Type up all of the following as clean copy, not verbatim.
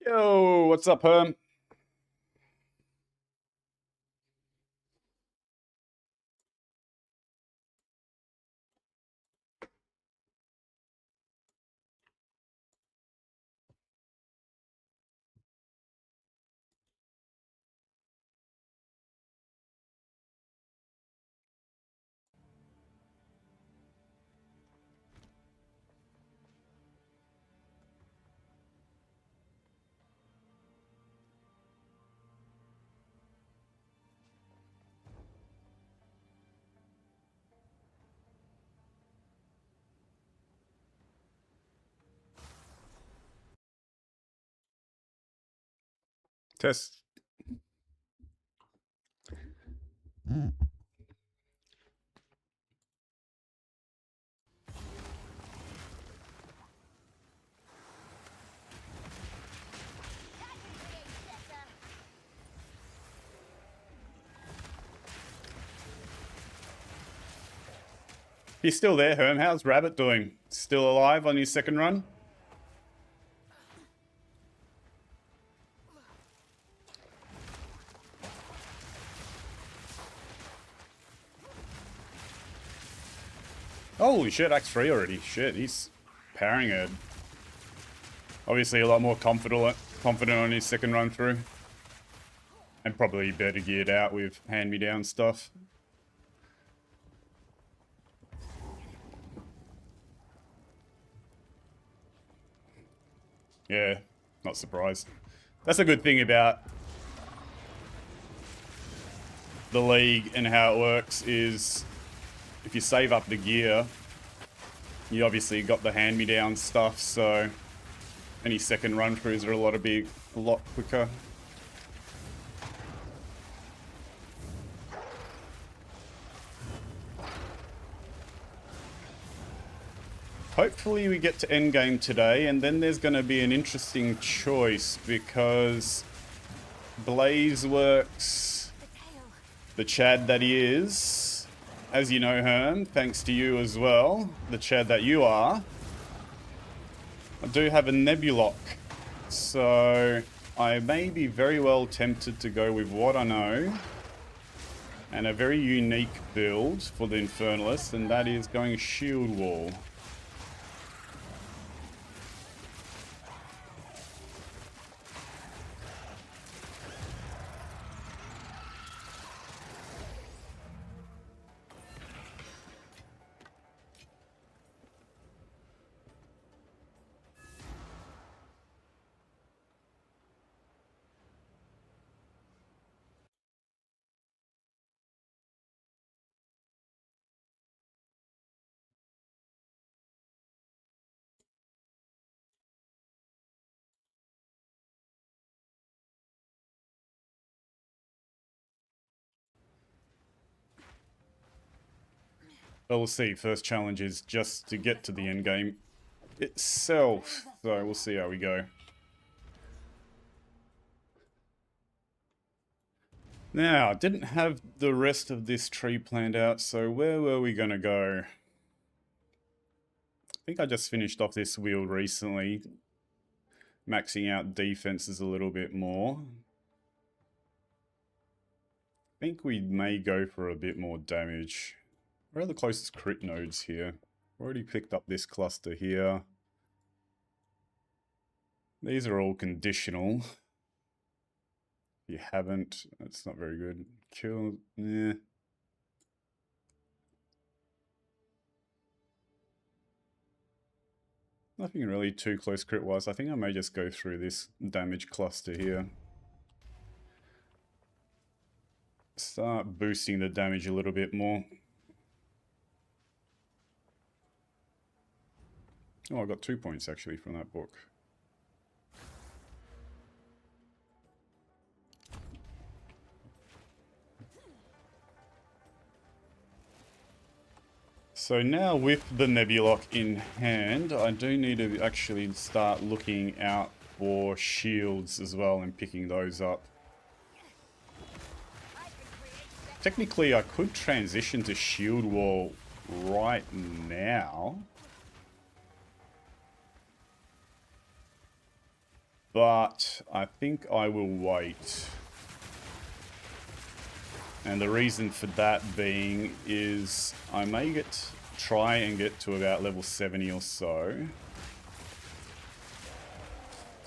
Yo, what's up, Herm? Test. He's still there, Herm. How's Rabbit doing? Still alive on his second run? Holy shit, Act 3 already. Shit, he's powering it. Obviously a lot more confident on his second run through. And probably better geared out with hand-me-down stuff. Yeah, not surprised. That's a good thing about the league and how it works is if you save up the gear, you obviously got the hand-me-down stuff, so any second run-throughs are a lot quicker. Hopefully we get to endgame today, and then there's going to be an interesting choice because Blazeworks, the Chad that he is, as you know, Herm, thanks to you as well, the Chad that you are, I do have a Nebulock, so I may be very well tempted to go with what I know and a very unique build for the Infernalist, and that is going Shield Wall. But we'll see. First challenge is just to get to the end game itself. So we'll see how we go. Now, I didn't have the rest of this tree planned out, so where were we going to go? I think I just finished off this wheel recently, maxing out defenses a little bit more. I think we may go for a bit more damage. Where are the closest crit nodes here? Already picked up this cluster here. These are all conditional. If you haven't, that's not very good. Kill, yeah. Nothing really too close crit-wise. I think I may just go through this damage cluster here. Start boosting the damage a little bit more. Oh, I got 2 points actually from that book. So now with the Nebulock in hand, I do need to actually start looking out for shields as well and picking those up. Technically, I could transition to shield wall right now. but I think I will wait. And the reason for that being is I may try and get to about level 70 or so.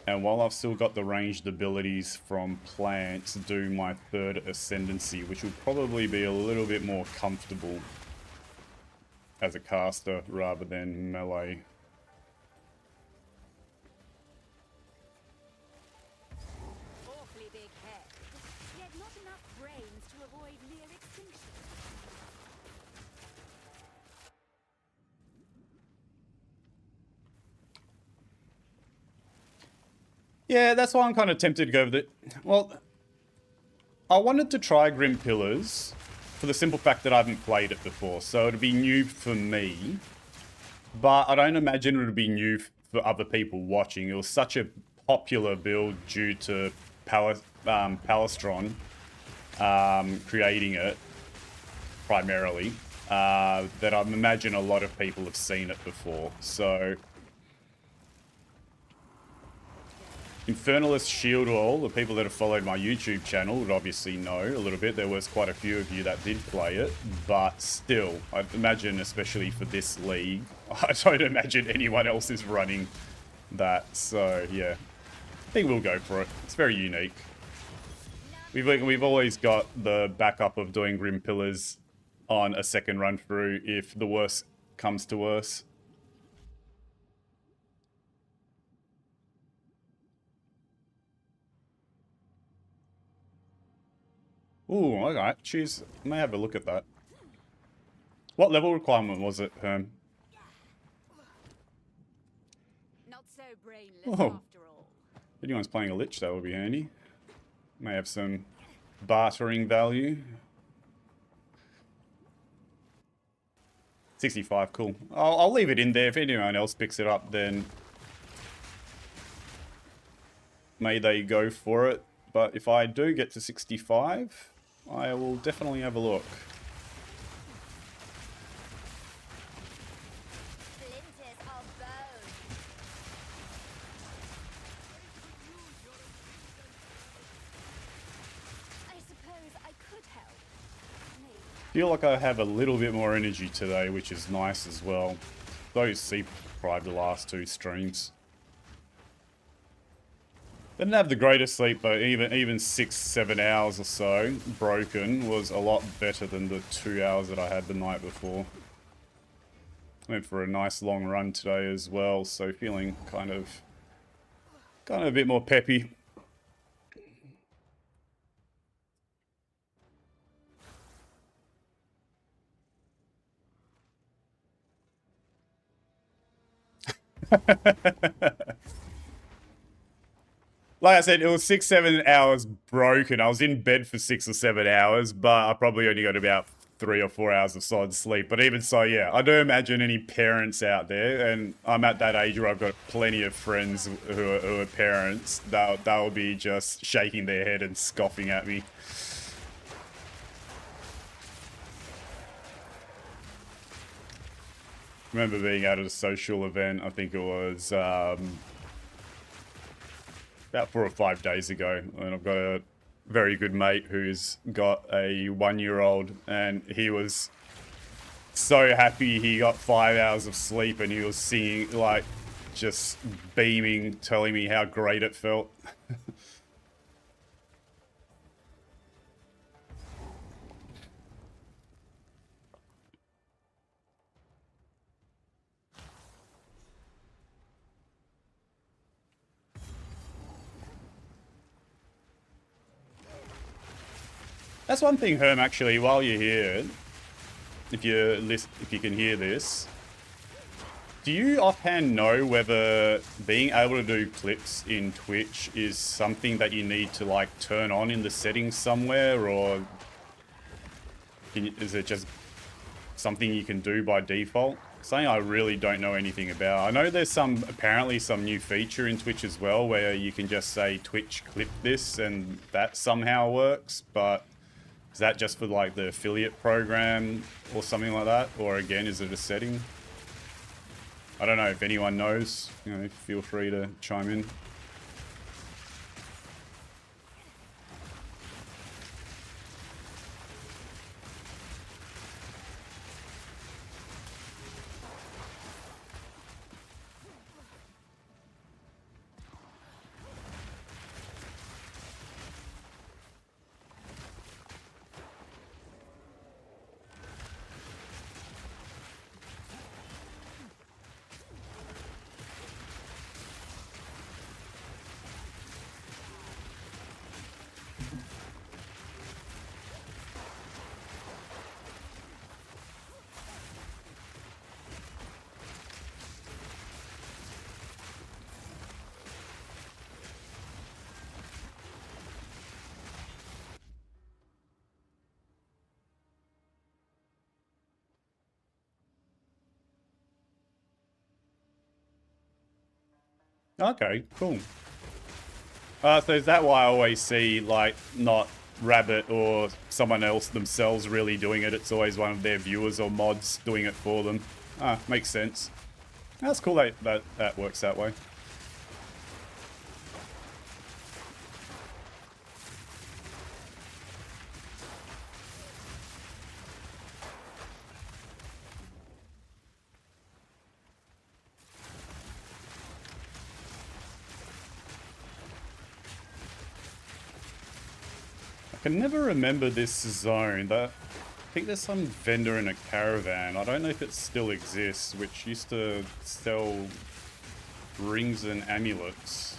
And while I've still got the ranged abilities from plants, do my third ascendancy, which will probably be a little bit more comfortable as a caster rather than melee. Awfully big head, yet not enough brains to avoid near extinction. Yeah, that's why I'm kind of tempted to go with it. Well, I wanted to try Grim Pillars for the simple fact that I haven't played it before, so it'd be new for me. But I don't imagine it would be new for other people watching. It was such a popular build due to Palestron creating it primarily, that I imagine a lot of people have seen it before. So Infernalist Shield Wall, the people that have followed my YouTube channel would obviously know a little bit. There was quite a few of you that did play it, but still, I imagine, especially for this league, I don't imagine anyone else is running that. So yeah, I think we'll go for it. It's very unique. We've always got the backup of doing Grim Pillars on a second run through if the worst comes to worse. Ooh, alright. Choose. May have a look at that. What level requirement was it, Herm? Not so brainless Oh. after all. If anyone's playing a Lich, that would be handy. May have some bartering value. 65, cool. I'll leave it in there. If anyone else picks it up, then may they go for it. But if I do get to 65, I will definitely have a look. Splinters of bone. I suppose I could help. Maybe. Feel like I have a little bit more energy today, which is nice as well. Those sleep deprived the last two streams. Didn't have the greatest sleep, but even 6-7 hours or so broken was a lot better than the 2 hours that I had the night before. Went for a nice long run today as well, so feeling kind of a bit more peppy. Like I said, it was 6-7 hours broken. I was in bed for 6 or 7 hours, but I probably only got about 3 or 4 hours of solid sleep. But even so, yeah, I do imagine any parents out there, and I'm at that age where I've got plenty of friends who are parents, they'll be just shaking their head and scoffing at me. Remember being out at a social event, I think it was about 4 or 5 days ago, and I've got a very good mate who's got a 1-year-old, and he was so happy he got 5 hours of sleep, and he was singing, like, just beaming, telling me how great it felt. That's one thing, Herm, actually, while you're here, if you can hear this, do you offhand know whether being able to do clips in Twitch is something that you need to, like, turn on in the settings somewhere, or is it just something you can do by default? Something I really don't know anything about. I know there's apparently some new feature in Twitch as well where you can just say Twitch clip this and that somehow works, but is that just for, like, the affiliate program or something like that? Or again, is it a setting? I don't know. If anyone knows, you know, feel free to chime in. Okay, cool. So is that why I always see, like, not Rabbit or someone else themselves really doing it? It's always one of their viewers or mods doing it for them. Ah, makes sense. That's cool that works that way. I can never remember this zone. I think there's some vendor in a caravan. I don't know if it still exists, which used to sell rings and amulets.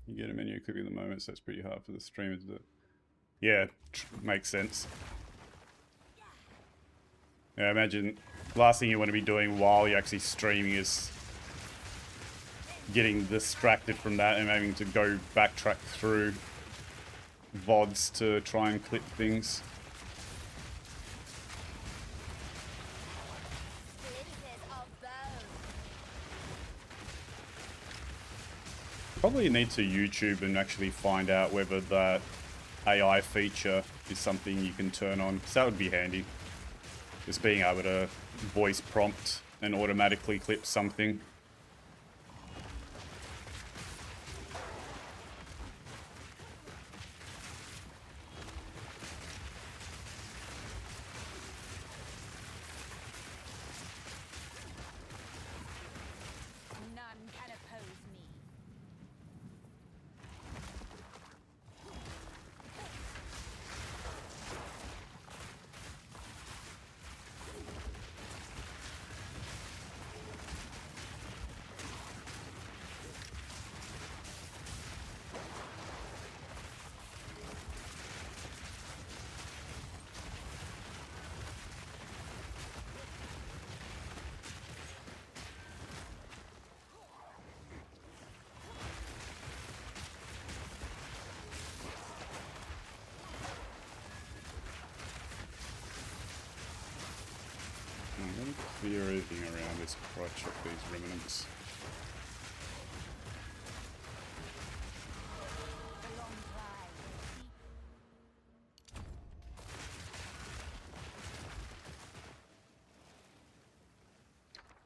You get a menu quickly at the moment, so it's pretty hard for the streamer to do it. Yeah, makes sense. Yeah, imagine the last thing you want to be doing while you're actually streaming is getting distracted from that and having to go backtrack through VODs to try and clip things. Probably need to YouTube and actually find out whether that AI feature is something you can turn on, because that would be handy. Just being able to voice prompt and automatically clip something. None can oppose me. I'm going to clear everything around this before I chop these remnants.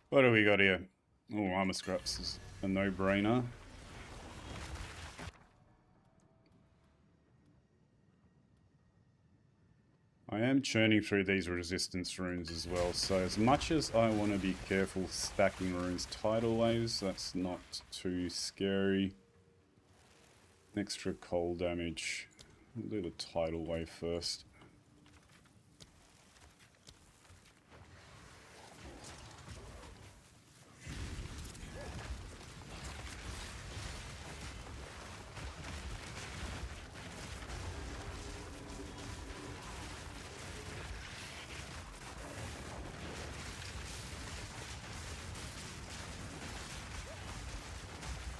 What do we got here? Oh, armor scraps is a no-brainer. I am churning through these resistance runes as well, so as much as I want to be careful stacking runes tidal waves, that's not too scary. Extra cold damage. We'll do the tidal wave first.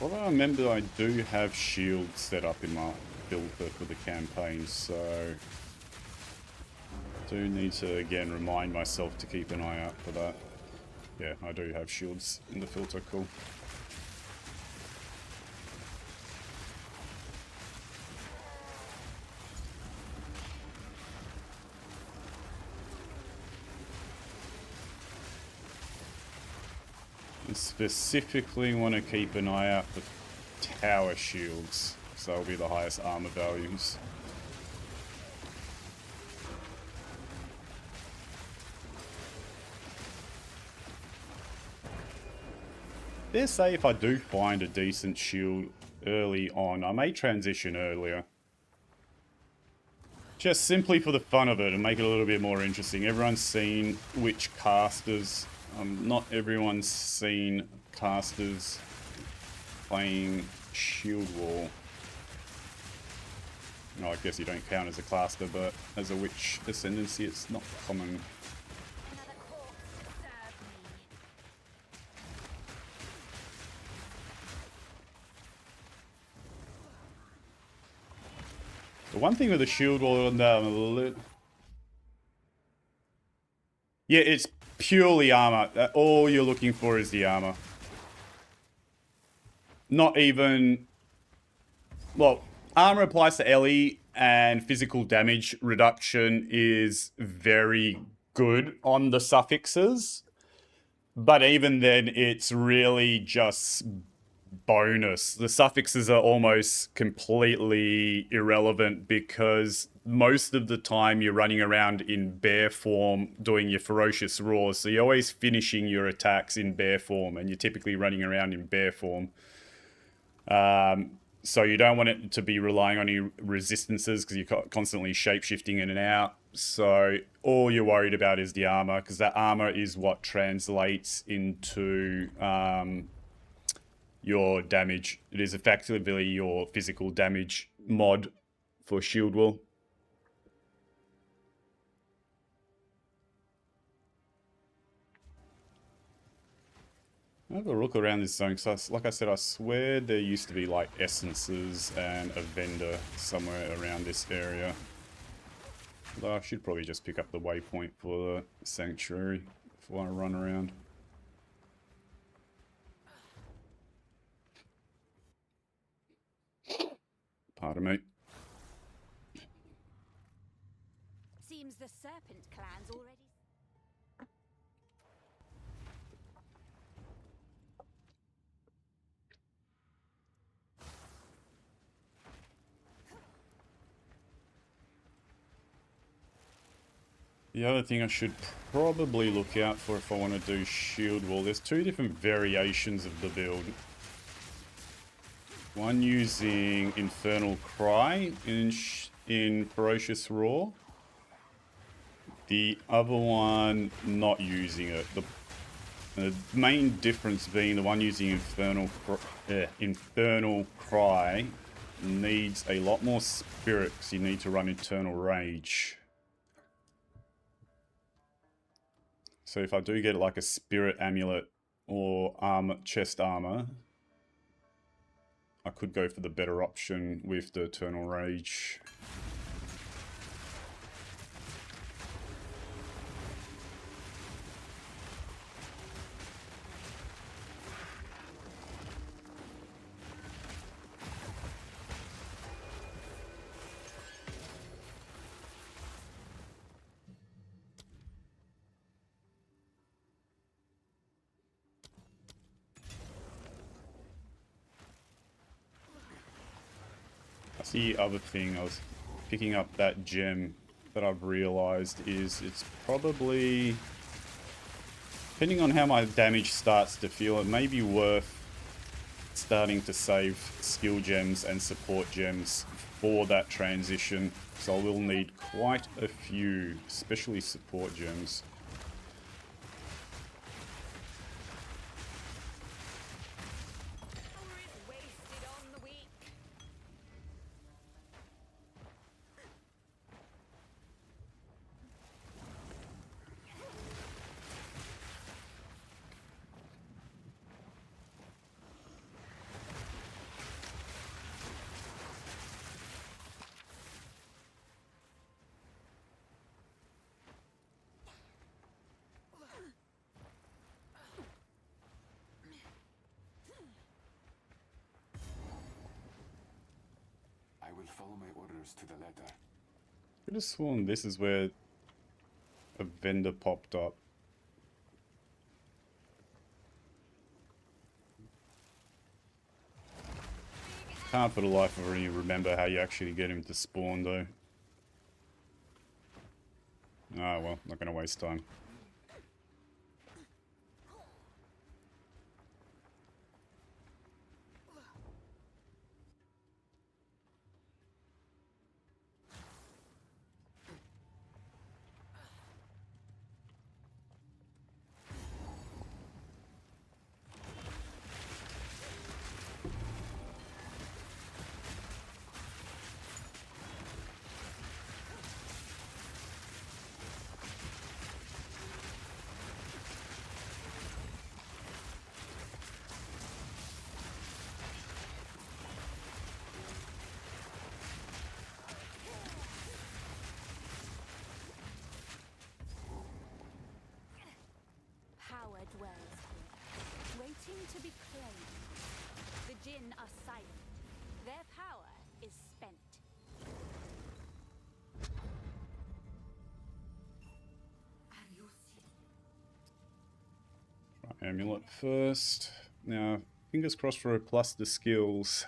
Although I remember I do have shields set up in my build for the campaign, so do need to again remind myself to keep an eye out for that. Yeah, I do have shields in the filter, cool. And specifically want to keep an eye out for tower shields, so that'll be the highest armor values. Dare say if I do find a decent shield early on, I may transition earlier. Just simply for the fun of it and make it a little bit more interesting. Everyone's seen which casters, not everyone's seen casters playing Shield Wall. No, I guess you don't count as a caster, but as a witch ascendancy, it's not common. The one thing with the shield wall on yeah, it's purely armor. All you're looking for is the armor. not even... Well, armor applies to Ellie, and physical damage reduction is very good on the suffixes. But even then, it's really just bonus. The suffixes are almost completely irrelevant because most of the time you're running around in bear form doing your ferocious roars. So you're always finishing your attacks in bear form, and you're typically running around in bear form. So you don't want it to be relying on your resistances because you're constantly shape-shifting in and out. So all you're worried about is the armor, because that armor is what translates into your damage. It is effectively your physical damage mod for Shield Wall. I'll have a look around this zone, because like I said, I swear there used to be like essences and a vendor somewhere around this area. Although I should probably just pick up the waypoint for the sanctuary before I run around. Pardon me. Seems the Serpent clan's already... The other thing I should probably look out for if I want to do Shield Wall, there's two different variations of the build. One using Infernal Cry in Ferocious Roar. The other one not using it. The main difference being the one using Infernal Cry needs a lot more spirit because you need to run Eternal Rage. So if I do get like a Spirit Amulet or chest armor, I could go for the better option with the Eternal Rage. That's the other thing. I was picking up that gem that I've realized is it's probably, depending on how my damage starts to feel, it may be worth starting to save skill gems and support gems for that transition. So I will need quite a few, especially support gems. Follow my orders to the letter. I could have sworn this is where a vendor popped up. Can't for the life of me remember how you actually get him to spawn though. Ah well, not gonna waste time. Jinn are silent. Their power is spent. Try amulet first. Now, fingers crossed for a plus the skills.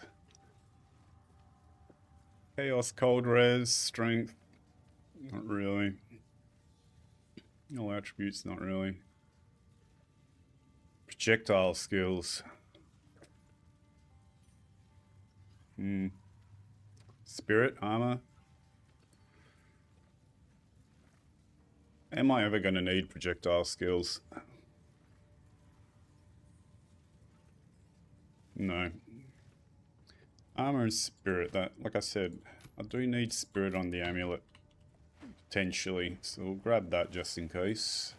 Chaos, cold res, strength. Not really. All attributes, not really. Projectile skills. Spirit, armor. Am I ever going to need projectile skills? No. Armor and spirit, that, like I said, I do need spirit on the amulet. Potentially, so we'll grab that just in case.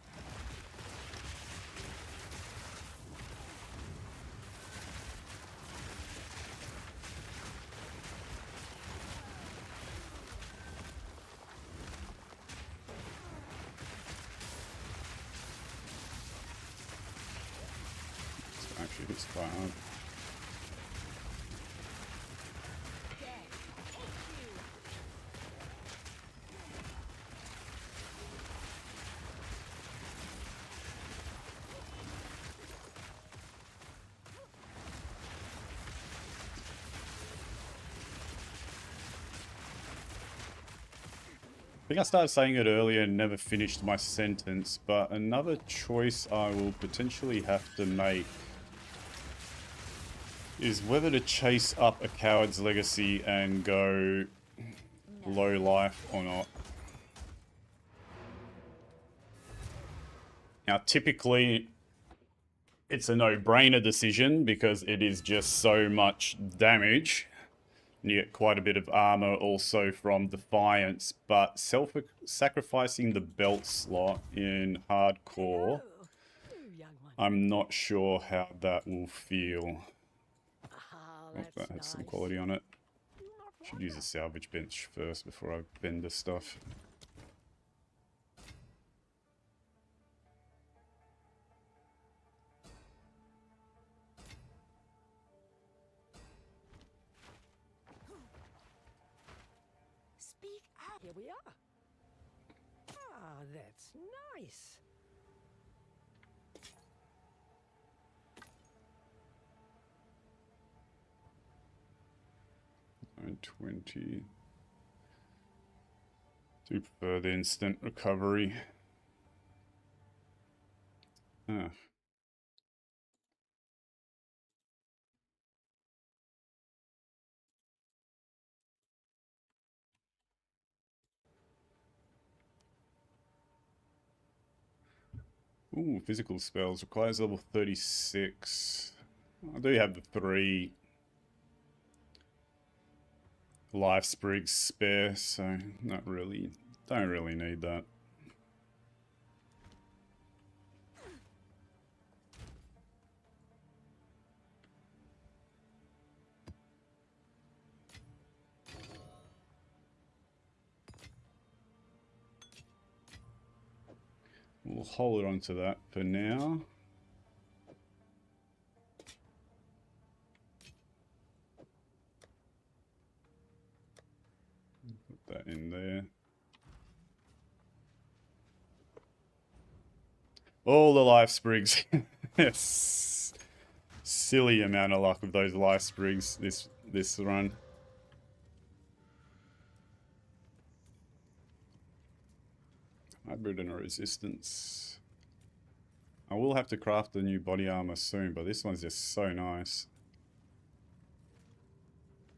This actually hits quite hard. I think I started saying it earlier and never finished my sentence, but another choice I will potentially have to make is whether to chase up a Coward's Legacy and go low life or not. Now, typically, it's a no-brainer decision because it is just so much damage. And you get quite a bit of armor also from Defiance, but sacrificing the belt slot in hardcore, I'm not sure how that will feel. Hope that has some quality on it. Should use a salvage bench first before I bend this stuff. Here we are. Ah, that's nice. And 20. Do prefer the instant recovery. Ah. Ooh, physical spells. Requires level 36. I do have the 3 life sprigs spare, so not really. Don't really need that. We'll hold on to that for now. Put that in there. All the life sprigs. Yes. Silly amount of luck with those life sprigs this run. Hybrid and resistance. I will have to craft a new body armor soon, but this one's just so nice.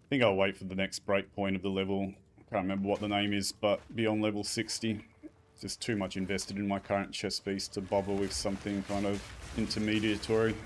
I think I'll wait for the next break point of the level. I can't remember what the name is, but beyond level 60. Just too much invested in my current chest piece to bother with something kind of intermediatory.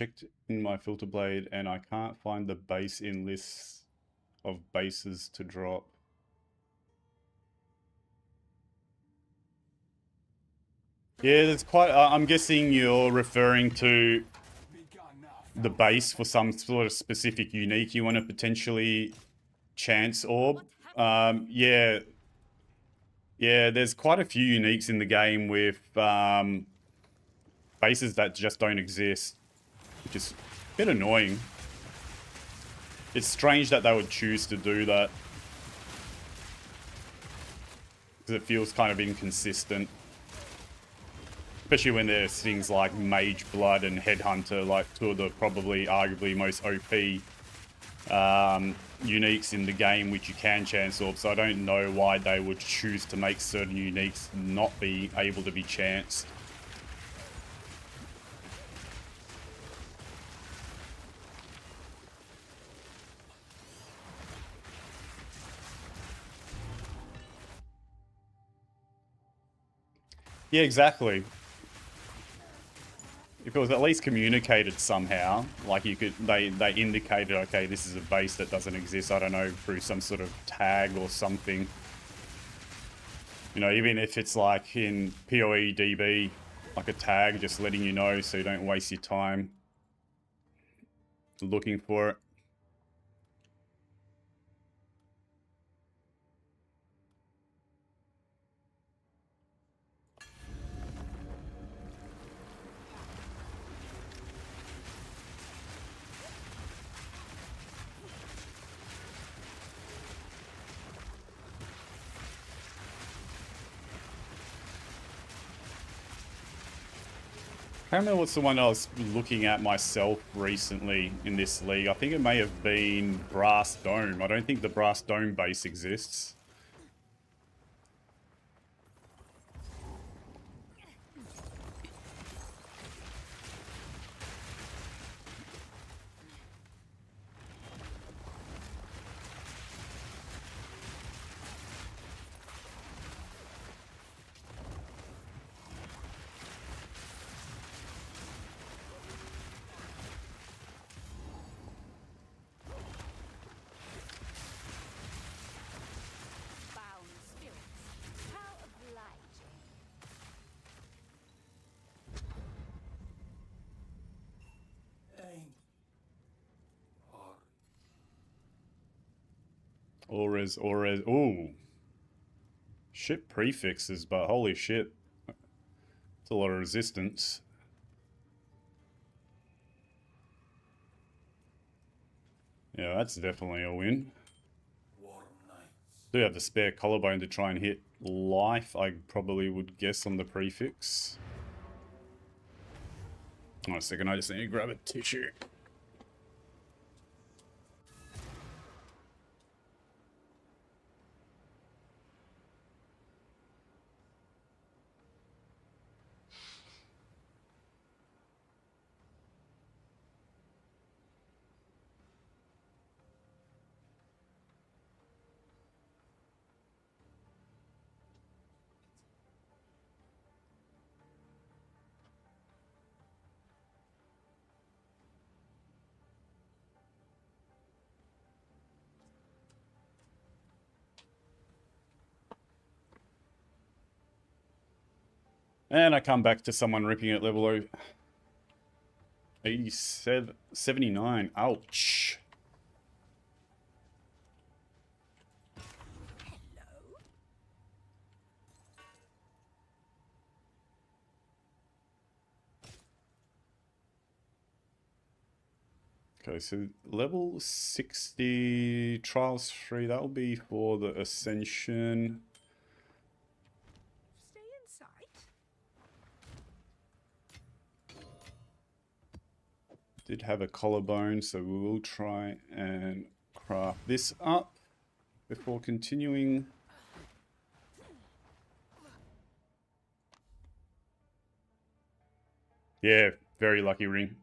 checked in my filter blade and I can't find the base in lists of bases to drop. Yeah, there's quite... I'm guessing you're referring to the base for some sort of specific unique you want to potentially chance orb. Yeah. Yeah, there's quite a few uniques in the game with bases that just don't exist, which is a bit annoying. It's strange that they would choose to do that, because it feels kind of inconsistent. Especially when there's things like Mage Blood and Headhunter, like two of the probably arguably most OP uniques in the game, which you can chance orb. So I don't know why they would choose to make certain uniques not be able to be chanced. Yeah, exactly. If it was at least communicated somehow, like you could, they indicated, okay, this is a base that doesn't exist, I don't know, through some sort of tag or something. You know, even if it's like in PoE DB, like a tag, just letting you know so you don't waste your time looking for it. I can't remember what's the one I was looking at myself recently in this league. I think it may have been Brass Dome. I don't think the Brass Dome base exists. Bound spirits, how obliging. Ores. Ooh. Shit prefixes, but holy shit. It's a lot of resistance. Yeah, that's definitely a win. Do have the spare collarbone to try and hit life, I probably would guess, on the prefix. Oh, a second, I just need to grab a tissue. And I come back to someone ripping at level 87, 79. Ouch. Okay, so level 60, Trials 3, that'll be for the Ascension. Stay in sight. Did have a collarbone, so we will try and craft this up before continuing. Yeah, very lucky ring.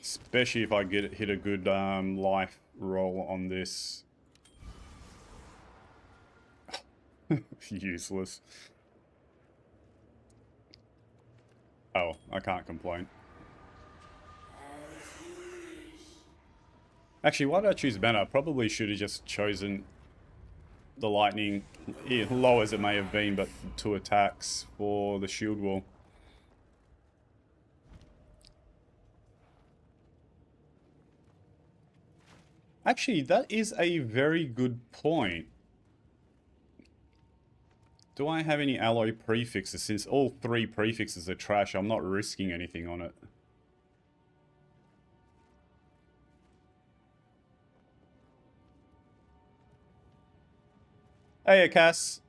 Especially if I hit a good life roll on this. Useless. Oh, I can't complain. Actually, why did I choose banner? I probably should have just chosen the lightning, low as it may have been, but 2 attacks for the shield wall. Actually, that is a very good point. Do I have any alloy prefixes? Since all 3 prefixes are trash, I'm not risking anything on it. Hey, Cass.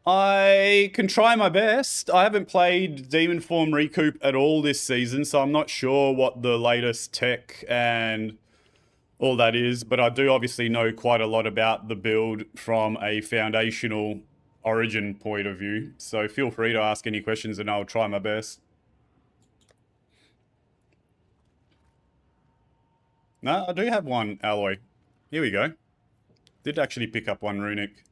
I can try my best. I haven't played Demon Form Recoup at all this season, so I'm not sure what the latest tech and all that is, but I do obviously know quite a lot about the build from a foundational origin point of view, so feel free to ask any questions and I'll try my best. No, I do have 1 alloy. Here we go. Did actually pick up 1 runic.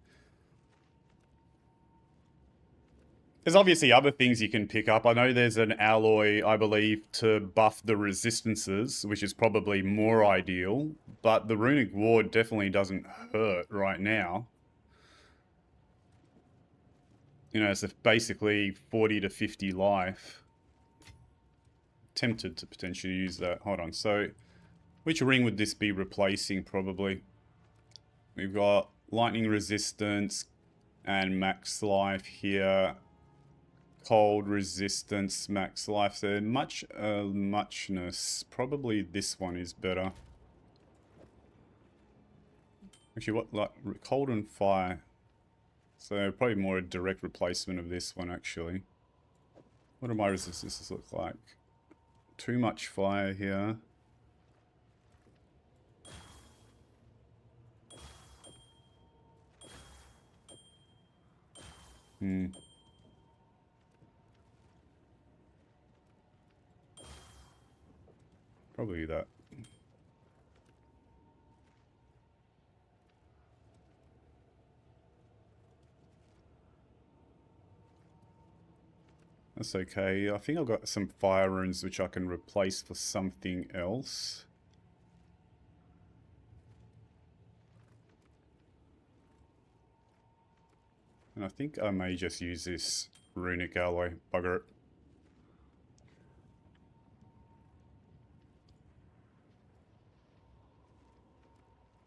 There's obviously other things you can pick up. I know there's an alloy, I believe, to buff the resistances, which is probably more ideal, but the runic ward definitely doesn't hurt right now. You know, it's basically 40 to 50 life. Tempted to potentially use that. Hold on, so which ring would this be replacing probably? We've got lightning resistance and max life here. Cold resistance, max life. So muchness. Probably this one is better. Actually, what, like, cold and fire. So probably more a direct replacement of this one, actually. What do my resistances look like? Too much fire here. Probably that. That's okay. I think I've got some fire runes which I can replace for something else. And I think I may just use this runic alloy. Bugger it.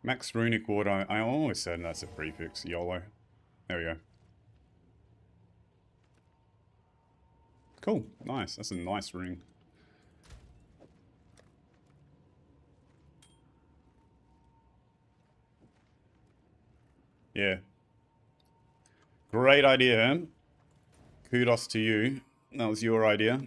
Max runic ward. I almost said that's a prefix. YOLO. There we go. Cool. Nice. That's a nice ring. Yeah. Great idea, Herm. Kudos to you. That was your idea.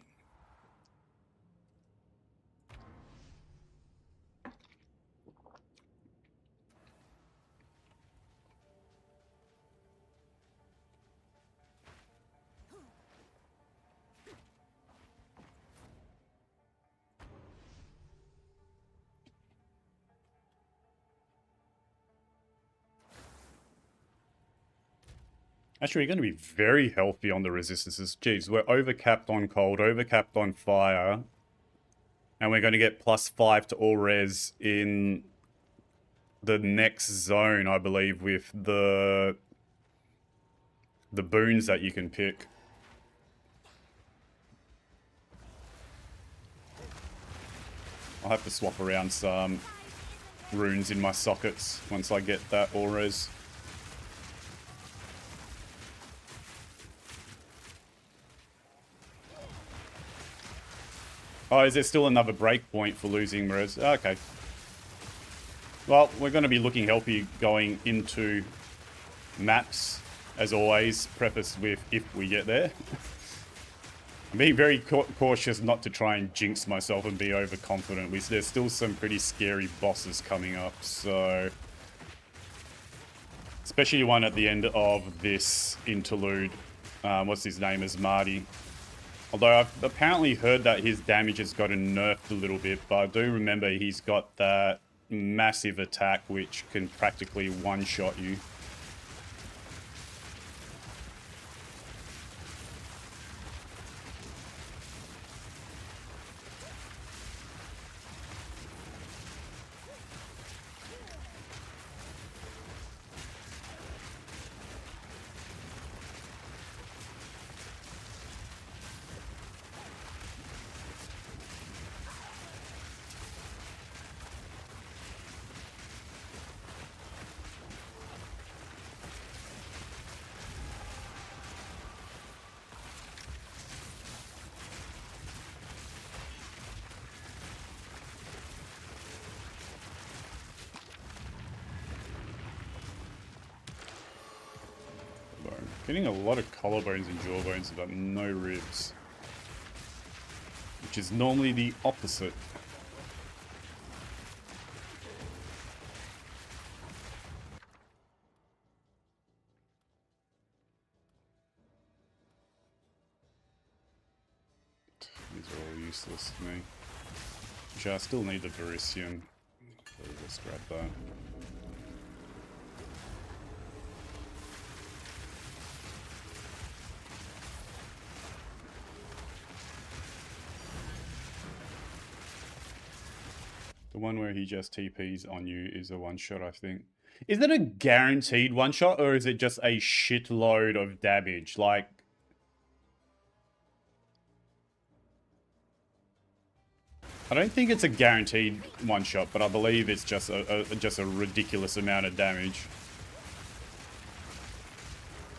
Actually, we're going to be very healthy on the resistances. Jeez, we're overcapped on cold, overcapped on fire. And we're going to get +5 to all res in the next zone, I believe, with the boons that you can pick. I'll have to swap around some runes in my sockets once I get that all res. Oh, is there still another breakpoint for losing res? Okay. Well, we're going to be looking healthy going into maps, as always, prefaced with if we get there. I'm being very cautious not to try and jinx myself and be overconfident. There's still some pretty scary bosses coming up, so... Especially one at the end of this interlude. What's his name? Asmadi. Although I've apparently heard that his damage has gotten nerfed a little bit, but I do remember he's got that massive attack which can practically one-shot you. Getting a lot of collarbones and jawbones, but no ribs. Which is normally the opposite. These are all useless to me. Which I still need the Verisium. So let's grab that. The one where he just TPs on you is a one-shot, I think. Is it a guaranteed one-shot, or is it just a shitload of damage? Like... I don't think it's a guaranteed one-shot, but I believe it's just a ridiculous amount of damage.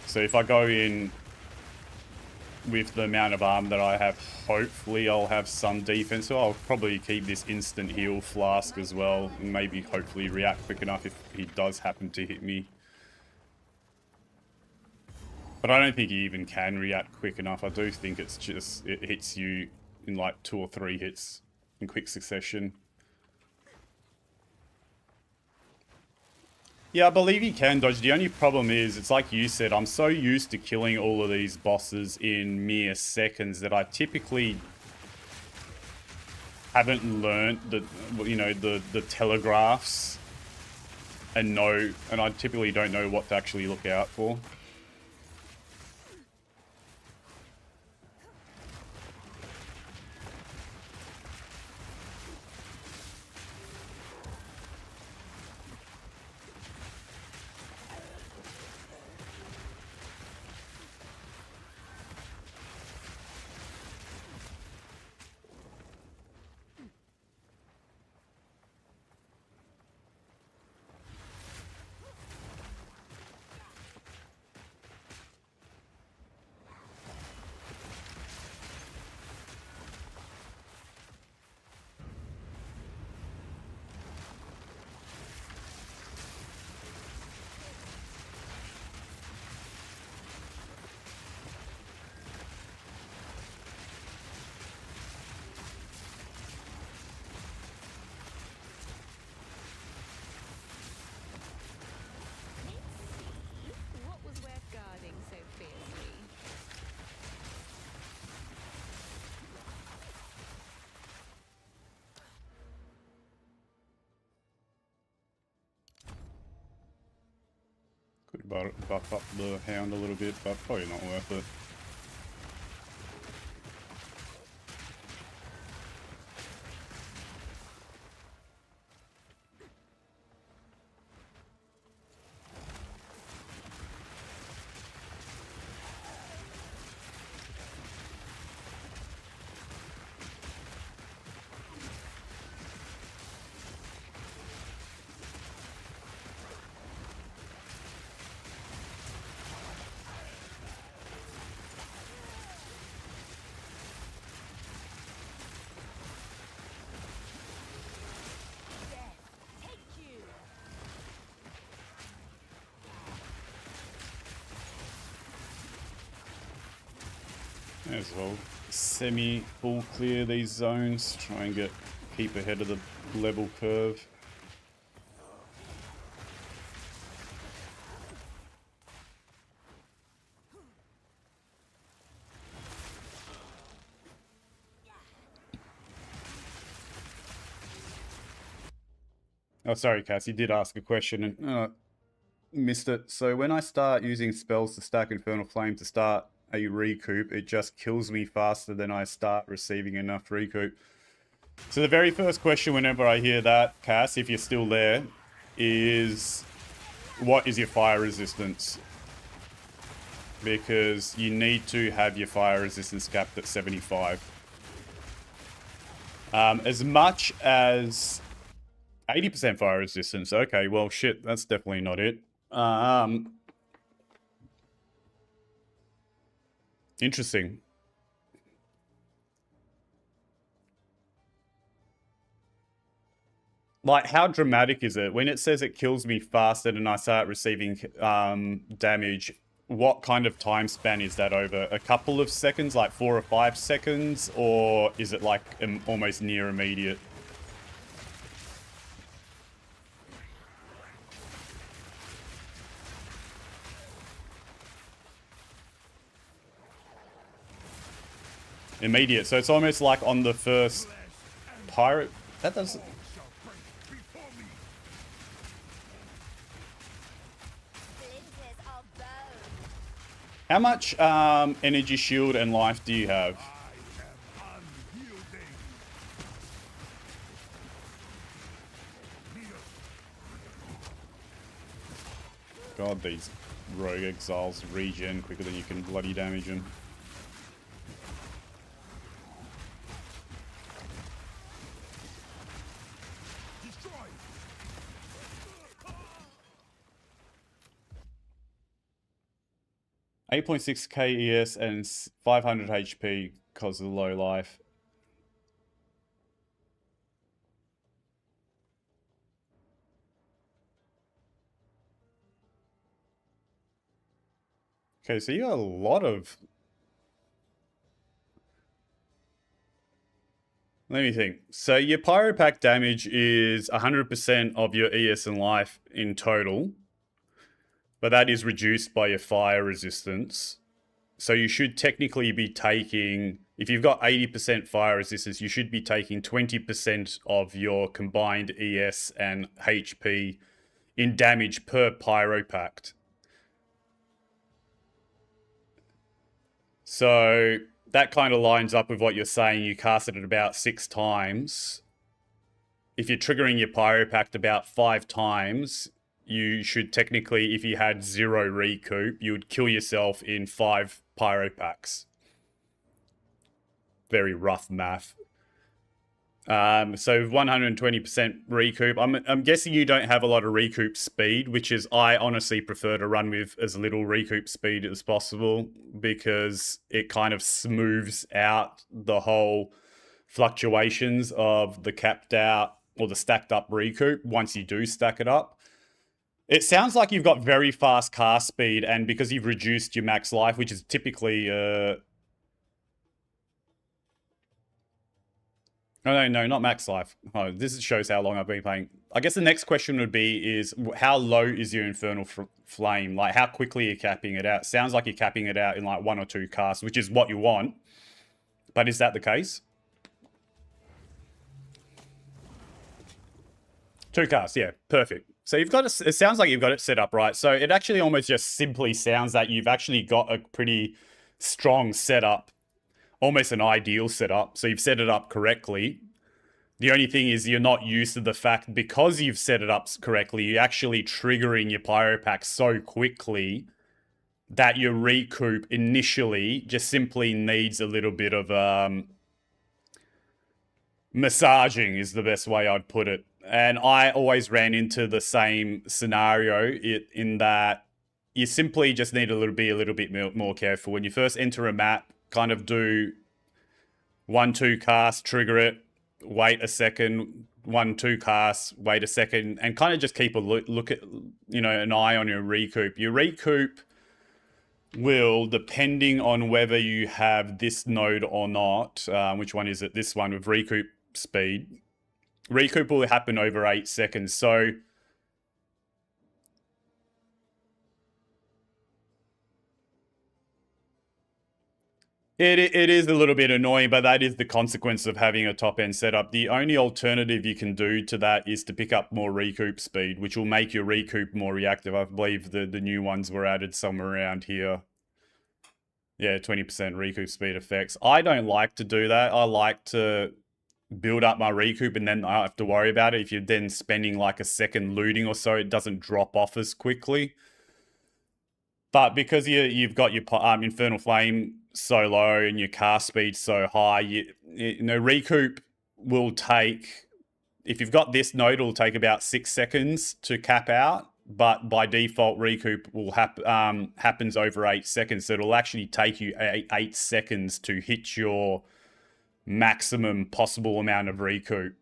So if I go in with the amount of armor that I have, hopefully I'll have some defense. So I'll probably keep this instant heal flask as well, and maybe hopefully react quick enough if he does happen to hit me. But I don't think he even can react quick enough. I do think it's just, it hits you in like 2 or 3 hits in quick succession. Yeah, I believe he can dodge. The only problem is, it's like you said, I'm so used to killing all of these bosses in mere seconds that I typically haven't learned the, you know, the telegraphs and I typically don't know what to actually look out for. What was worth guarding so fiercely? Could buff up the hound a little bit, but probably not worth it. May as well semi-full clear these zones, try and keep ahead of the level curve. Oh, sorry, Cass, you did ask a question and missed it. So when I start using spells to stack Infernal Flame to start a recoup, it just kills me faster than I start receiving enough recoup. So the very first question whenever I hear that, Cass, if you're still there, is what is your fire resistance? Because you need to have your fire resistance capped at 75. As much as 80% fire resistance. Okay, well, shit, that's definitely not it. Interesting. Like, how dramatic is it? When it says it kills me faster than I start receiving damage, what kind of time span is that over? A couple of seconds, like 4 or 5 seconds? Or is it like almost near immediate? Immediate. So it's almost like on the first pirate. That doesn't. How much energy, shield, and life do you have? God, these rogue exiles regen quicker than you can bloody damage them. Destroy. 8.6 KES and 500 HP because of the low life. Okay, so you got a lot of... Let me think. So your Pyro Pack damage is 100% of your ES and life in total. But that is reduced by your fire resistance. So you should technically be taking... If you've got 80% fire resistance, you should be taking 20% of your combined ES and HP in damage per Pyro Pact. So that kind of lines up with what you're saying. You cast it at about 6 times. If you're triggering your Pyro Pact about 5 times, you should technically, if you had 0 recoup, you would kill yourself in 5 Pyro Packs. Very rough math. So 120% recoup. I'm guessing you don't have a lot of recoup speed, which is, I honestly prefer to run with as little recoup speed as possible because it kind of smooths out the whole fluctuations of the capped out or the stacked up recoup once you do stack it up. It sounds like you've got very fast cast speed, and because you've reduced your max life, which is typically... No, not max life. Oh, this shows how long I've been playing. I guess the next question would be is how low is your Infernal Flame? Like how quickly you're capping it out? Sounds like you're capping it out in like 1 or 2 casts, which is what you want. But is that the case? 2 casts, yeah, perfect. So you've got it sounds like you've got it set up right. So it actually almost just simply sounds that you've actually got a pretty strong setup. Almost an ideal setup. So you've set it up correctly. The only thing is you're not used to the fact because you've set it up correctly, you're actually triggering your Pyro Pack so quickly that your recoup initially just simply needs a little bit of massaging is the best way I'd put it. And I always ran into the same scenario in that you simply just need to be a little bit more careful. When you first enter a map, kind of do 1-2 cast, trigger it, wait a second, 1-2 casts, wait a second, and kind of just keep a look at, you know, an eye on your recoup. Your recoup will, depending on whether you have this node or not, which one is it? This one with recoup speed. Recoup will happen over 8 seconds. So It is a little bit annoying, but that is the consequence of having a top-end setup. The only alternative you can do to that is to pick up more recoup speed, which will make your recoup more reactive. I believe the new ones were added somewhere around here. Yeah, 20% recoup speed effects. I don't like to do that. I like to build up my recoup and then I don't have to worry about it. If you're then spending like a second looting or so, it doesn't drop off as quickly. But because you've got your Infernal Flame so low and your cast speed so high, you know, recoup will take, if you've got this node, it'll take about 6 seconds to cap out. But by default, recoup will happens over 8 seconds. So it'll actually take you 8 seconds to hit your maximum possible amount of recoup.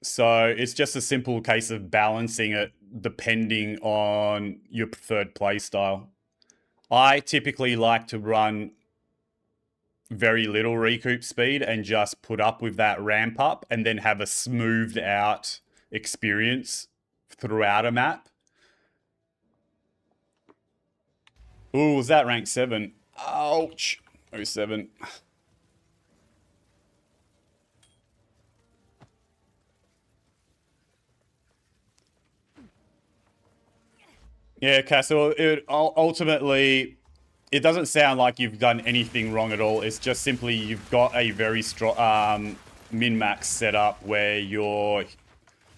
So it's just a simple case of balancing it depending on your preferred play style. I typically like to run very little recoup speed and just put up with that ramp up and then have a smoothed out experience throughout a map. Ooh, was that rank 7? Ouch. 07. Yeah, Castle, ultimately, it doesn't sound like you've done anything wrong at all. It's just simply you've got a very strong min-max setup where you're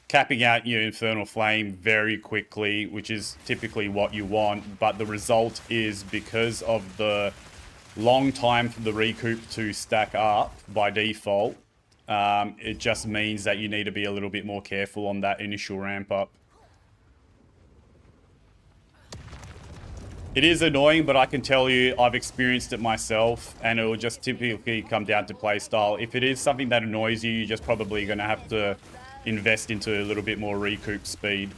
capping out your Infernal Flame very quickly, which is typically what you want. But the result is because of the long time for the recoup to stack up by default, it just means that you need to be a little bit more careful on that initial ramp up. It is annoying, but I can tell you I've experienced it myself, and it will just typically come down to playstyle. If it is something that annoys you, you're just probably going to have to invest into a little bit more recoup speed.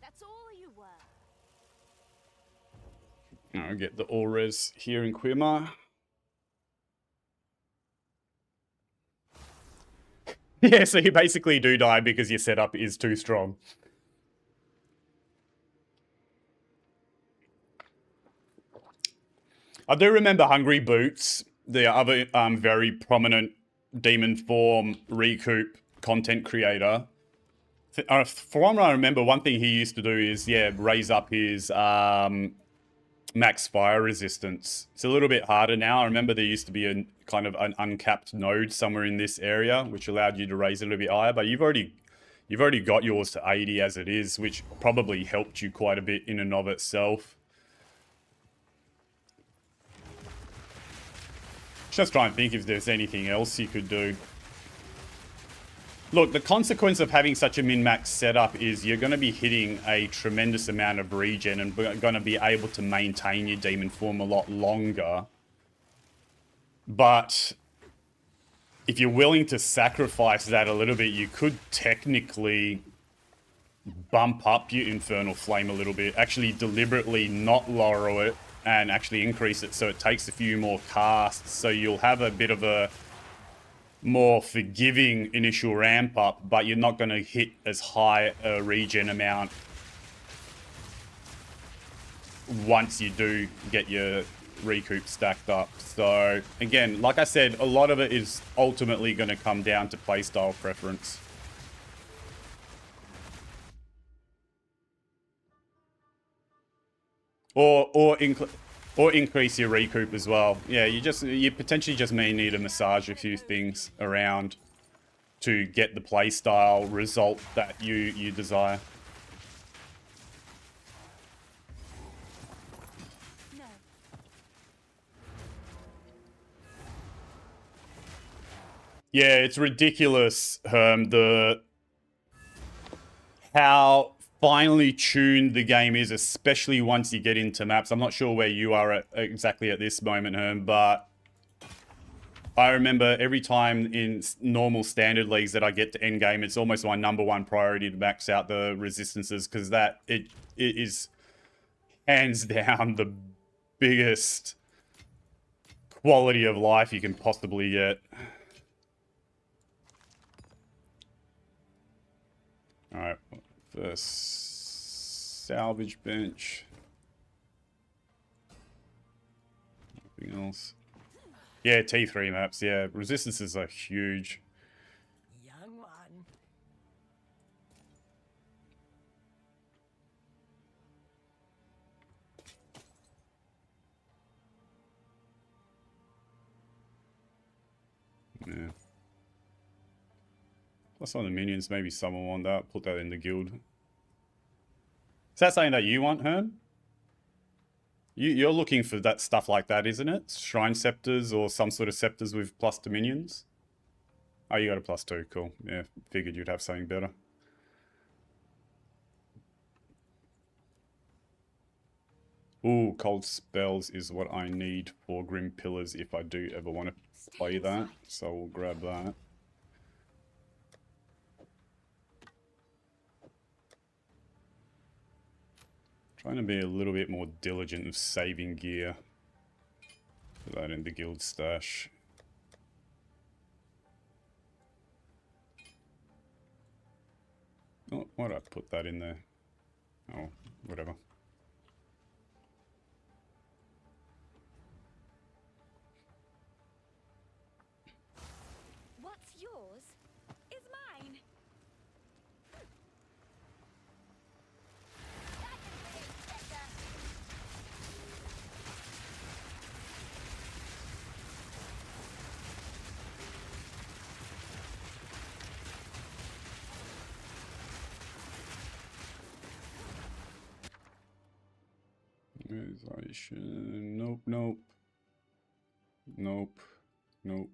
That's all you were. I'll get the auras here in Quimmer. Yeah, so you basically do die because your setup is too strong. I do remember Hungry Boots, the other very prominent demon form recoup content creator. From what I remember, one thing he used to do is, yeah, raise up his max fire resistance. It's a little bit harder now. I remember there used to be a kind of an uncapped node somewhere in this area, which allowed you to raise it a little bit higher, but you've already got yours to 80 as it is, which probably helped you quite a bit in and of itself. Just try and think if there's anything else you could do. Look, the consequence of having such a min-max setup is you're going to be hitting a tremendous amount of regen and going to be able to maintain your demon form a lot longer. But if you're willing to sacrifice that a little bit, you could technically bump up your Infernal Flame a little bit. Actually deliberately not lower it and actually increase it so it takes a few more casts. So you'll have a bit of a more forgiving initial ramp up, but you're not going to hit as high a regen amount once you do get your recoup stacked up. So again, like I said, a lot of it is ultimately going to come down to playstyle preference. Or increase your recoup as well. Yeah, you potentially just may need to massage a few things around to get the playstyle result that you desire. No. Yeah, it's ridiculous, how finely tuned the game is, especially once you get into maps. I'm not sure where you are exactly at this moment, Herm, but I remember every time in normal standard leagues that I get to endgame, it's almost my #1 priority to max out the resistances, because it is hands down the biggest quality of life you can possibly get. Alright, first salvage bench. Anything else? Yeah, T3 maps, yeah. Resistances are huge. Young one. Yeah. Plus on the minions, maybe someone want that. Put that in the guild. Is that something that you want, Herm? You're looking for that stuff like that, isn't it? Shrine scepters or some sort of scepters with plus to minions? Oh, you got a +2. Cool. Yeah, figured you'd have something better. Ooh, cold spells is what I need for Grim Pillars if I do ever want to play that. So we'll grab that. Trying to be a little bit more diligent of saving gear. Put that in the guild stash. Oh, why'd I put that in there? Oh, whatever. What's yours is mine. Organization. Nope, nope. Nope. Nope.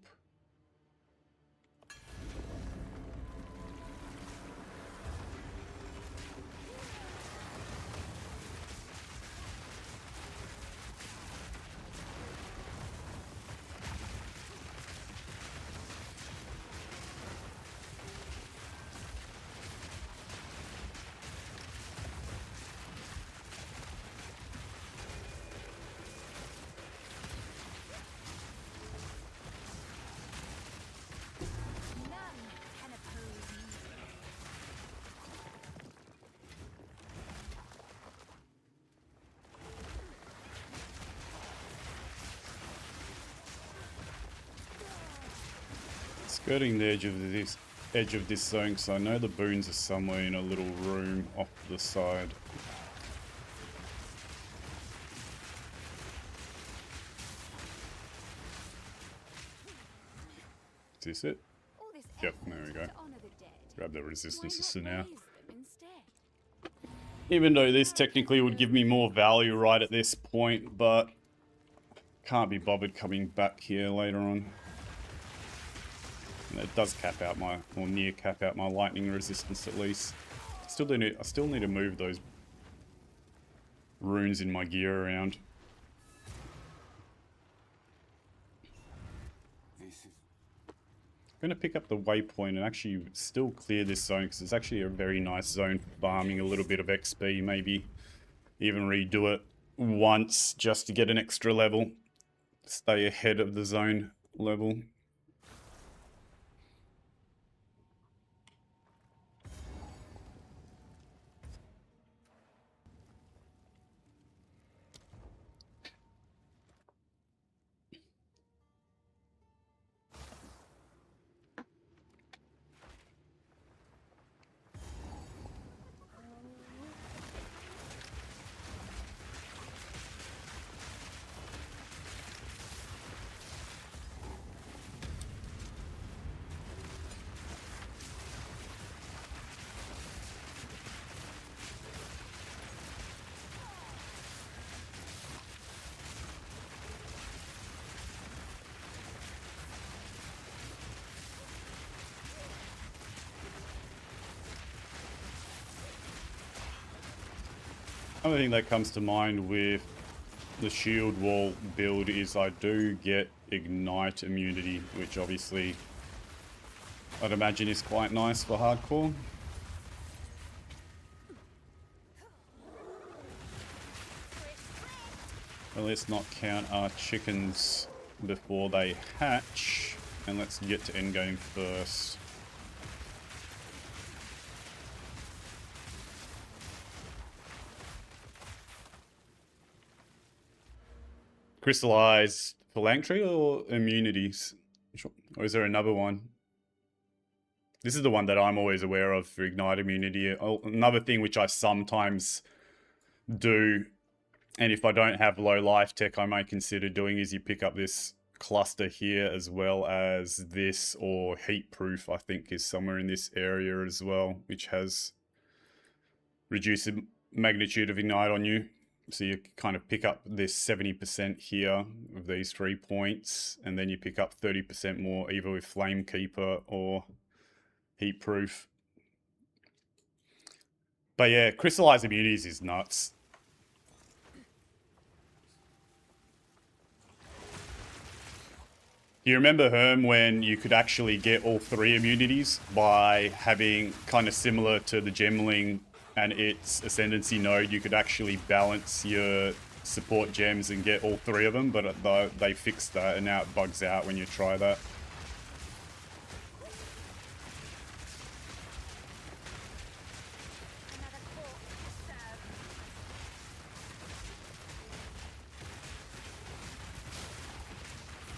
None can oppose me. Skirting the edge of this zone, because I know the boons are somewhere in a little room off the side. Is this it? All this Yep, effort there we go. to honor the dead. Grab the Why resistances not for now. raise them instead? Even though this technically would give me more value right at this point, but can't be bothered coming back here later on. And it does cap out my, or near cap out my lightning resistance at least. I still need to move those runes in my gear around. This is I'm going to pick up the waypoint and actually still clear this zone because it's actually a very nice zone for farming a little bit of XP, maybe even redo it once just to get an extra level. Stay ahead of the zone level. Another thing that comes to mind with the shield wall build is I do get ignite immunity, which obviously I'd imagine is quite nice for hardcore. But let's not count our chickens before they hatch, and let's get to endgame first. Crystallized phylactery or immunities? Or is there another one? This is the one that I'm always aware of for ignite immunity. Oh, another thing which I sometimes do, and if I don't have low life tech, I might consider doing, is you pick up this cluster here, as well as this, or heat proof, I think is somewhere in this area as well, which has reduced the magnitude of ignite on you. So you kind of pick up this 70% here of these 3 points, and then you pick up 30% more either with Flame Keeper or heat proof. But yeah, crystallized immunities is nuts. You remember, Herm, when you could actually get all 3 immunities by having, kind of similar to the Gemling and its Ascendancy node, you could actually balance your support gems and get all 3 of them, but they fixed that and now it bugs out when you try that. Another corpse to serve.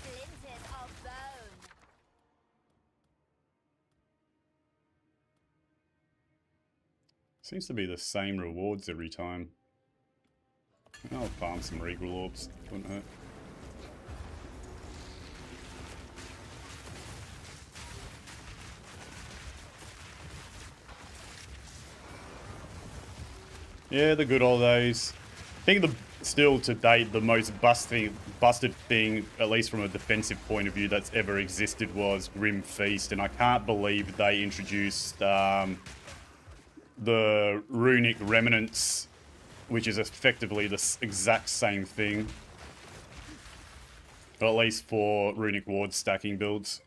Splinters of bone. Seems to be the same rewards every time. I'll farm some Regal Orbs, wouldn't hurt. Yeah, the good old days. I think still to date, the most busted thing, at least from a defensive point of view, that's ever existed was Grim Feast, and I can't believe they introduced the Runic Remnants, which is effectively the exact same thing, but at least for Runic Ward stacking builds.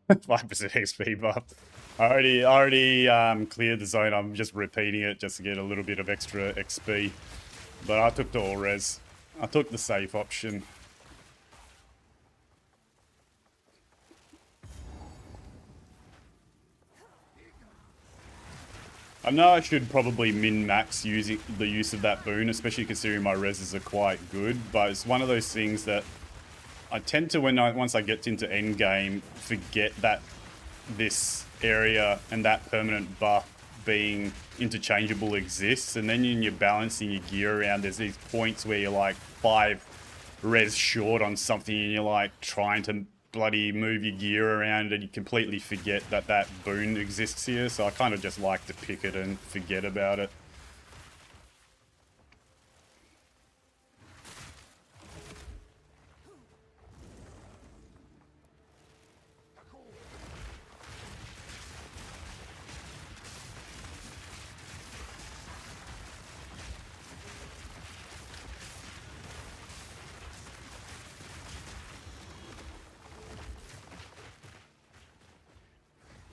(5% XP buff). I already cleared the zone. I'm just repeating it just to get a little bit of extra XP. But I took the all res. I took the safe option. I know I should probably min-max using the use of that boon, especially considering my reses are quite good, but it's one of those things that I tend to, once I get into endgame, forget that this area and that permanent buff being interchangeable exists, and then when you're balancing your gear around, there's these points where you're like 5 res short on something and you're like trying to bloody move your gear around and you completely forget that that boon exists here, so I kind of just like to pick it and forget about it.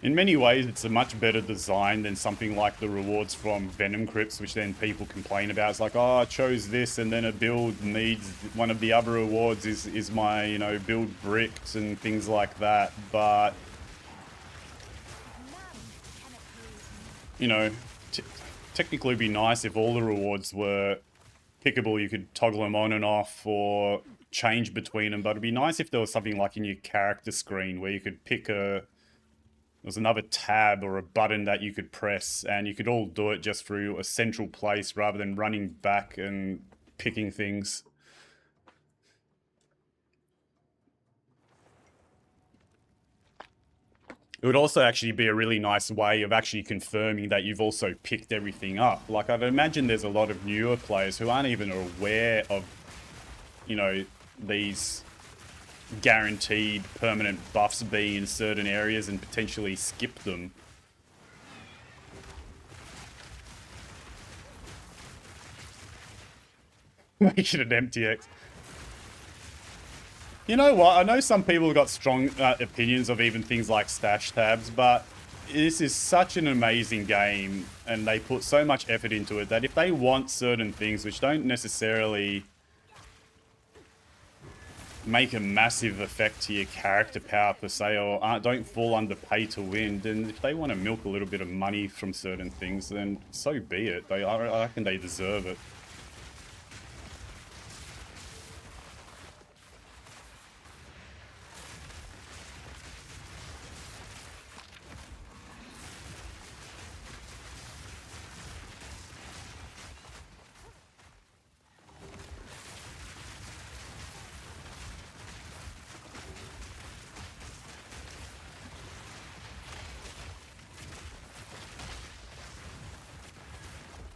In many ways, it's a much better design than something like the rewards from Venom Crypts, which then people complain about. It's like, oh, I chose this, and then a build needs one of the other rewards is my, you know, build bricks and things like that. But, you know, technically it'd be nice if all the rewards were pickable. You could toggle them on and off or change between them. But it'd be nice if there was something like in your character screen where you could pick there's another tab or a button that you could press, and you could all do it just through a central place rather than running back and picking things. It would also actually be a really nice way of actually confirming that you've also picked everything up. Like, I'd imagine there's a lot of newer players who aren't even aware of, you know, these guaranteed permanent buffs being in certain areas and potentially skip them. Make it an MTX. You know what? I know some people have got strong opinions of even things like stash tabs, but this is such an amazing game and they put so much effort into it that if they want certain things which don't necessarily make a massive effect to your character power per se, or don't fall under pay to win, then if they want to milk a little bit of money from certain things, then so be it. I reckon they deserve it.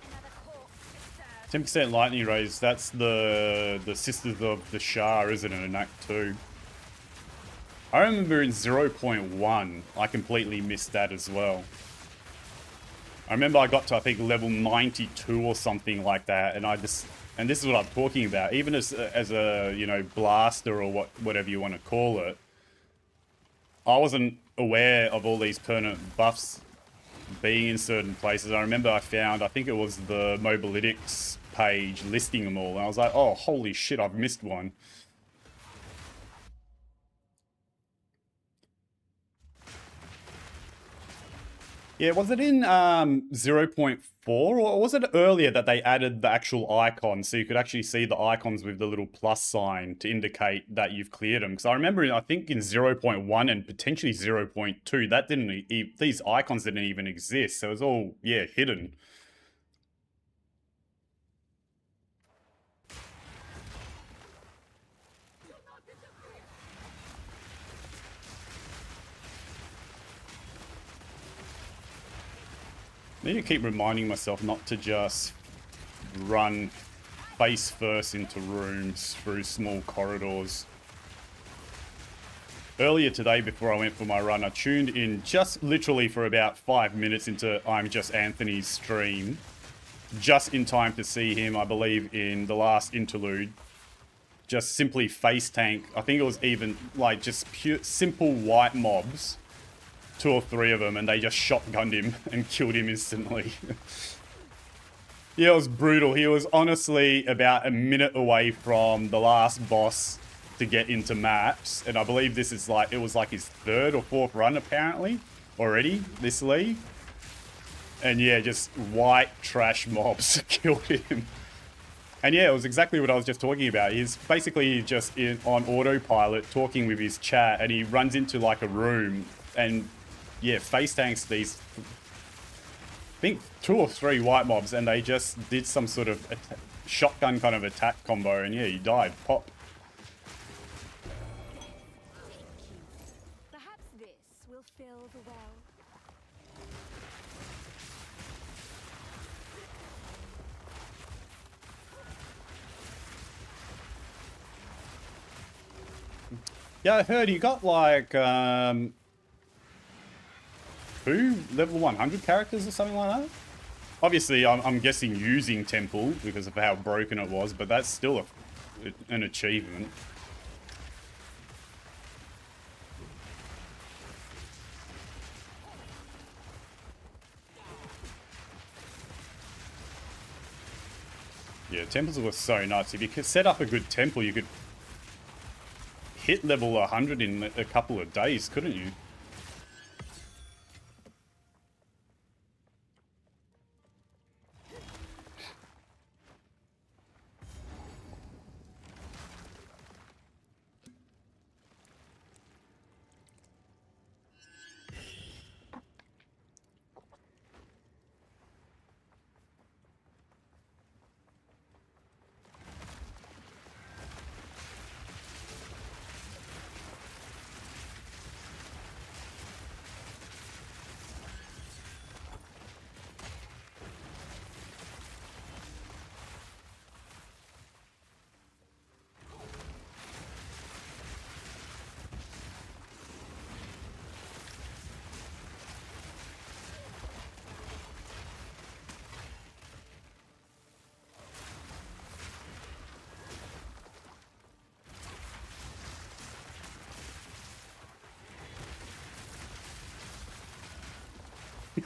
Another corpse disturbed. 10% lightning rays, that's the Sisters of the Shah, isn't it, in Act 2? I remember in 0.1, I completely missed that as well. I remember I got to, I think, level 92 or something like that, and and this is what I'm talking about, even as a, you know, blaster or whatever you want to call it, I wasn't aware of all these permanent buffs being in certain places. I remember I think it was the Mobalytics page listing them all, and I was like, oh, holy shit, I've missed one. Yeah, was it in 0.4 or was it earlier that they added the actual icons so you could actually see the icons with the little plus sign to indicate that you've cleared them? Because I remember, I think in 0.1 and potentially 0.2, that these icons didn't even exist. So it was all, yeah, hidden. I need to keep reminding myself not to just run face first into rooms through small corridors. Earlier today, before I went for my run, I tuned in just literally for about 5 minutes into I'm Just Anthony's stream. Just in time to see him, I believe, in the last interlude. Just simply face tank. I think it was even like just pure, simple white mobs. 2 or 3 of them, and they just shotgunned him and killed him instantly. Yeah, it was brutal. He was honestly about a minute away from the last boss to get into maps, and I believe this is like, it was like his 3rd or 4th run apparently already this league. And yeah, just white trash mobs killed him. And yeah, it was exactly what I was just talking about. He's basically just on autopilot talking with his chat, and he runs into like a room and yeah, face tanks these, I think 2 or 3 white mobs, and they just did some sort of shotgun kind of attack combo, and yeah, he died. Pop. Perhaps this will fill the well. Yeah, I heard you got like 2 level 100 characters or something like that. Obviously, I'm guessing using Temple because of how broken it was, but that's still an achievement. Yeah, temples were so nuts. If you could set up a good temple, you could hit level 100 in a couple of days, couldn't you?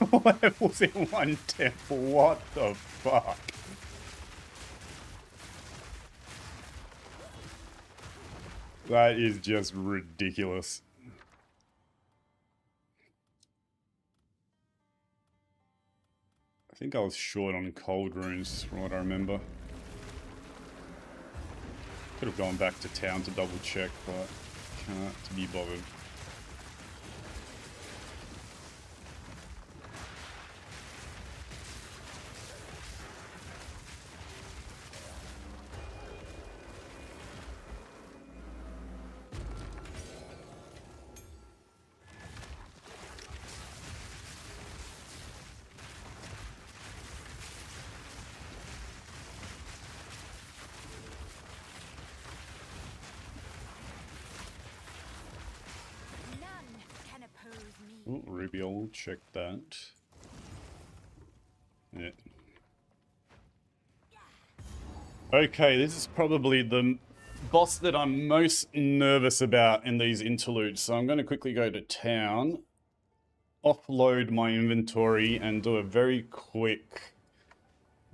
What was in one temple? What the fuck? That is just ridiculous. I think I was short on cold runes from what I remember. Could have gone back to town to double check, but can't be bothered. None can oppose me. Oh, Ruby, I'll check that. Yeah. Okay, this is probably the boss that I'm most nervous about in these interludes. So I'm going to quickly go to town, offload my inventory, and do a very quick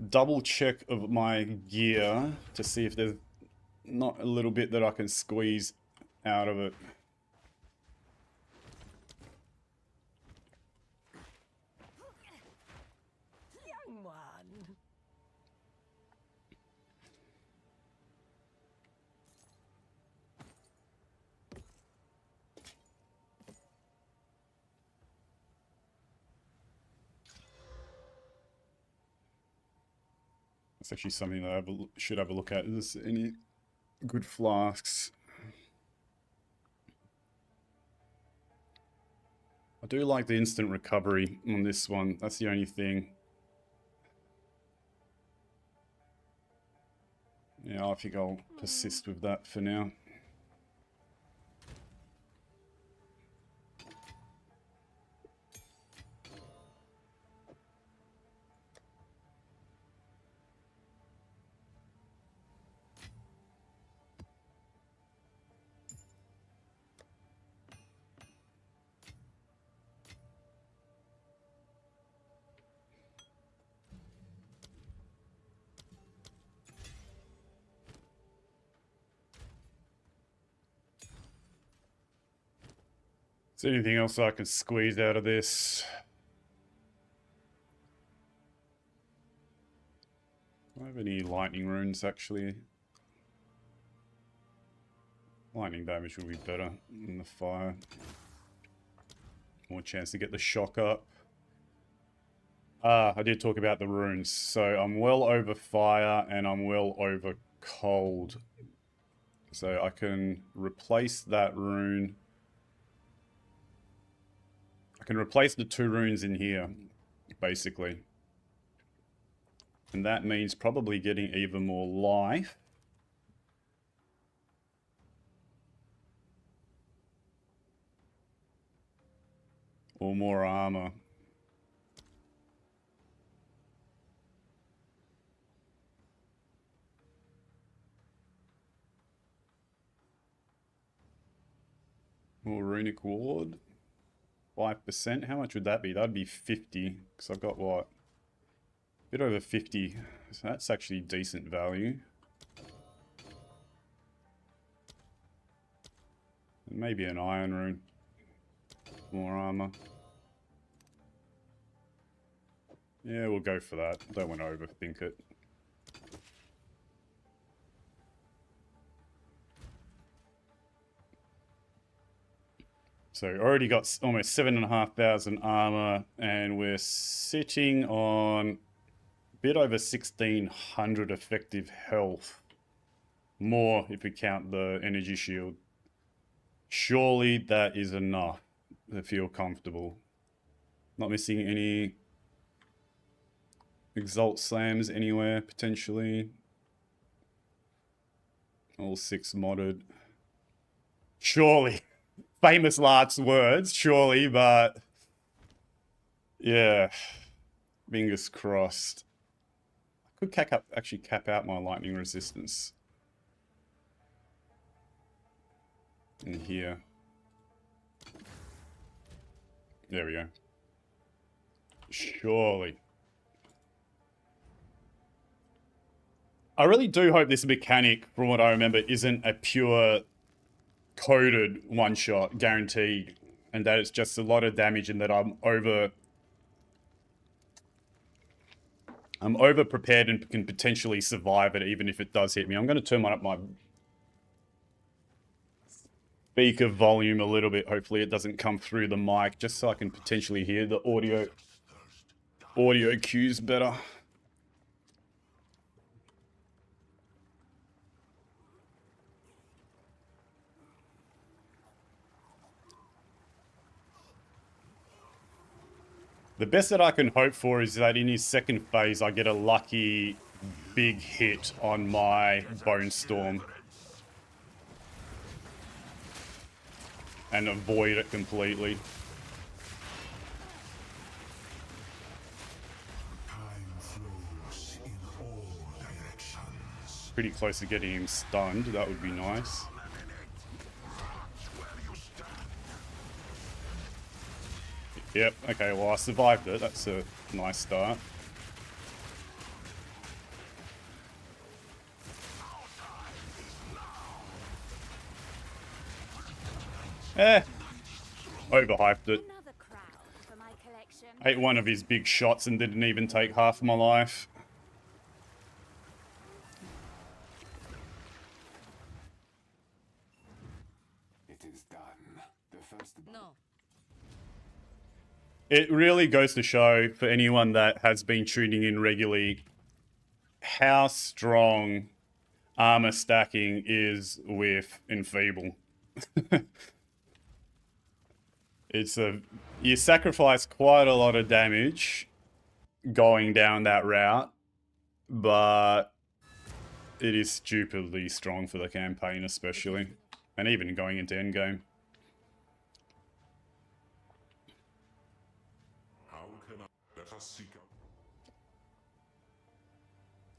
double check of my gear to see if there's not a little bit that I can squeeze out of it. Young one. That's actually something that I should have a look at. Is there any good flasks? I do like the instant recovery on this one. That's the only thing. Yeah, I think I'll persist with that for now. Is there anything else I can squeeze out of this? Do I have any lightning runes, actually? Lightning damage will be better than the fire. More chance to get the shock up. Ah, I did talk about the runes. So I'm well over fire and I'm well over cold. So I can replace that rune. I can replace the 2 runes in here, basically. And that means probably getting even more life. Or more armor. More runic ward. 5%. How much would that be? That'd be 50. Because I've got what? A bit over 50 So that's actually decent value. Maybe an iron rune. More armor. Yeah, we'll go for that. Don't want to overthink it. So already got almost 7,500 armor, and we're sitting on a bit over 1,600 effective health. More if we count the energy shield. Surely that is enough to feel comfortable. Not missing any Exalt slams anywhere, potentially. All 6 modded. Surely. Famous last words, surely, but... yeah. Fingers crossed. I could actually cap out my lightning resistance. In here. There we go. Surely. I really do hope this mechanic, from what I remember, isn't a pure coded one-shot, guaranteed. And that it's just a lot of damage and that I'm over prepared and can potentially survive it even if it does hit me. I'm going to turn up my speaker volume a little bit. Hopefully it doesn't come through the mic, just so I can potentially hear the audio cues better. The best that I can hope for is that in his second phase, I get a lucky big hit on my Bone Storm. And avoid it completely. Pretty close to getting him stunned, that would be nice. Yep, okay, well I survived it, that's a nice start. Overhyped it. Ate one of his big shots and didn't even take half my life. It is done. The first... No. It really goes to show, for anyone that has been tuning in regularly, how strong armor stacking is with Enfeeble. You sacrifice quite a lot of damage going down that route, but it is stupidly strong for the campaign especially, and even going into endgame.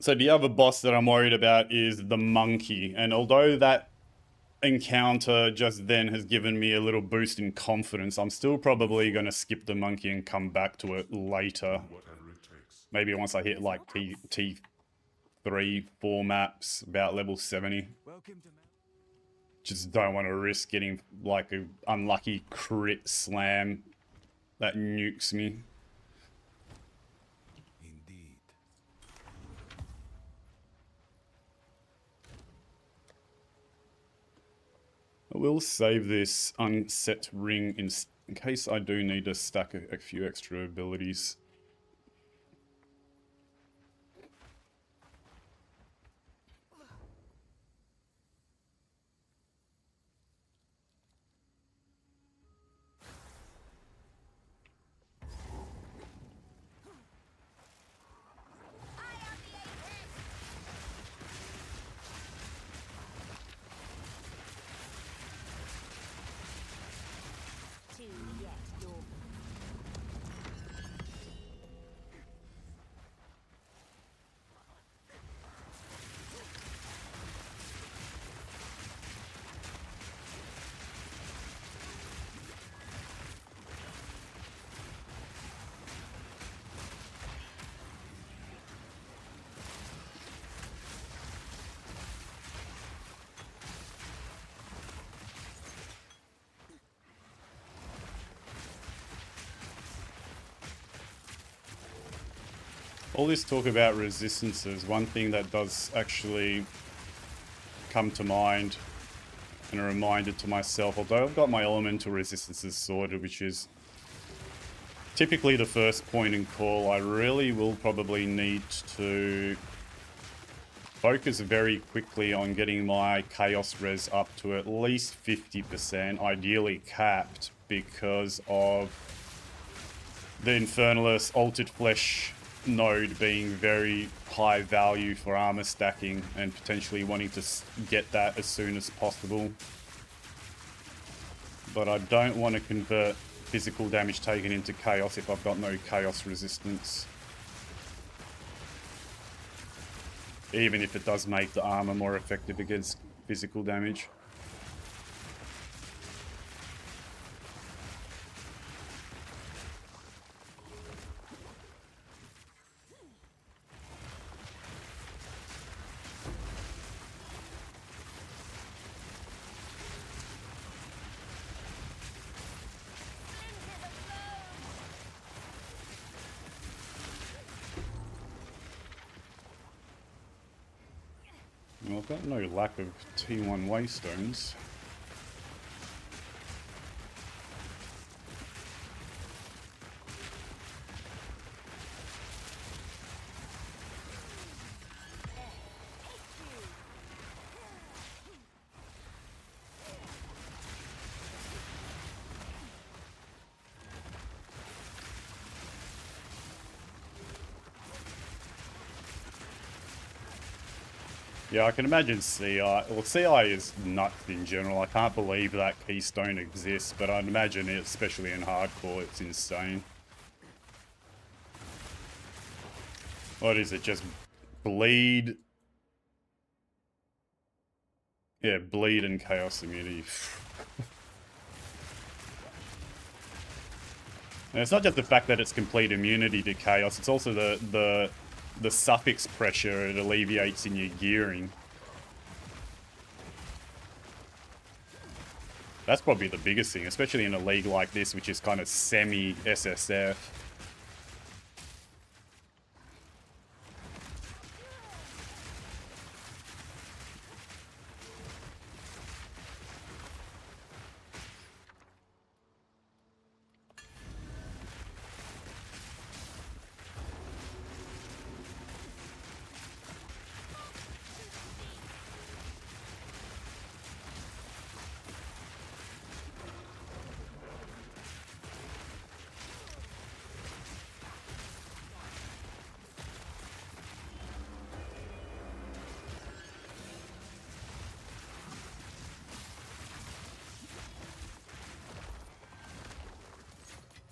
So the other boss that I'm worried about is the monkey, and although that encounter just then has given me a little boost in confidence, I'm still probably going to skip the monkey and come back to it later. Maybe once I hit like T3, 4 maps, about level 70. Just don't want to risk getting like an unlucky crit slam that nukes me. I will save this unset ring in case I do need to stack a few extra abilities. all this talk about resistances, one thing that does actually come to mind and a reminder to myself, although I've got my elemental resistances sorted, which is typically the first point in call, I really will probably need to focus very quickly on getting my chaos res up to at least 50%, ideally capped, because of the Infernalist Altered Flesh node being very high value for armor stacking and potentially wanting to get that as soon as possible. But I don't want to convert physical damage taken into chaos if I've got no chaos resistance. Even if it does make the armor more effective against physical damage. Well, I've got no lack of T1 waystones. Yeah, I can imagine CI. Well, CI is nuts in general. I can't believe that keystone exists, but I'd imagine it, especially in hardcore, it's insane. What is it? Just bleed? Yeah, bleed and chaos immunity. And it's not just the fact that it's complete immunity to chaos, it's also the suffix pressure it alleviates in your gearing. That's probably the biggest thing, especially in a league like this, which is kind of semi-SSF.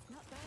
Not bad.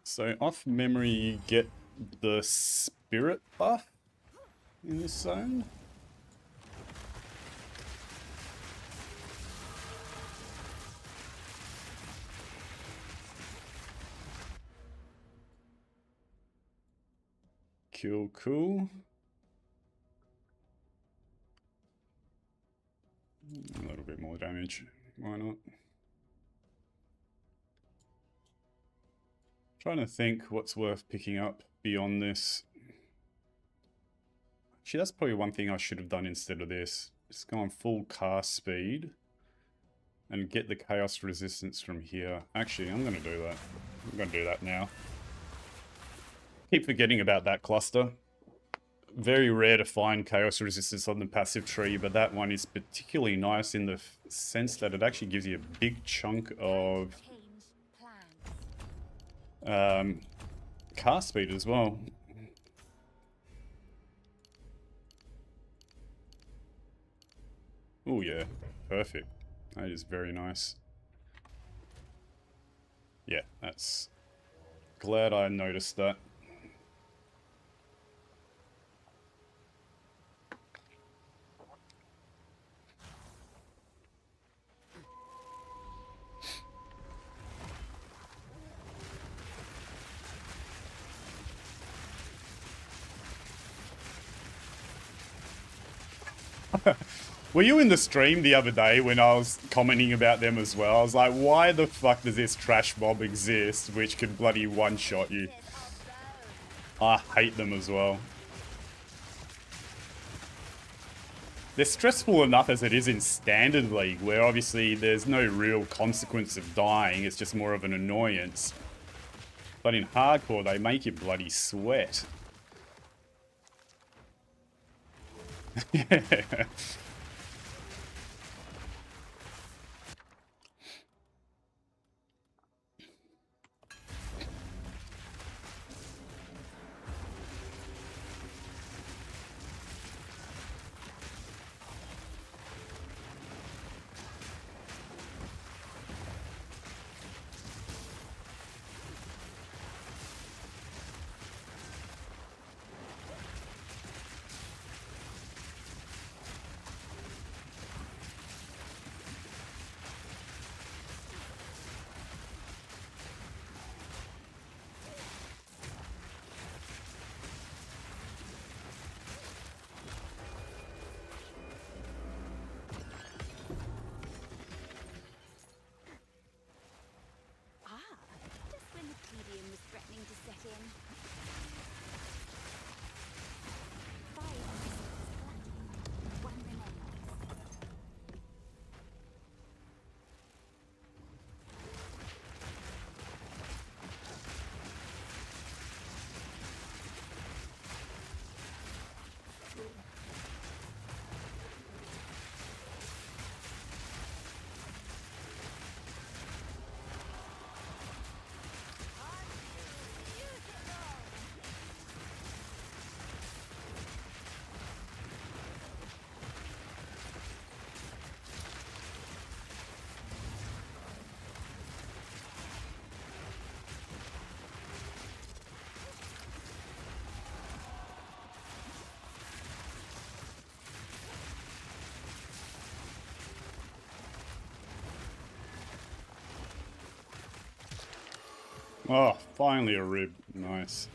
So off memory, you get the spirit buff in this zone. Cool. A little bit more damage. Why not? Trying to think what's worth picking up beyond this. Actually, that's probably one thing I should have done instead of this. Just go on full cast speed and get the chaos resistance from here. Actually, I'm going to do that. I'm going to do that now. Keep forgetting about that cluster. Very rare to find chaos resistance on the passive tree, but that one is particularly nice in the sense that it actually gives you a big chunk of cast speed as well. Oh yeah, perfect. That is very nice. Yeah, that's... Glad I noticed that. Were you in the stream the other day when I was commenting about them as well? I was like, why the fuck does this trash mob exist which could bloody one-shot you? I hate them as well. They're stressful enough as it is in Standard League, where obviously there's no real consequence of dying, it's just more of an annoyance. But in Hardcore, they make you bloody sweat. Yeah. Just when the tedium was threatening to set in. 5 episodes collected. 1 remains. Oh, finally a rib. Nice.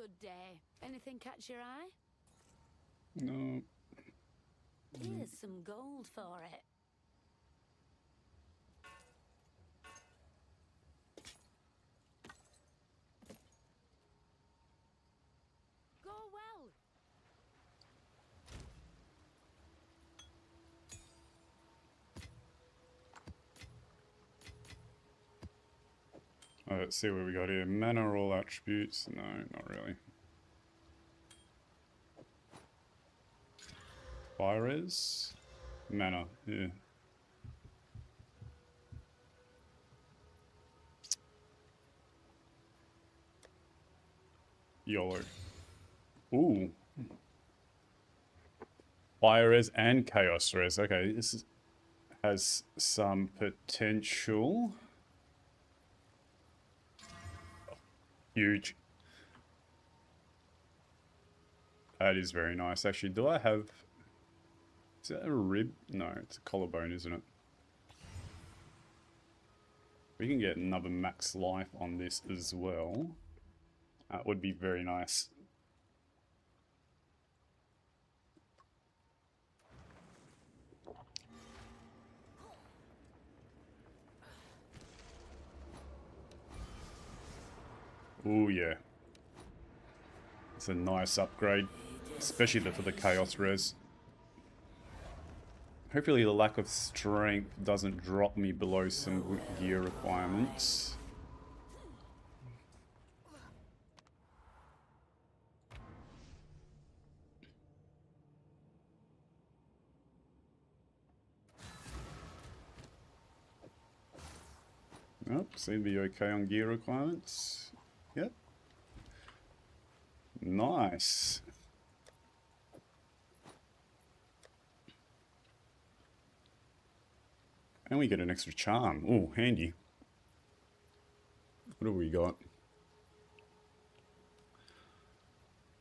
Good day. Anything catch your eye? No. Here's some gold for it. Go well. Let's see what we got here. Mana or all attributes? No, not really. Fire res? Mana, yeah. YOLO. Ooh. Fire res and chaos res. Okay, has some potential. Huge. That is very nice. Actually, do I have... Is that a rib? No, it's a collarbone, isn't it? We can get another max life on this as well. That would be very nice. Oh yeah. It's a nice upgrade, especially for the chaos res. Hopefully the lack of strength doesn't drop me below some gear requirements. Nope, seem to be okay on gear requirements. Yep. Nice. And we get an extra charm. Oh, handy. What have we got?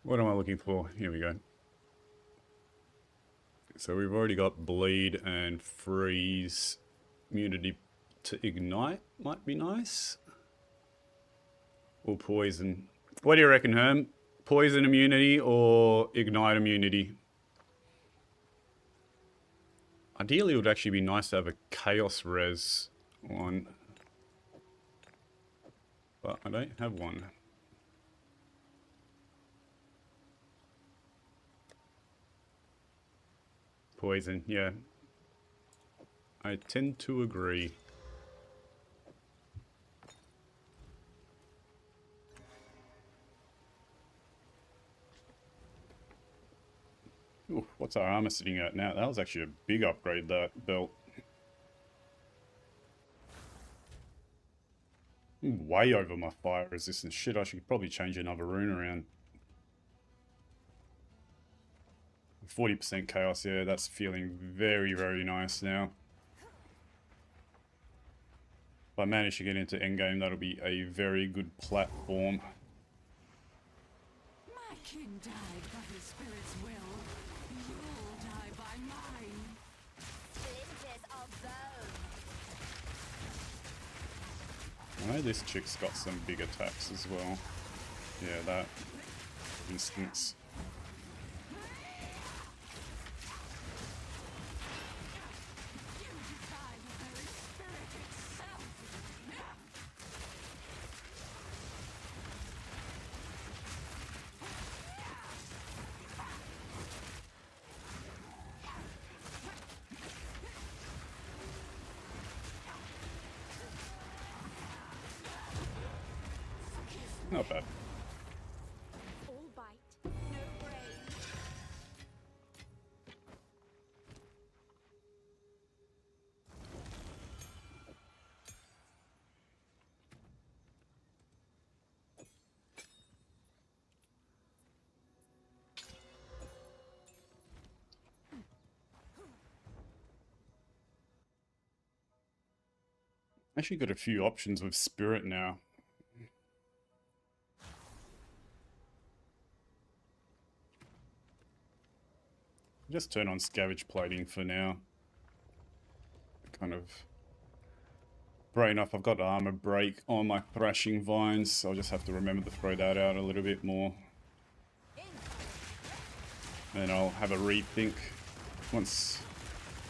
What am I looking for? Here we go. So we've already got bleed and freeze. Immunity to ignite might be nice. Or poison. What do you reckon, Herm? Poison immunity or ignite immunity? Ideally, it would actually be nice to have a chaos res one. But I don't have one. Poison, yeah. I tend to agree. Ooh, what's our armor sitting at now? That was actually a big upgrade, that belt. Way over my fire resistance. Shit, I should probably change another rune around. 40% chaos, yeah, that's feeling very, very nice now. If I manage to get into endgame, that'll be a very good platform. My king died by his spirit's will. You'll die by mine. Splinters of bone. I know this chick's got some big attacks as well. Yeah, that instance. Not bad. All bite, no brain. Actually got a few options with spirit now. Just turn on scavenge plating for now. Kind of brain off. I've got armor break on my thrashing vines, so I'll just have to remember to throw that out a little bit more. And I'll have a rethink once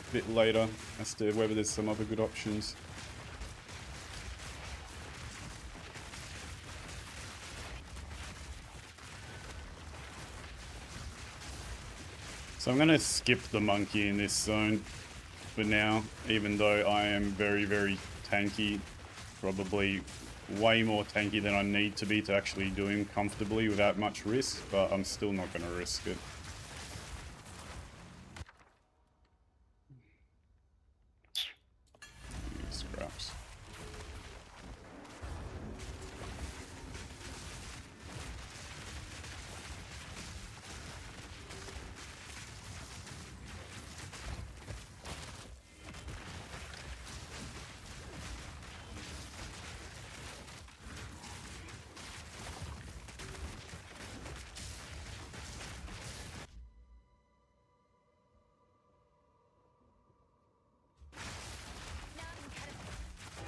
a bit later as to whether there's some other good options. So I'm going to skip the monkey in this zone for now, even though I am very, very tanky. Probably way more tanky than I need to be to actually do him comfortably without much risk, but I'm still not going to risk it. Scraps.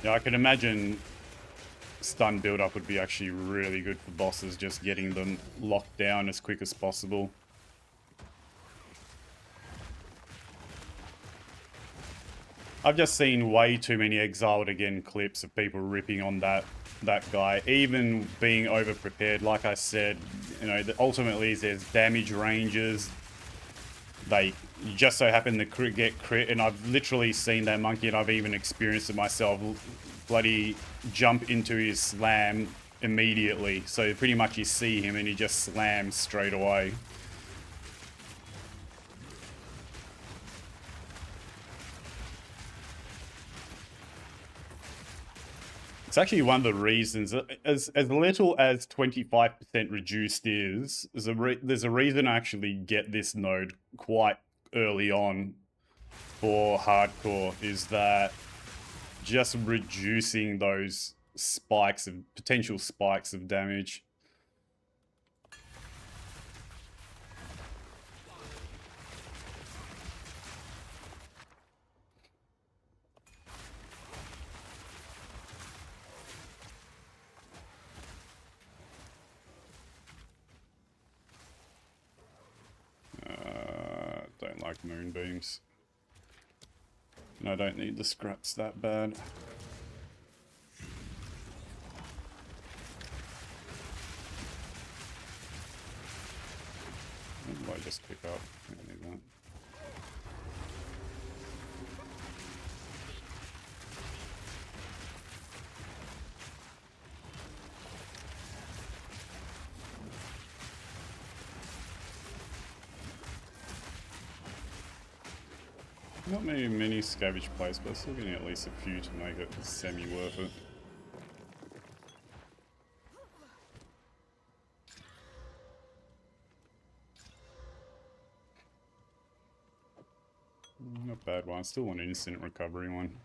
Yeah, I can imagine stun build-up would be actually really good for bosses, just getting them locked down as quick as possible. I've just seen way too many Exiled Again clips of people ripping on that guy, even being over-prepared. Like I said, you know, ultimately there's damage ranges. They just so happen to get crit, and I've literally seen that monkey, and I've even experienced it myself, bloody jump into his slam immediately. So pretty much you see him and he just slams straight away. It's actually one of the reasons, as little as 25% reduced is, there's a reason I actually get this node quite early on for hardcore, is that just reducing those spikes of, potential spikes of damage. Don't like moonbeams. And I don't need the scraps that bad. What did I just pick up? I don't need that. Not many mini scavenge plays, but still getting at least a few to make it semi worth it. Not bad one. I still want an instant recovery one.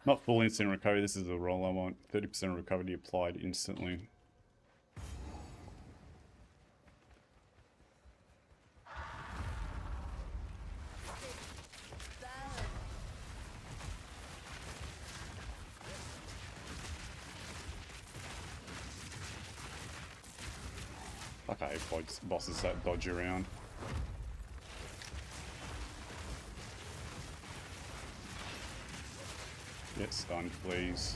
Not full instant recovery, this is a roll I want. 30% recovery applied instantly. Fuck, I hate bosses that dodge around. Get stunned, please.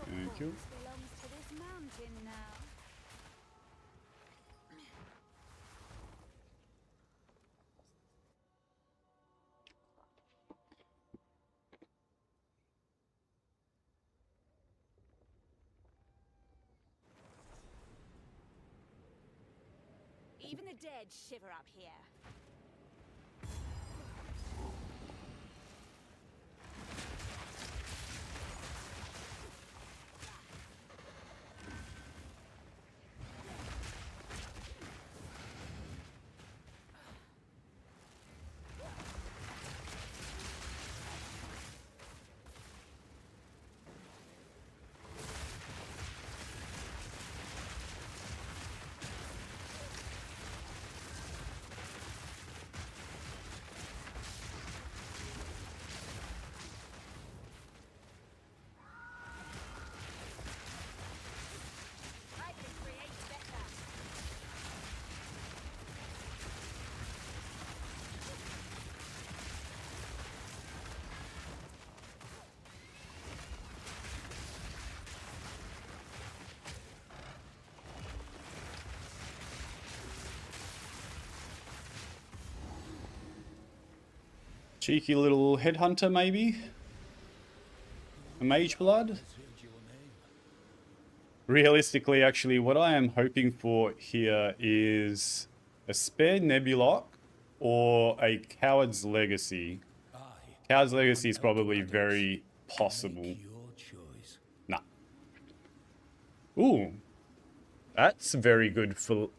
Thank you. Belongs to this mountain now. Even the dead shiver up here. Cheeky little headhunter, maybe? A mage blood? Realistically, actually, what I am hoping for here is a spare Nebulock or a Coward's Legacy. Coward's Legacy is probably very possible. Nah. Ooh. That's very good for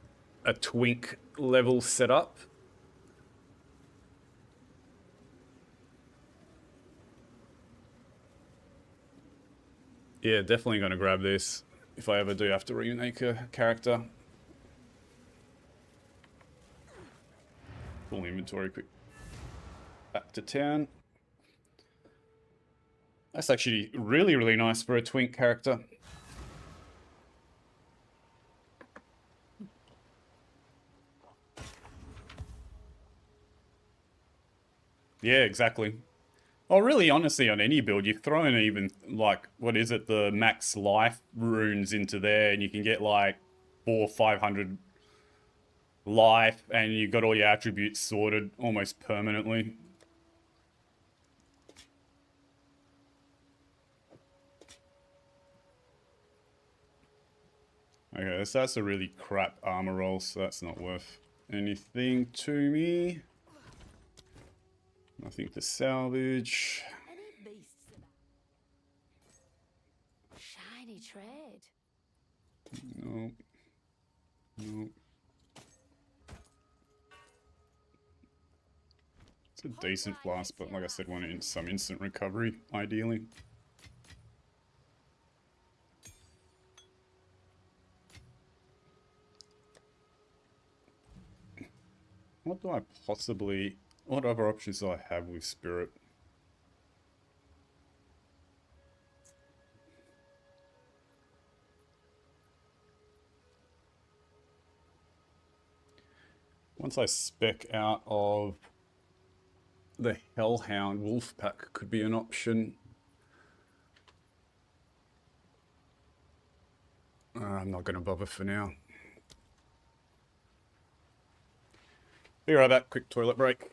a twink level setup. Yeah, definitely going to grab this if I ever do have to remake a character. Full inventory quick. Back to town. That's actually really, really nice for a twink character. Yeah, exactly. Oh, really, honestly, on any build, you throw in even, like, what is it, the max life runes into there, and you can get, like, 400 or 500 life, and you've got all your attributes sorted almost permanently. Okay, so that's a really crap armor roll, so that's not worth anything to me. Nothing to salvage. Any beasts about? Shiny tread. No. No. It's a decent flask, but like I said, want some instant recovery, ideally. What do I possibly... What other options do I have with Spirit? Once I spec out of the Hellhound Wolf Pack could be an option. I'm not going to bother for now. Be right back, quick toilet break.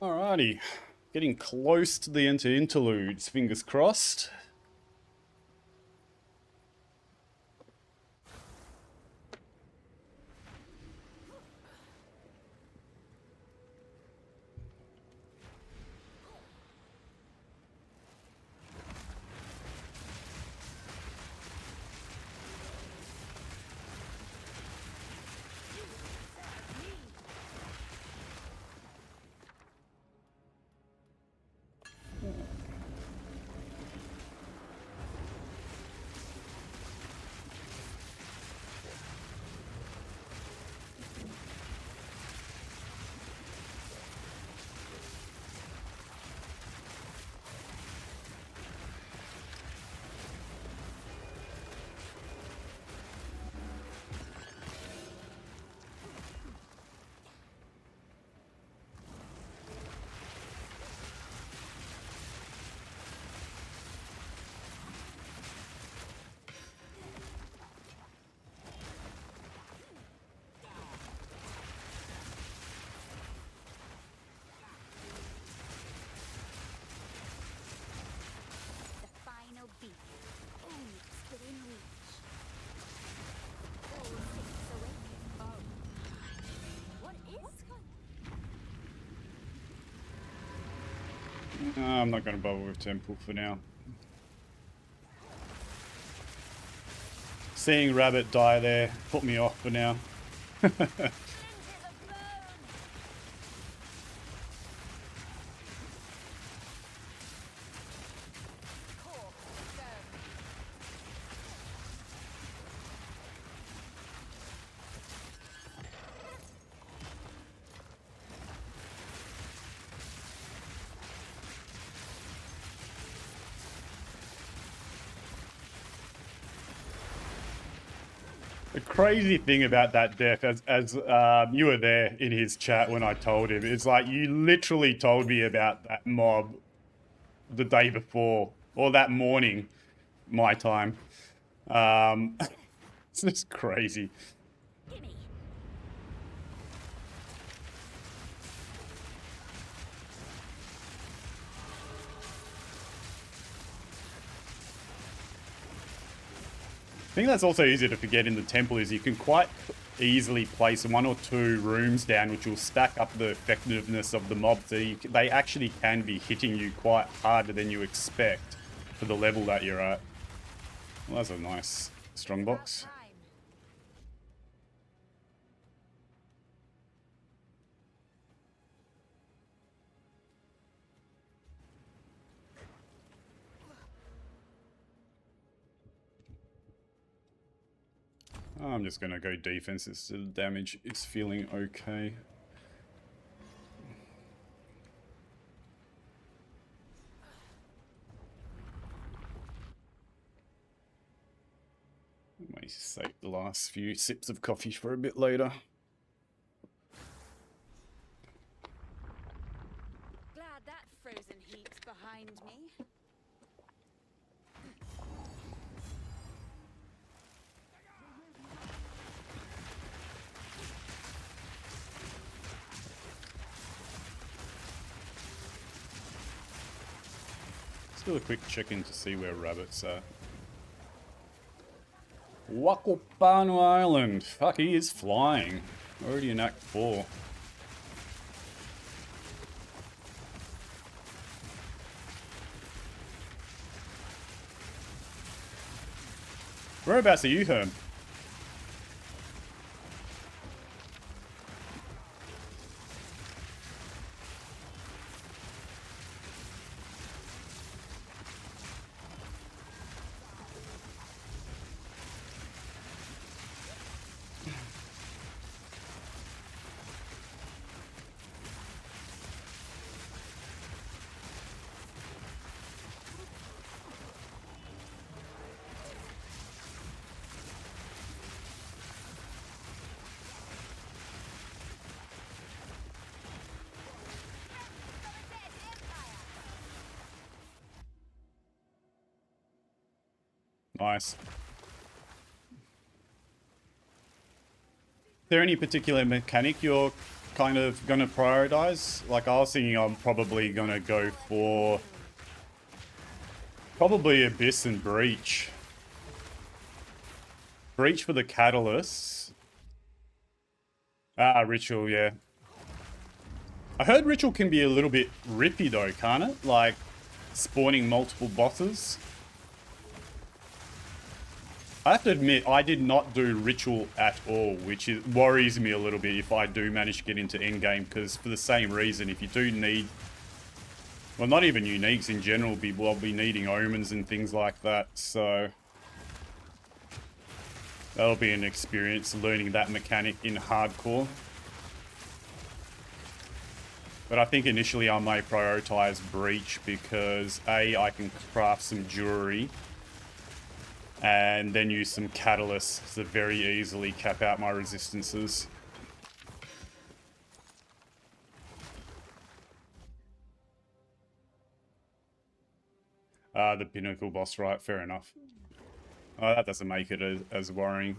Alrighty. Getting close to the interludes, fingers crossed. The final beat. Only it's within reach. All six awaken. Oh. What is going I'm not going to bother with Temple for now. Seeing Rabbit die there put me off for now. The crazy thing about that death, as you were there in his chat when I told him, is like you literally told me about that mob the day before, or that morning, my time. It's just crazy. gimme? I think that's also easy to forget in the temple is you can quite easily place one or two rooms down which will stack up the effectiveness of the mob, so they actually can be hitting you quite harder than you expect for the level that you're at. Well, that's a nice strong box. Time. I'm just going to go defense as the damage is feeling okay. I may save the last few sips of coffee for a bit later. Glad that frozen heat's behind me. Let's do a quick check-in to see where Rabbit's at. Wakopanu Island. Fuck, he is flying. Already in Act 4. Whereabouts are you, Herm? Nice. Is there any particular mechanic you're kind of gonna prioritize. Like I was thinking I'm probably gonna go for probably Abyss and Breach. Breach for the catalysts. Ah, Ritual, yeah. I heard Ritual can be a little bit rippy though, can't it? Like spawning multiple bosses. I have to admit, I did not do Ritual at all, which worries me a little bit if I do manage to get into endgame, because for the same reason, if you do need, well, not even uniques in general, I'll be needing omens and things like that, so that'll be an experience learning that mechanic in hardcore. But I think initially I may prioritize Breach because A, I can craft some jewelry and then use some catalysts to very easily cap out my resistances. The pinnacle boss, right? Fair enough. Oh, that doesn't make it as worrying.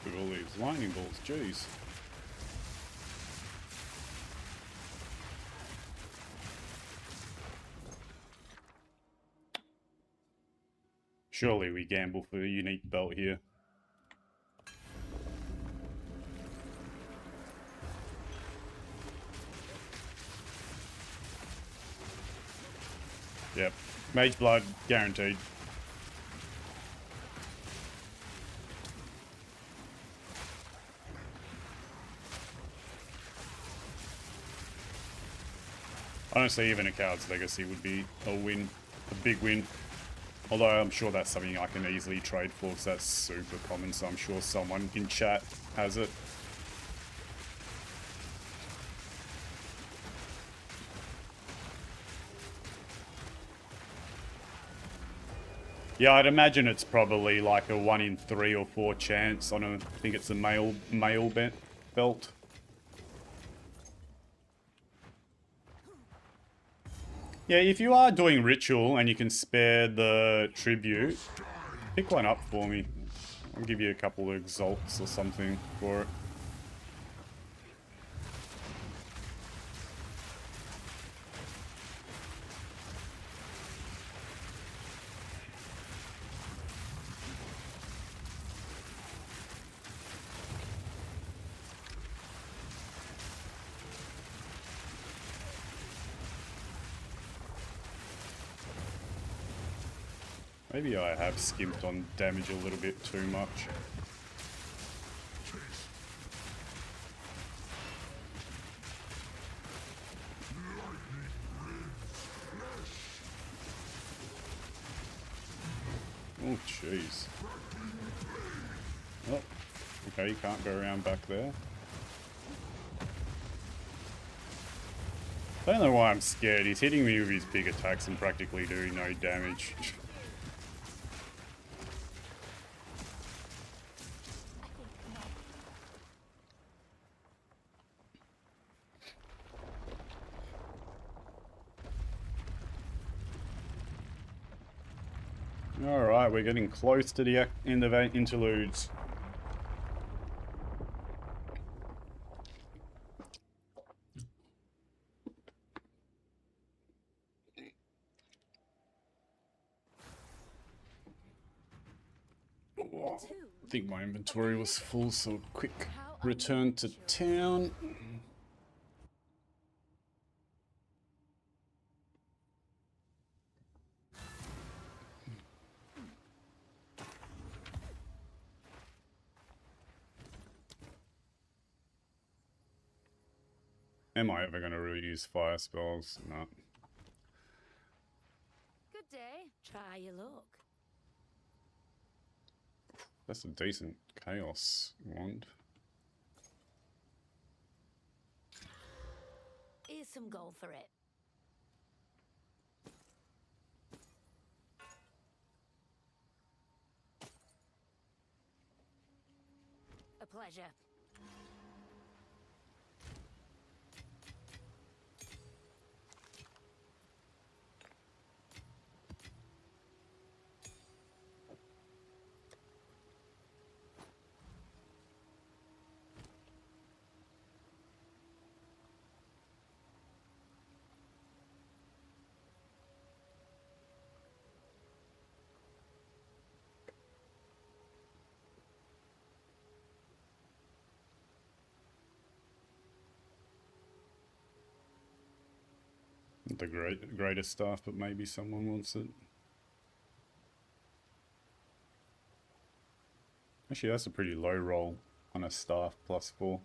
Look at all these lightning bolts, jeez. Surely we gamble for a unique belt here. Yep. Mage Blood, guaranteed. Honestly, even a Coward's Legacy would be a win. A big win. Although I'm sure that's something I can easily trade for because that's super common, so I'm sure someone in chat has it. Yeah, I'd imagine it's probably like a 1 in 3 or 4 chance on a, I think it's a male belt. Yeah, if you are doing ritual and you can spare the tribute, pick one up for me. I'll give you a couple of exalts or something for it. Maybe I have skimped on damage a little bit too much. Oh, jeez. Oh, okay, you can't go around back there. I don't know why I'm scared. He's hitting me with his big attacks and practically doing no damage. Alright, we're getting close to the end of our interludes. I think my inventory was full, so quick return to town. Am I ever going to really use fire spells? No. Good day. Try your luck. That's a decent chaos wand. Here's some gold for it. A pleasure. The greatest stuff, but maybe someone wants it. Actually, that's a pretty low roll on a staff +4.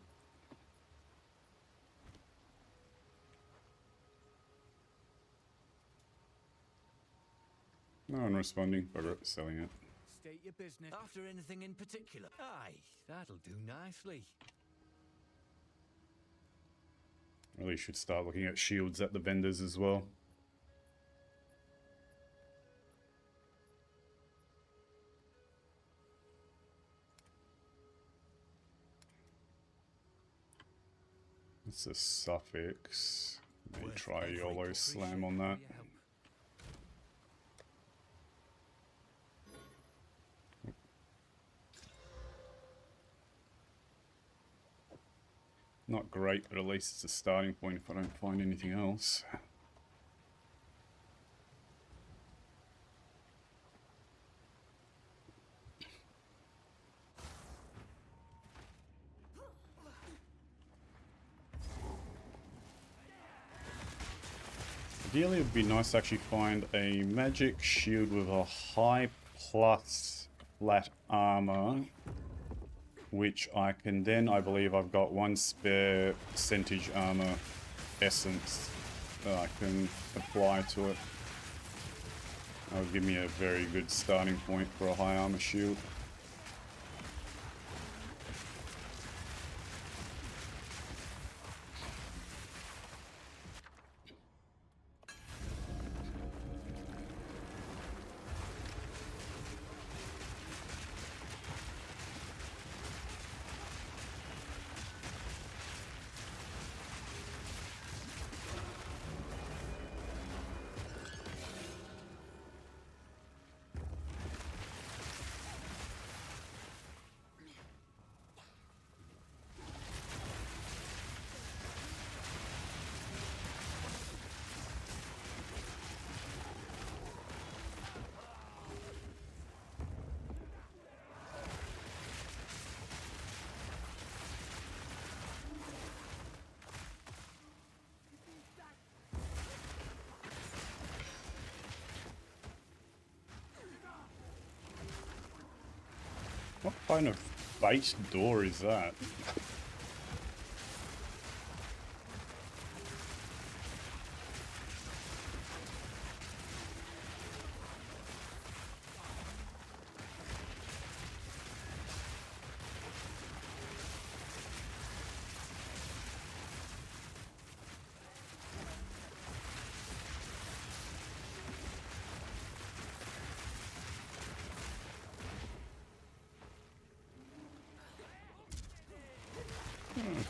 No one responding, but selling it. State your business. After anything in particular? Aye, that'll do nicely. Really should start looking at shields at the vendors as well. It's a suffix. Maybe try YOLO slam on that. Not great, but at least it's a starting point if I don't find anything else. Ideally, it would be nice to actually find a magic shield with a high plus flat armor, which I can then, I believe I've got one spare percentage armor essence that I can apply to it. That would give me a very good starting point for a high armor shield. What kind of base door is that?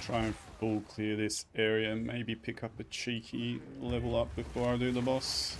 Try and full clear this area and maybe pick up a cheeky level up before I do the boss.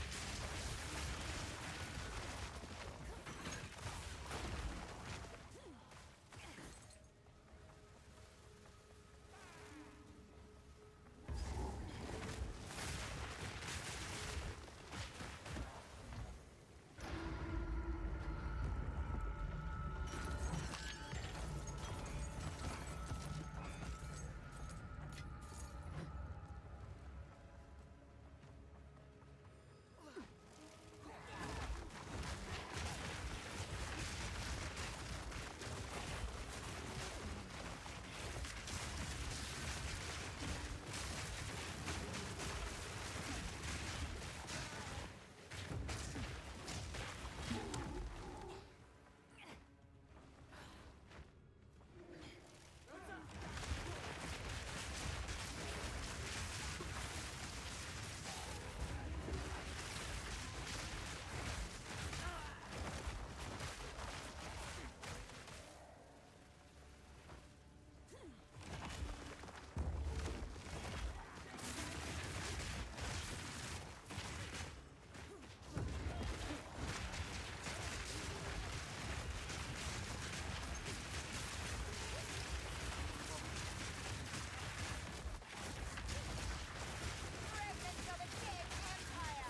Remnants of a dead empire.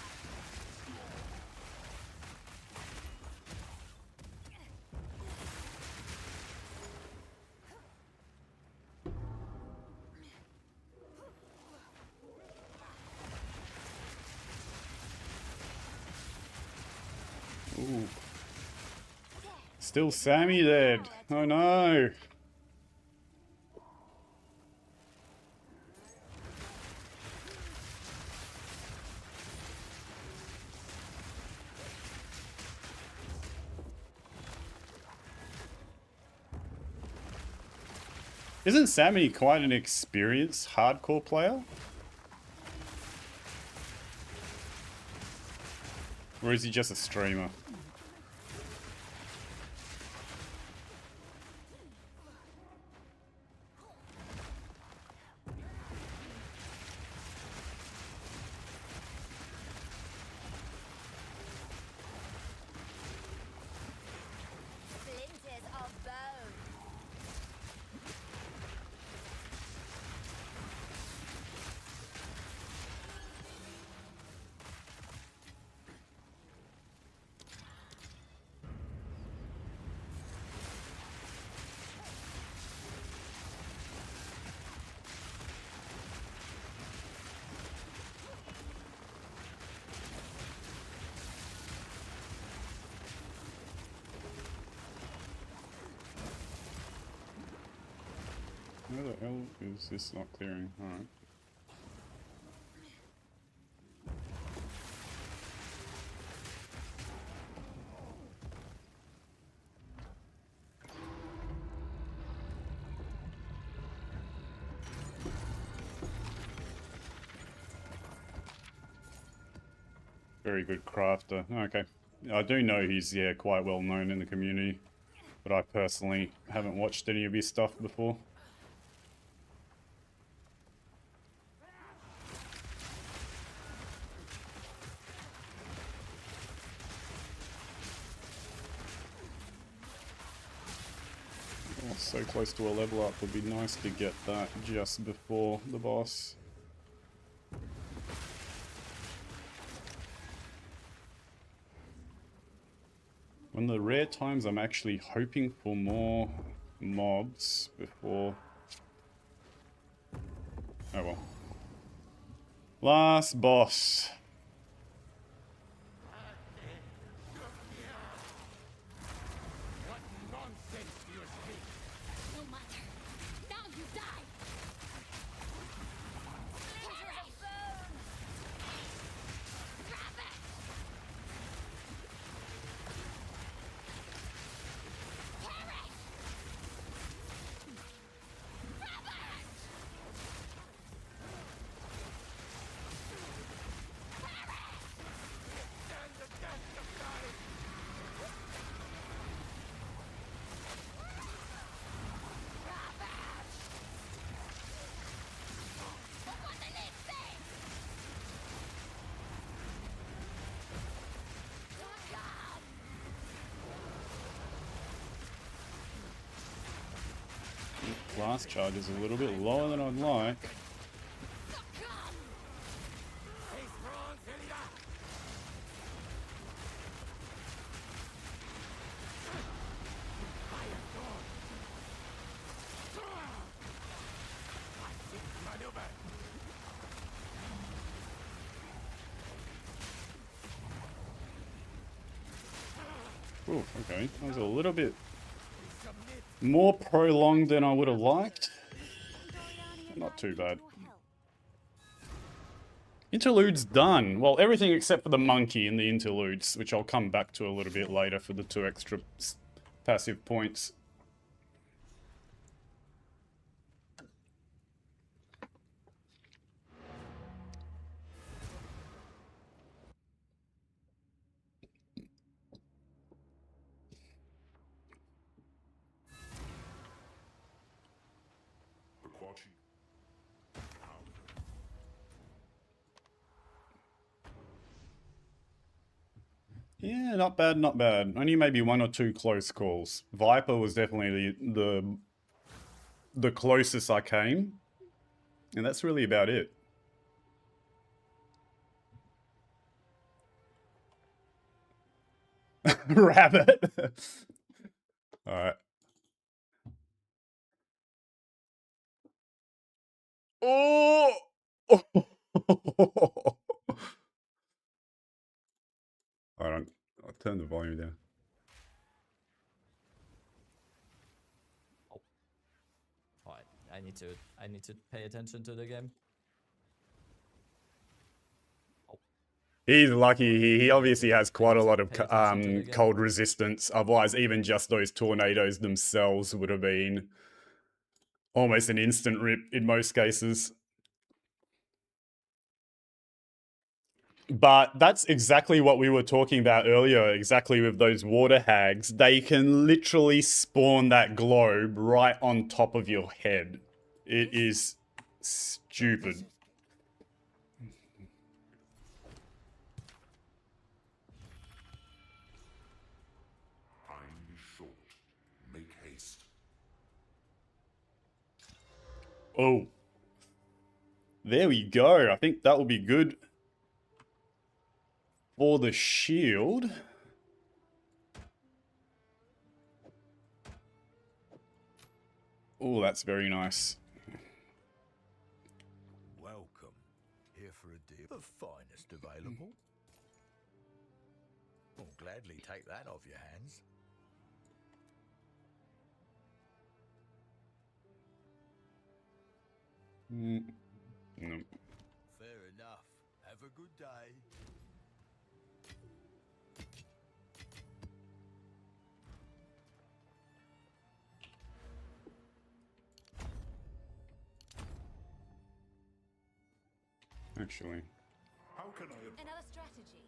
Ooh. Still Sammy dead. Oh no. Isn't Sammy quite an experienced hardcore player? Or is he just a streamer? Splinters of bone. Where the hell is this not clearing? Alright. Very good crafter. Okay. I do know he's, yeah, quite well known in the community. But I personally haven't watched any of his stuff before. Oh, so close to a level up. Would be nice to get that just before the boss. One of the rare times I'm actually hoping for more mobs before... Oh well. Last boss. What nonsense do you speak? No matter. Now you die. Splinters of bone. Grab it. Perish. Grab it. Fast charge is a little bit lower than I'd like. Ooh, okay, that was a little bit more prolonged than I would have liked. Not too bad. Interlude's done. Well, everything except for the monkey in the interludes, which I'll come back to a little bit later for the 2 extra passive points. Yeah, not bad, not bad. Only maybe 1 or 2 close calls. Viper was definitely the closest I came. And that's really about it. Rabbit. Alright. Oh! Alright, I'll turn the volume down. Alright, I need to pay attention to the game. He's lucky. He obviously has quite a lot of cold resistance. Otherwise, even just those tornadoes themselves would have been almost an instant rip in most cases. But that's exactly what we were talking about earlier, exactly with those water hags. They can literally spawn that globe right on top of your head. It is stupid. Make haste. Oh. There we go. I think that will be good for the shield. Oh, that's very nice. Welcome. Here for a deal. The finest available. I'll gladly take that off your hands. No. Fair enough. Have a good day. Actually. How can I... Another strategy.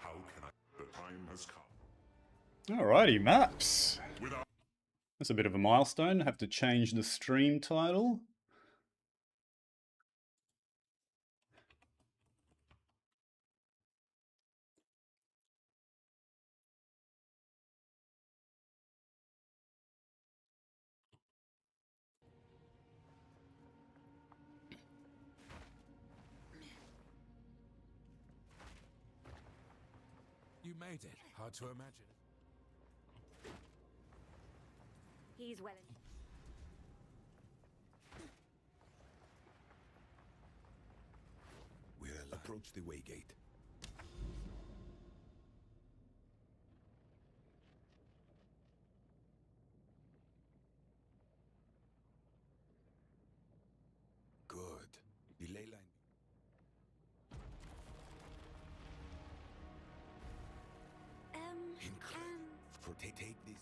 How can I... The time has come. Alrighty, maps. That's a bit of a milestone. Have to change the stream title. You made it. Hard to imagine. He's well in. We'll approach the waygate. Good. The ley line. Take this.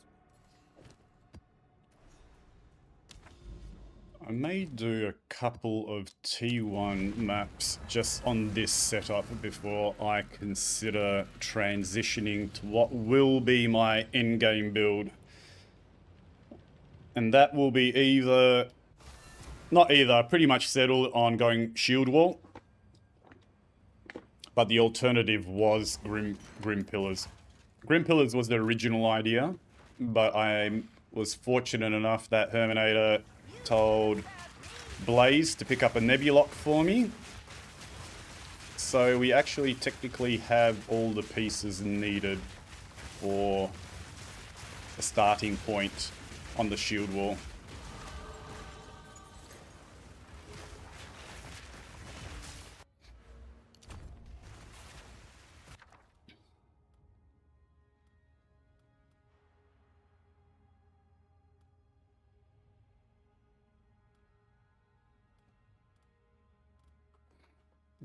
I may do a couple of T1 maps just on this setup before I consider transitioning to what will be my endgame build. And that will be either... Not either, pretty much settled on going shield wall. But the alternative was Grim Pillars. Grim Pillars was the original idea, but I was fortunate enough that Herminator told Blaze to pick up a Nebulock for me. So we actually technically have all the pieces needed for a starting point on the shield wall.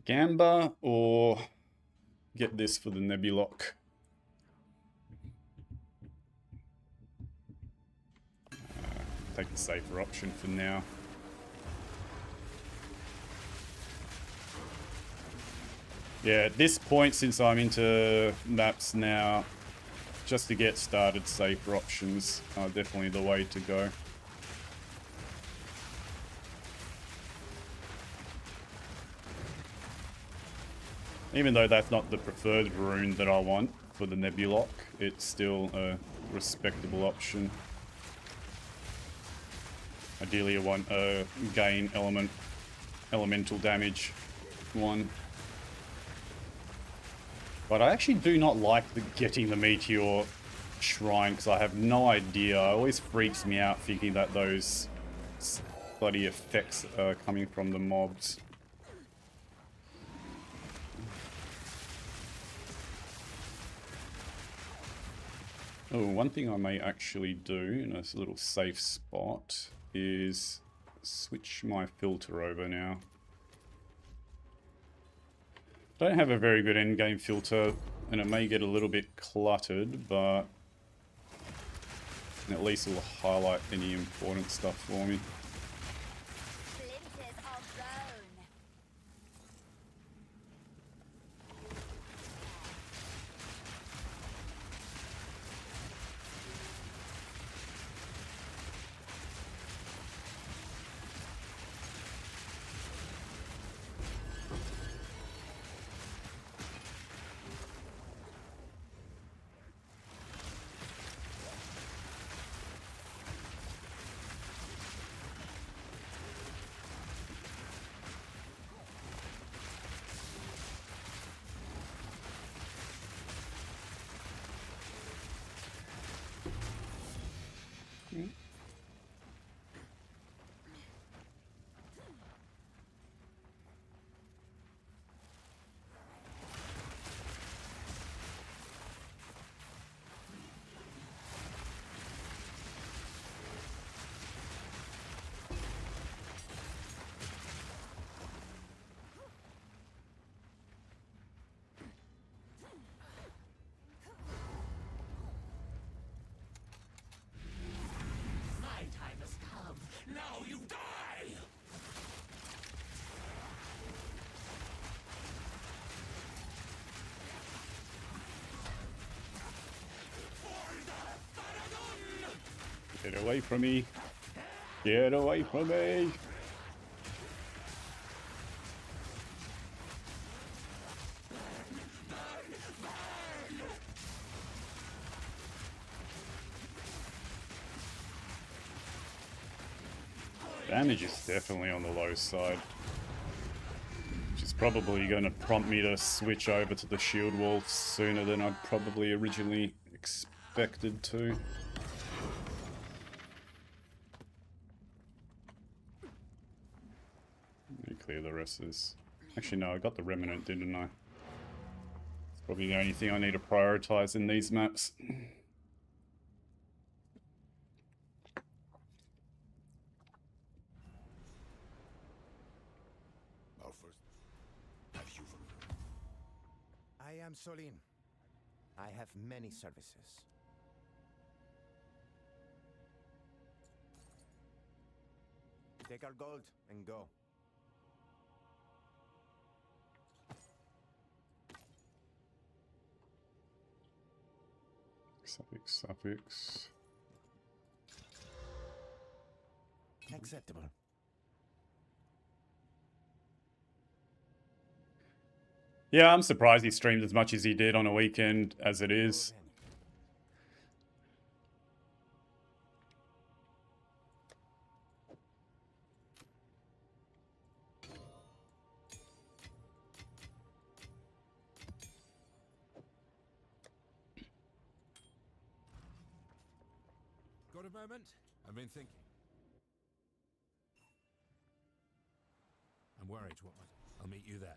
Gamba or get this for the Nebulock. Take the safer option for now. Yeah, at this point, since I'm into maps now, just to get started, safer options are definitely the way to go. Even though that's not the preferred rune that I want for the Nebulock, it's still a respectable option. Ideally, I want a gain elemental damage one. But I actually do not like getting the Meteor Shrine because I have no idea. It always freaks me out thinking that those bloody effects are coming from the mobs. Oh, one thing I may actually do in a little safe spot is switch my filter over now. Don't have a very good endgame filter, and it may get a little bit cluttered, but at least it will highlight any important stuff for me. Splinters of bone. My time has come. Now you die! Get away from me. Get away from me. Damage is definitely on the low side, which is probably going to prompt me to switch over to the shield wall sooner than I'd probably originally expected to. Let me clear the rest of this. Actually, no, I got the Remnant, didn't I? It's probably the only thing I need to prioritize in these maps. Now first, have you I am Solin. I have many services. Take our gold and go. Suffix. Acceptable. Yeah, I'm surprised he streamed as much as he did on a weekend as it is. Got a moment? I've been thinking. I'm worried. What? I'll meet you there.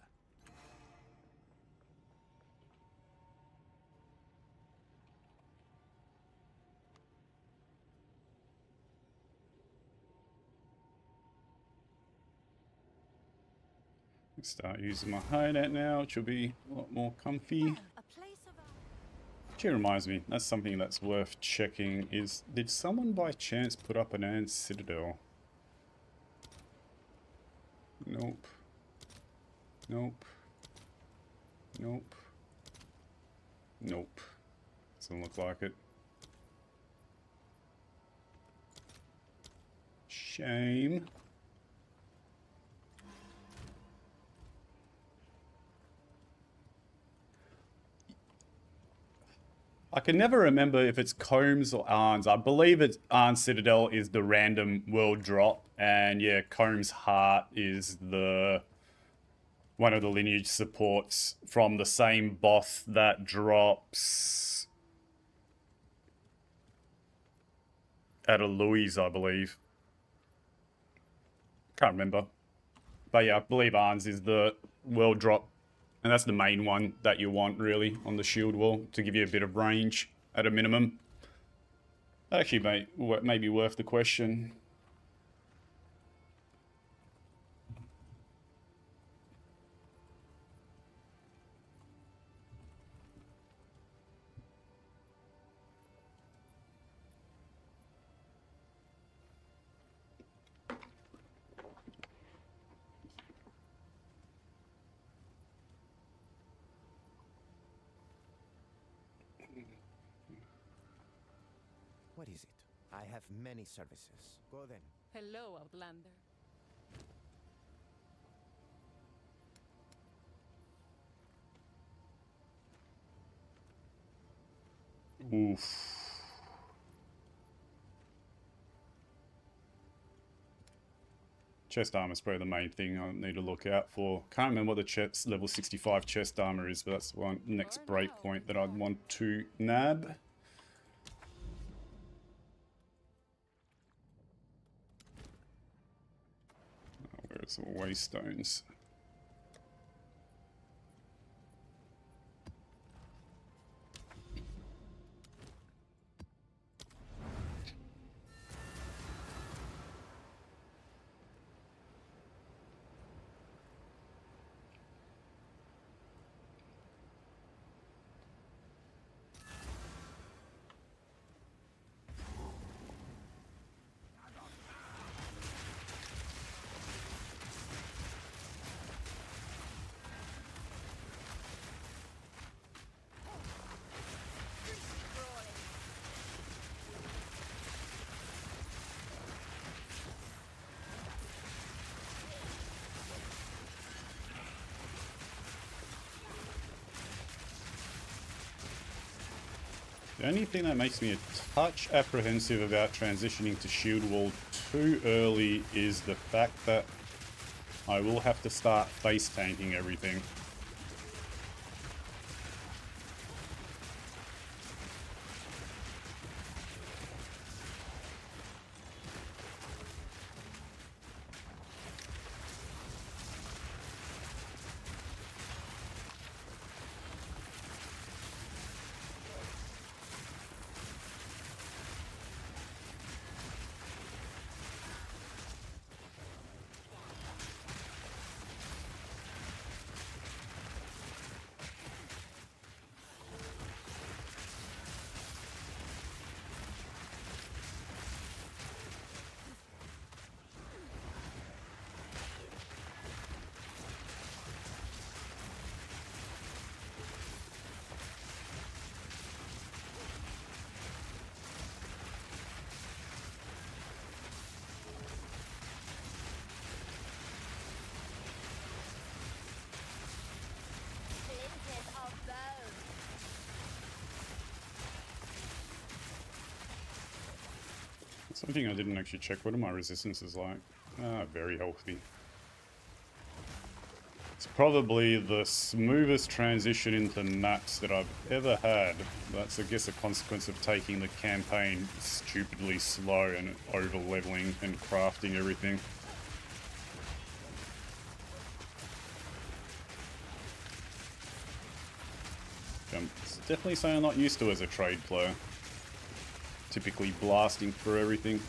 Start using my hideout now, which will be a lot more comfy. Well, a place of Actually reminds me, that's something that's worth checking is, did someone by chance put up an Anne's Citadel? Nope. Nope. Nope. Nope. Doesn't look like it. Shame. I can never remember if it's Combs or Arns. I believe it's Arns Citadel is the random world drop, and yeah, Combs Heart is the one of the lineage supports from the same boss that drops at a Louis, I believe. Can't remember. But yeah, I believe Arns is the world drop. And that's the main one that you want, really, on the shield wall, to give you a bit of range at a minimum. That actually may be worth the question. What is it? I have many services. Go then. Hello, Outlander. Oof. Chest armor is probably the main thing I need to look out for. Can't remember what the chest level 65 chest armor is, but that's one next breakpoint that I'd want to nab. Where's the waystones? The only thing that makes me a touch apprehensive about transitioning to shield wall too early is the fact that I will have to start face tanking everything. Something I didn't actually check. What are my resistances like? Ah, very healthy. It's probably the smoothest transition into maps that I've ever had. That's, I guess, a consequence of taking the campaign stupidly slow and over-leveling and crafting everything. It's definitely something I'm not used to as a trade player. Typically blasting through everything.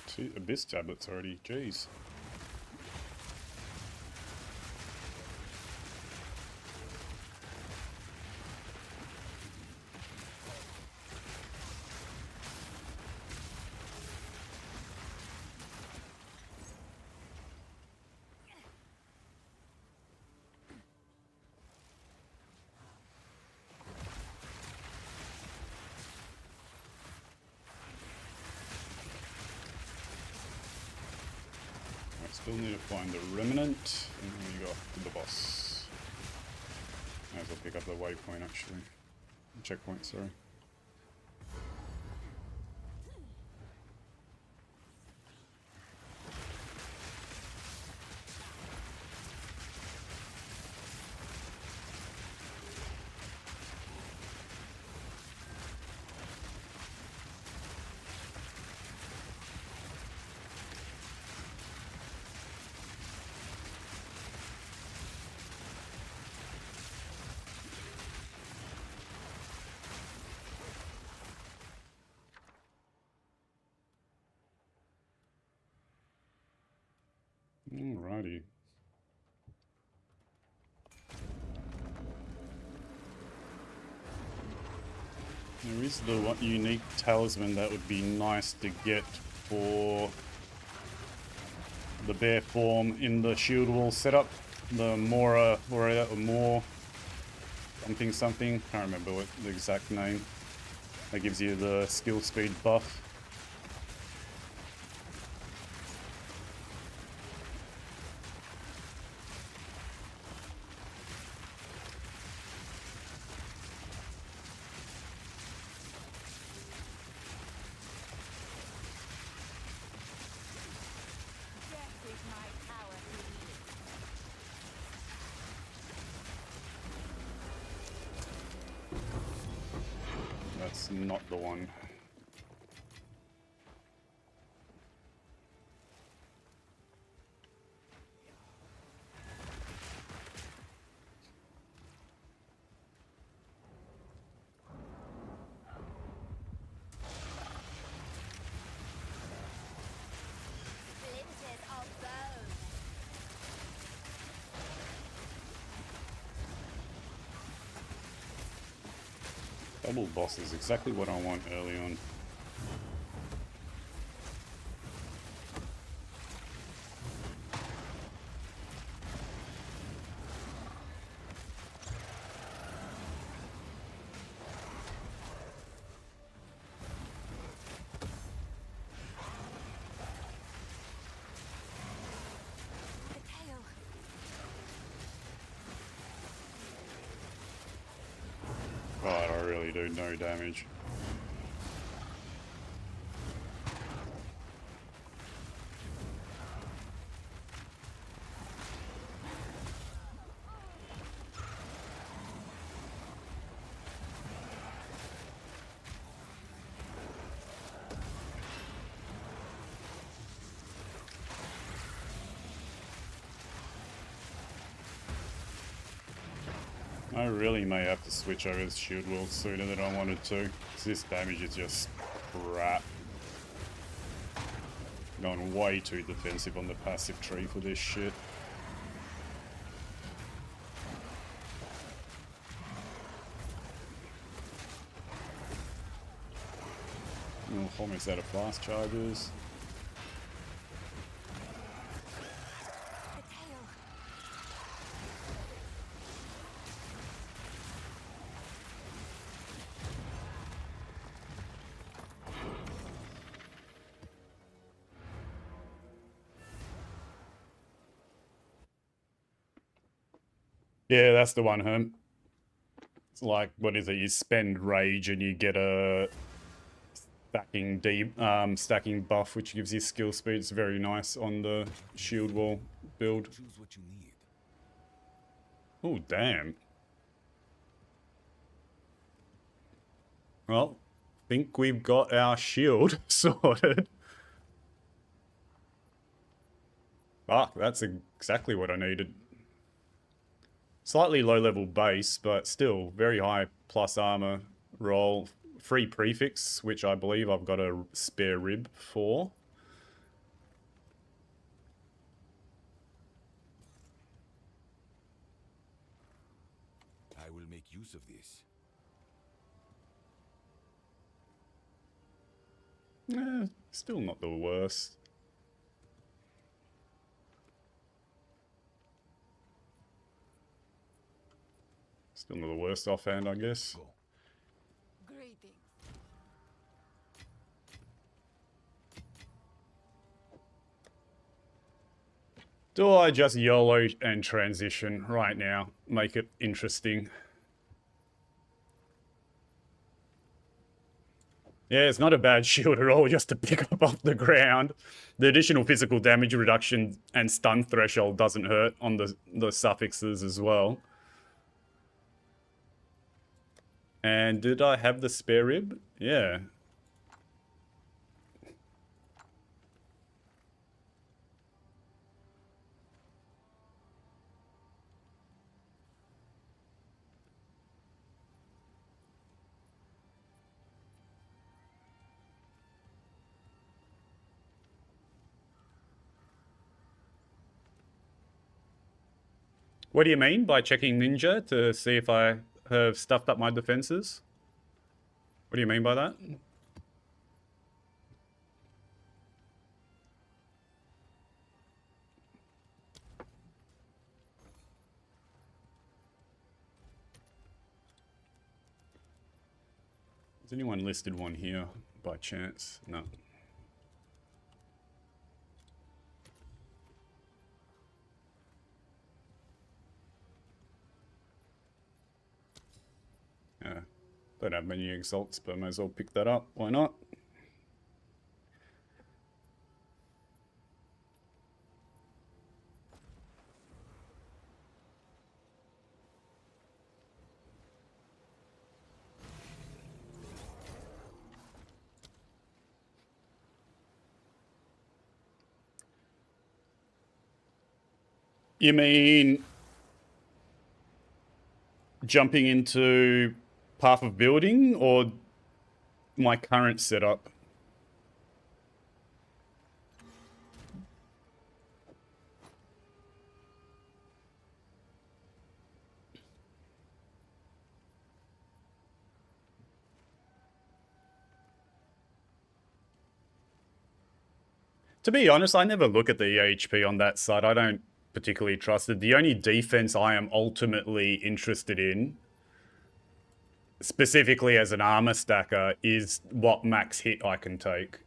Two Abyss tablets already, jeez. Still need to find the remnant, and then we go to the boss. Might as well pick up the waypoint actually. Checkpoint, sorry. Alrighty. There is the one unique talisman that would be nice to get for the bear form in the shield wall setup. The Mora, or more something something. Can't remember what the exact name. That gives you the skill speed buff. That's not the one. Double boss is exactly what I want early on. God, I really do no damage. I really may have to switch over to shield wall sooner than I wanted to. 'Cause this damage is just crap. Going way too defensive on the passive tree for this shit. Oh, almost out of fast charges. The tail. Yeah, that's the one, Herm. It's like, what is it? You spend rage and you get a stacking buff, which gives you skill speed. It's very nice on the shield wall build. Choose what you need. Oh, damn. Well, think we've got our shield sorted. Fuck, that's exactly what I needed. Slightly low level base, but still very high plus armor roll. Free prefix, which I believe I've got a spare rib for. I will make use of this. Still not the worst. Still not the worst offhand, I guess. Go. Greetings. Do I just YOLO and transition right now? Make it interesting. Yeah, it's not a bad shield at all just to pick up off the ground. The additional physical damage reduction and stun threshold doesn't hurt on the suffixes as well. And did I have the spare rib? Yeah. What do you mean by checking Ninja to see if I have stuffed up my defenses? What do you mean by that? Has anyone listed one here by chance? No. Yeah. Don't have many exalts, but I may as well pick that up. Why not? You mean jumping into Path of Building or my current setup? To be honest, I never look at the EHP on that side. I don't particularly trust it. The only defense I am ultimately interested in, specifically as an armor stacker, is what max hit I can take.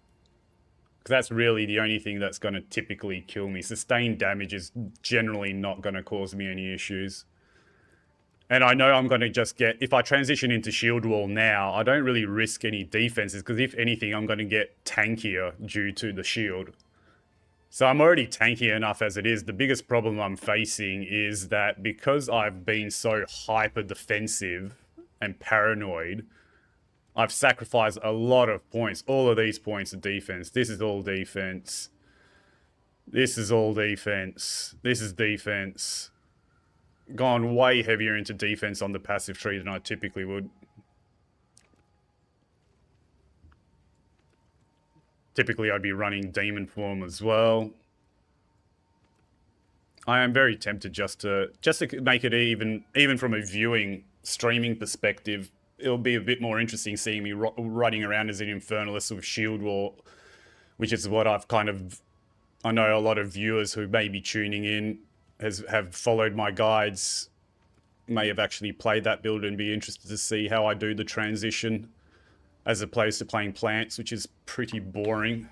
Because that's really the only thing that's going to typically kill me. Sustained damage is generally not going to cause me any issues. And I know I'm going to just get... If I transition into shield wall now, I don't really risk any defenses, because if anything, I'm going to get tankier due to the shield. So I'm already tanky enough as it is. The biggest problem I'm facing is that because I've been so hyper defensive and paranoid, I've sacrificed a lot of points. All of these points are defense. This is all defense. This is all defense. This is defense. gone way heavier into defense on the passive tree than I typically would. Typically, I'd be running demon form as well. I am very tempted just to make it even from a viewing, streaming perspective. It'll be a bit more interesting seeing me riding around as an Infernalist with Shield Wall, which is what I've kind of... I know a lot of viewers who may be tuning in have followed my guides, may have actually played that build and be interested to see how I do the transition, as opposed to playing plants, which is pretty boring.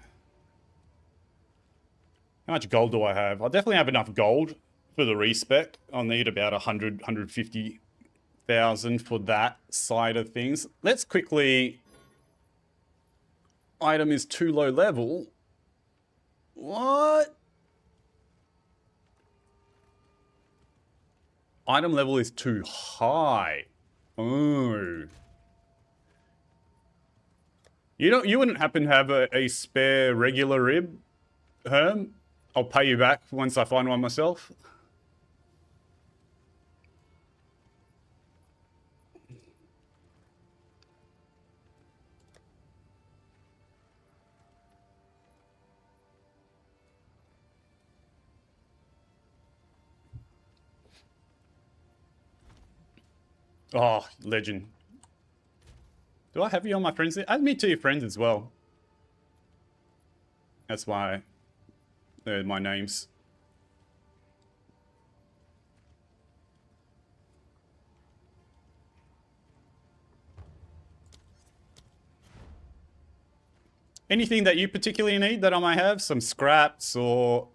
How much gold do I have? I definitely have enough gold for the respec. I'll need about 100, 150,000 for that side of things. Let's quickly... Item is too low level. What? Item level is too high. Oh. You wouldn't happen to have a spare regular rib, Herm? I'll pay you back once I find one myself. Oh, legend. Do I have you on my friends list? Add me to your friends as well. That's why they're my names. Anything that you particularly need that I might have? Some scraps or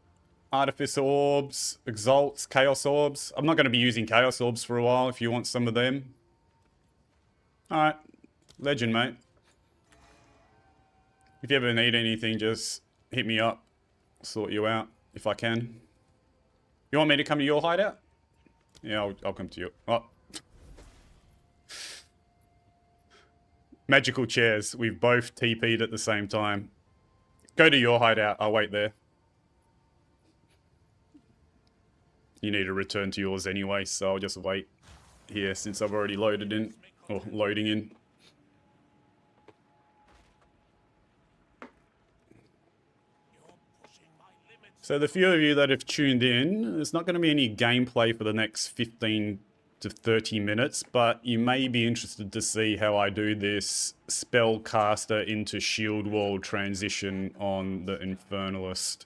artifice orbs, exalts, chaos orbs. I'm not going to be using chaos orbs for a while if you want some of them. Alright. Legend, mate. If you ever need anything, just hit me up. Sort you out if I can. You want me to come to your hideout? Yeah, I'll come to you. Oh. Magical chairs. We've both TP'd at the same time. Go to your hideout. I'll wait there. You need to return to yours anyway, so I'll just wait here since I've already loaded in. Or loading in. So the few of you that have tuned in, there's not going to be any gameplay for the next 15 to 30 minutes, but you may be interested to see how I do this spellcaster into shield wall transition on the Infernalist.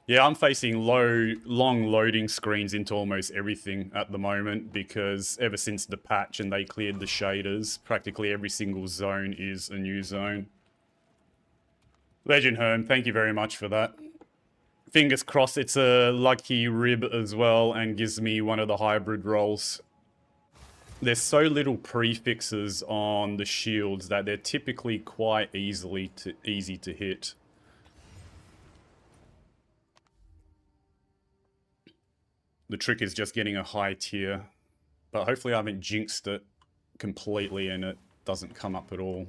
Yeah, I'm facing long loading screens into almost everything at the moment because ever since the patch and they cleared the shaders, practically every single zone is a new zone. Legend Herm, thank you very much for that. Fingers crossed it's a lucky rib as well and gives me one of the hybrid rolls. There's so little prefixes on the shields that they're typically quite easy to hit. The trick is just getting a high tier, but hopefully I haven't jinxed it completely and it doesn't come up at all.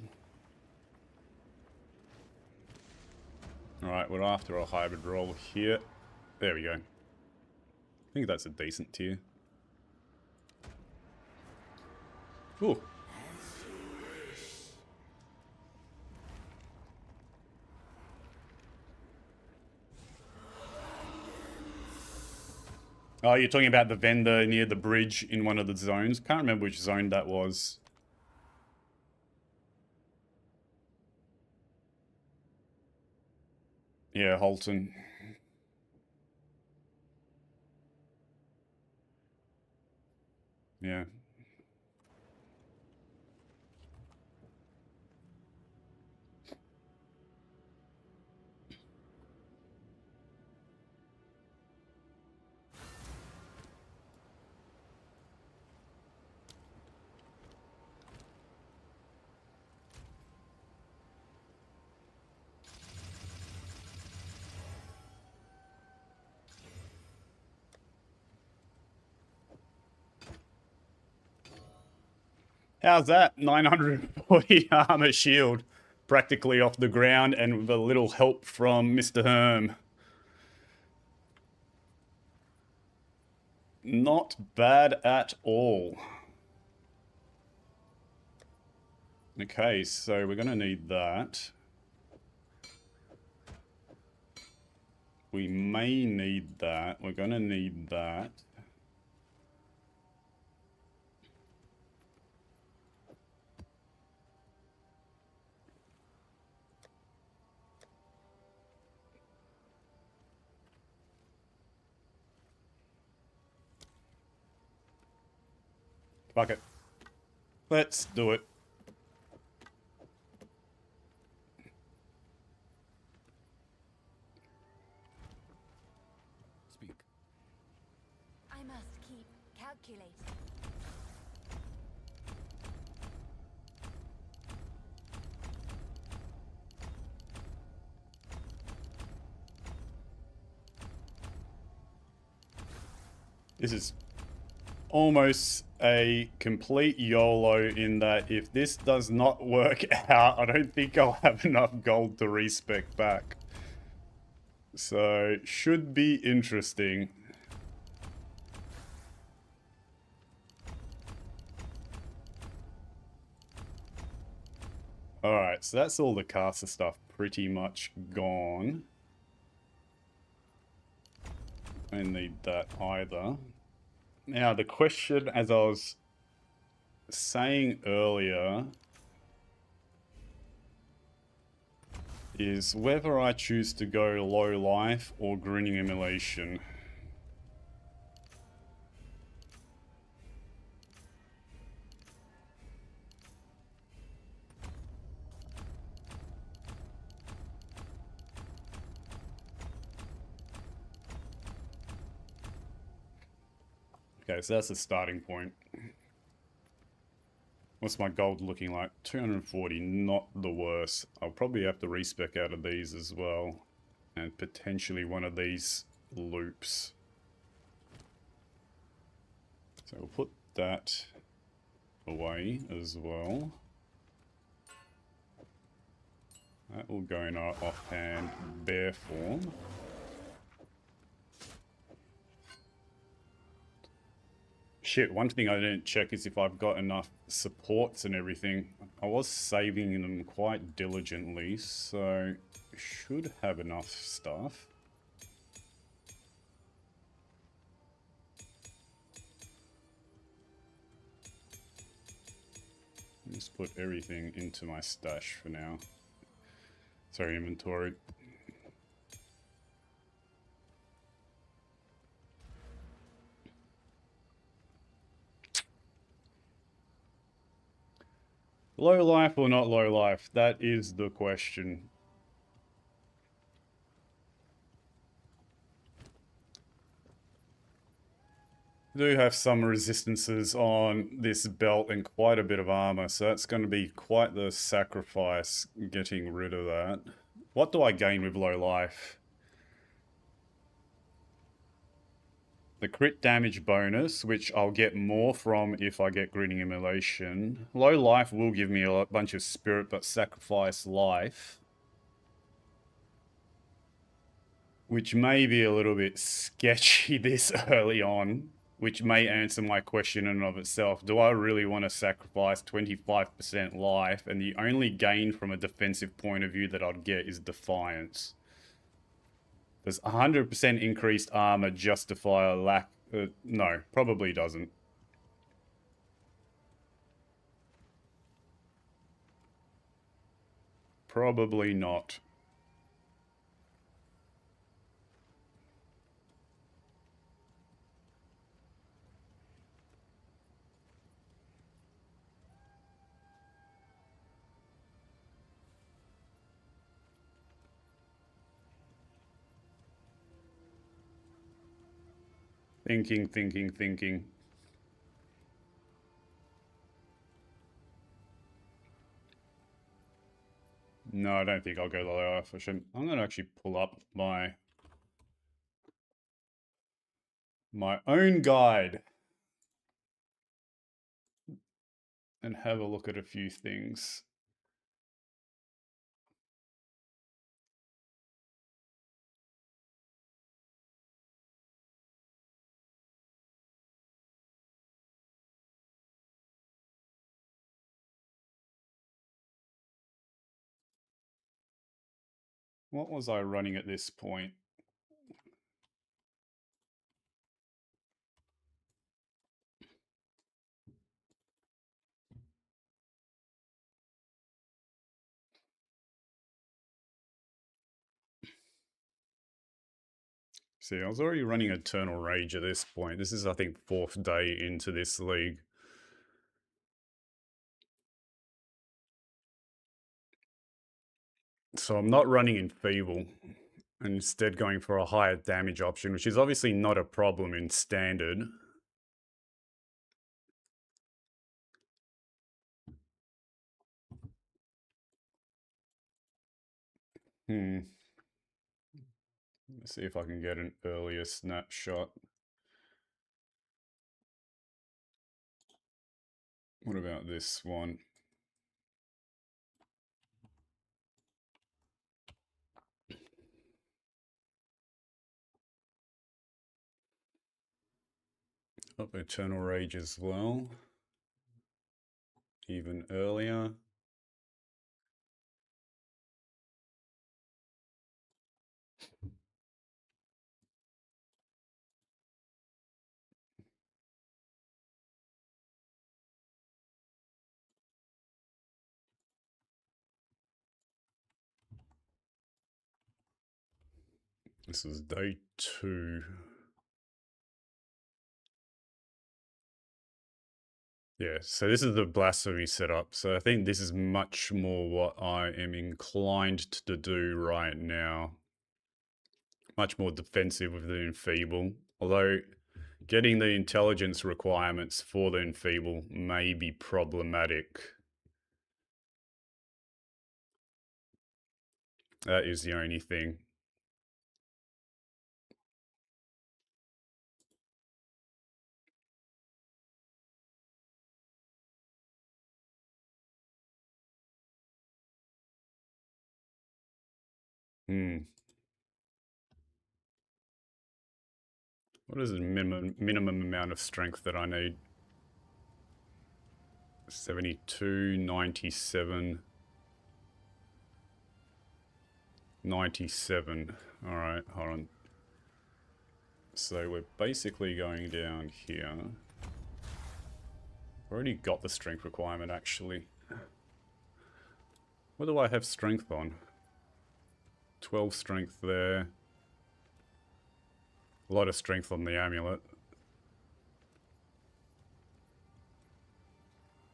Alright, we're after a hybrid roll here. There we go. I think that's a decent tier. Ooh. Oh, you're talking about the vendor near the bridge in one of the zones? Can't remember which zone that was. Yeah, Holton. Yeah. How's that? 940 armor shield. practically off the ground and with a little help from Mr. Herm. Not bad at all. Okay, so we're going to need that. We may need that. We're going to need that. Fuck it. Let's do it. Speak. I must keep calculating. This is almost a complete YOLO in that if this does not work out, I don't think I'll have enough gold to respec back. So, should be interesting. Alright, so that's all the caster stuff pretty much gone. I don't need that either. Now, the question, as I was saying earlier, is whether I choose to go low life or grinning immolation. Okay, so that's the starting point. What's my gold looking like? 240, not the worst. I'll probably have to respec out of these as well. And potentially one of these loops. So we'll put that away as well. That will go in our offhand bear form. Shit, one thing I didn't check is if I've got enough supports and everything. I was saving them quite diligently, so should have enough stuff. Just put everything into my stash for now. Sorry, inventory. Low life or not low life? That is the question. I do have some resistances on this belt and quite a bit of armor, so that's going to be quite the sacrifice getting rid of that. What do I gain with low life? The crit damage bonus, which I'll get more from if I get grinning immolation. Low life will give me a bunch of spirit, but sacrifice life. Which may be a little bit sketchy this early on, which may answer my question in and of itself. Do I really want to sacrifice 25% life, and the only gain from a defensive point of view that I'd get is Defiance? Does 100% increased armor justify a lack? No, probably doesn't. Probably not. Thinking. No, I don't think I'll go the low life. I shouldn't. I'm going to actually pull up my own guide and have a look at a few things. What was I running at this point? See, I was already running Eternal Rage at this point. This is, I think, 4th day into this league. So I'm not running Enfeeble, and instead going for a higher damage option, which is obviously not a problem in Standard. Let's see if I can get an earlier snapshot. What about this one? Up Eternal Rage as well. Even earlier. This is day 2. Yeah, so this is the Blasphemy setup. So I think this is much more what I am inclined to do right now. Much more defensive with the Enfeeble. Although getting the intelligence requirements for the Enfeeble may be problematic. That is the only thing. What is the minimum amount of strength that I need? 72, 97, 97. All right, hold on. So we're basically going down here. Already got the strength requirement, actually. What do I have strength on? 12 strength there. A lot of strength on the amulet.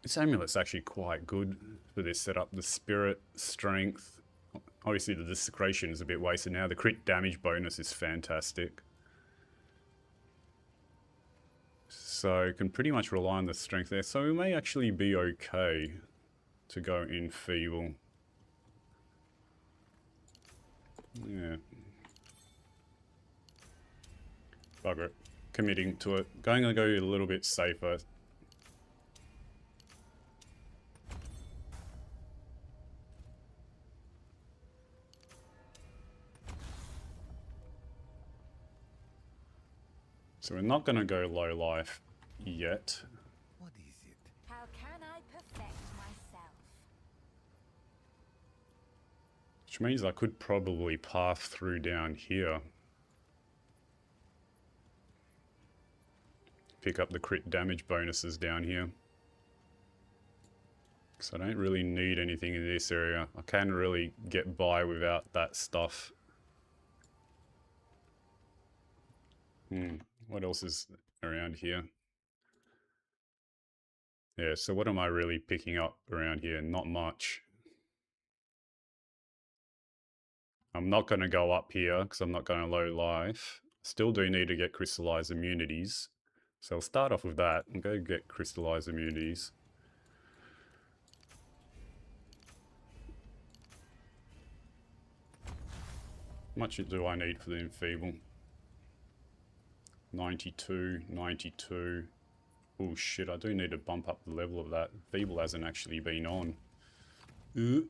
This amulet's actually quite good for this setup. The spirit, strength. Obviously the desecration is a bit wasted now. The crit damage bonus is fantastic. So can pretty much rely on the strength there. So we may actually be okay to go Enfeeble. Yeah. Bugger it. Committing to it. Going to go a little bit safer. So we're not going to go low life yet. What is it? How can I perfect myself? Which means I could probably path through down here. Pick up the crit damage bonuses down here. Because I don't really need anything in this area. I can really get by without that stuff. What else is around here? Yeah, so what am I really picking up around here? Not much. I'm not going to go up here because I'm not going to low life. Still do need to get crystallized immunities. So I'll start off with that and go get crystallized immunities. How much do I need for the Enfeeble? 92, 92. Oh shit, I do need to bump up the level of that. Feeble hasn't actually been on. We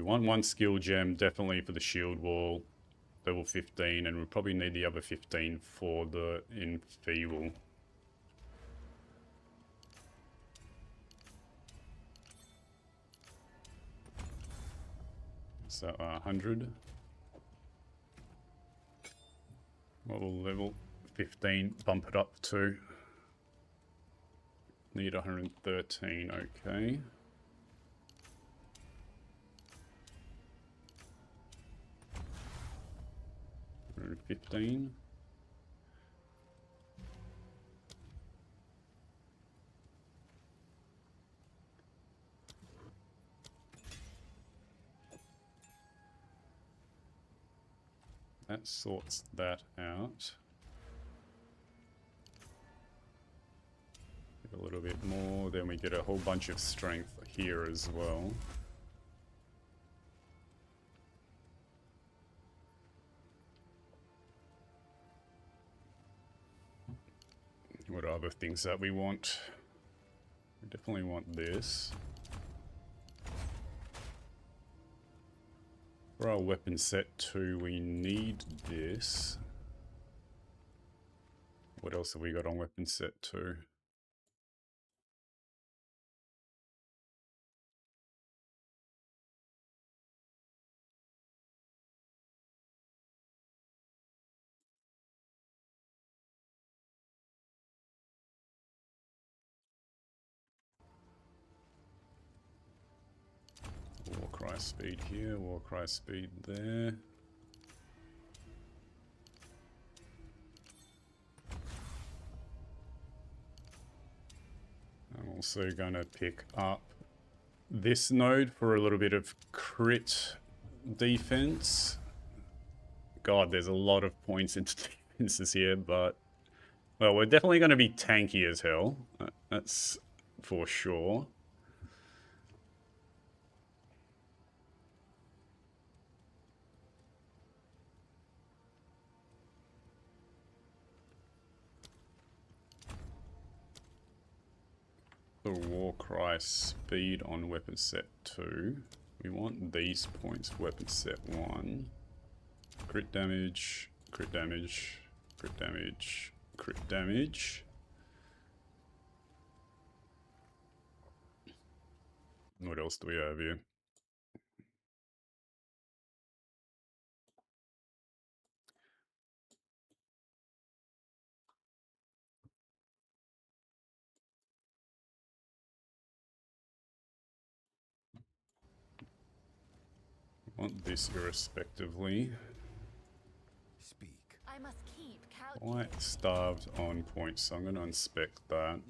want one skill gem, definitely for the shield wall, level 15, and we'll probably need the other 15 for the Enfeeble. So 100. What will level 15 bump it up to? Need 113, okay. 115. That sorts that out. Get a little bit more, then we get a whole bunch of strength here as well. What are other things that we want? We definitely want this. For our weapon set 2, we need this. What else have we got on weapon set 2? Warcry speed here, Warcry speed there. I'm also going to pick up this node for a little bit of crit defense. God, there's a lot of points into defenses here, but... Well, we're definitely going to be tanky as hell. That's for sure. The Warcry speed on weapon set 2. We want these points for weapon set 1. Crit damage, crit damage, crit damage, crit damage. What else do we have here? I want this irrespectively. Speak. I must keep Quite starved on points, so I'm going to inspect that.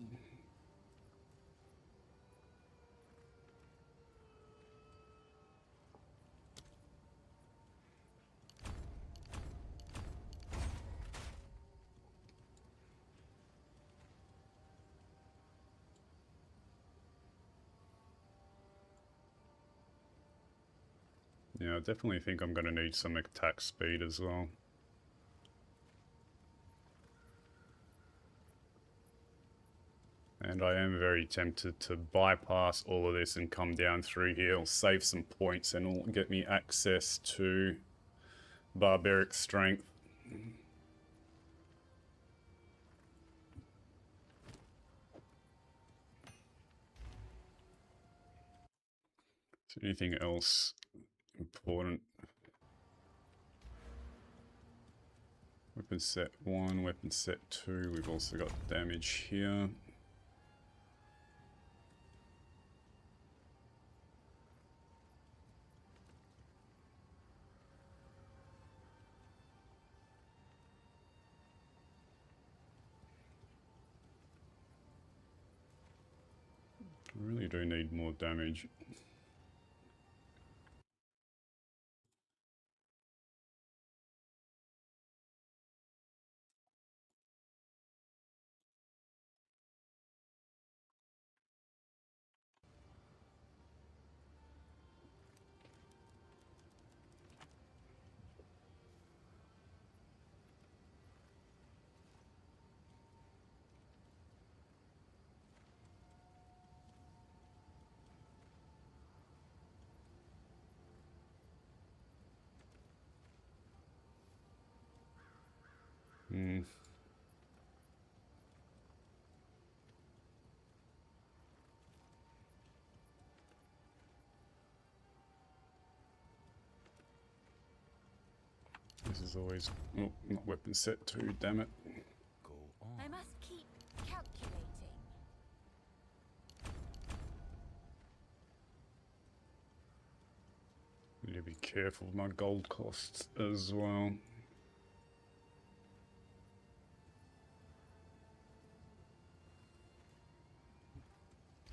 Yeah, I definitely think I'm going to need some attack speed as well. And I am very tempted to bypass all of this and come down through here. It'll save some points and it'll get me access to barbaric strength. Is there anything else important? Weapon set 1, weapon set 2. We've also got damage here. I really do need more damage. This is always... Oh, not weapon set 2, damn it. Go on. I must keep calculating. Need to be careful with my gold costs as well.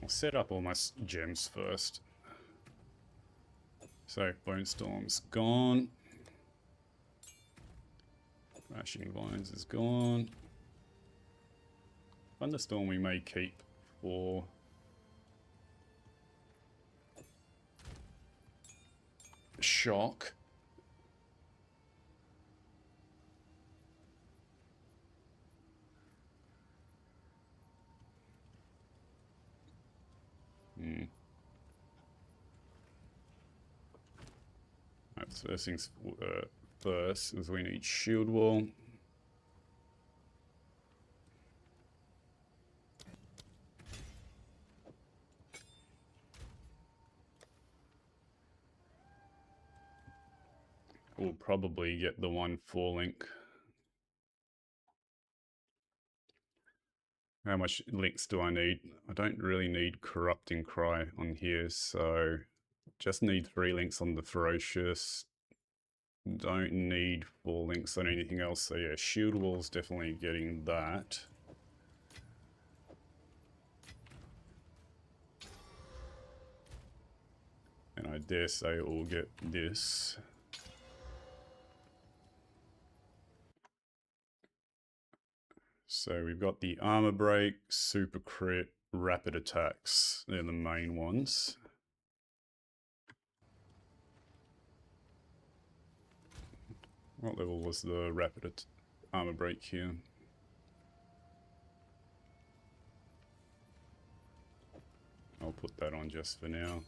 I'll set up all my gems first. So, Bone Storm's gone. Crashing Vines is gone. Thunderstorm we may keep for... Shock. That's first things first, is we need shield wall. We'll probably get the 1-4 link. How much links do I need? I don't really need Corrupting Cry on here, so just need 3 links on the Ferocious. Don't need 4 links on anything else, so yeah, Shield Wall's definitely getting that. And I dare say it will get this. So we've got the Armor Break, Super Crit, Rapid Attacks. They're the main ones. What level was the Rapid Armor Break here? I'll put that on just for now.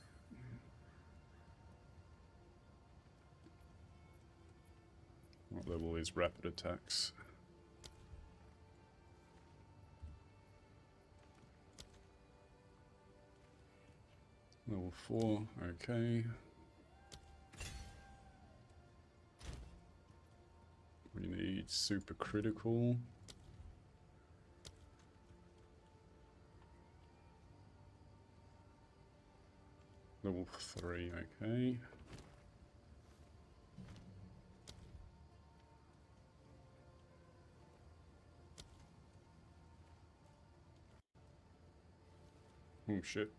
What level is Rapid Attacks? Level 4, okay. We need super critical. Level 3, okay. Oh shit.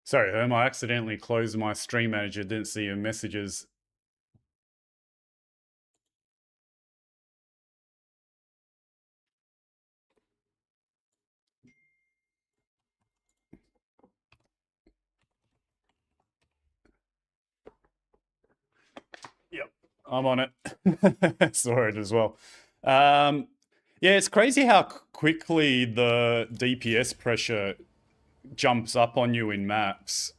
Sorry, Herm, I accidentally closed my stream manager, didn't see your messages. Yep, I'm on it. Saw it as well. Yeah, it's crazy how quickly the DPS pressure jumps up on you in maps.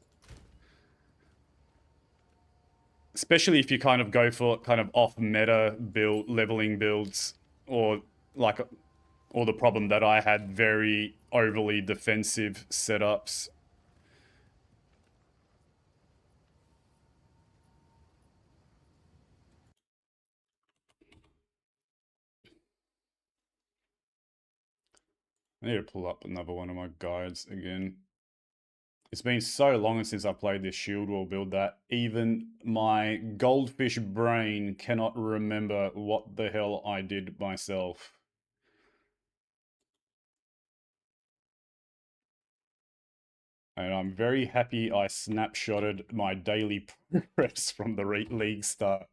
Especially if you kind of go for kind of off-meta build, leveling builds, or like, or the problem that I had, very overly defensive setups. I need to pull up another one of my guides again. It's been so long since I played this shield wall build that even my goldfish brain cannot remember what the hell I did myself. And I'm very happy I snapshotted my daily progress from the league start.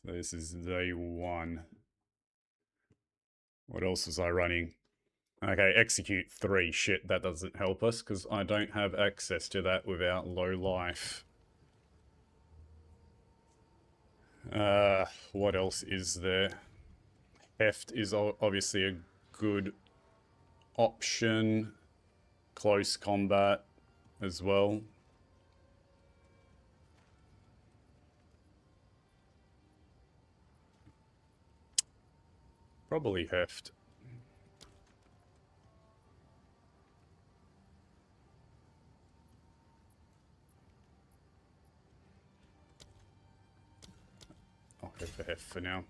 So this is day 1. What else was I running? Okay, execute 3. Shit, that doesn't help us because I don't have access to that without low life. What else is there? Heft is obviously a good option close combat as well. Probably heft. I'll go for heft for now.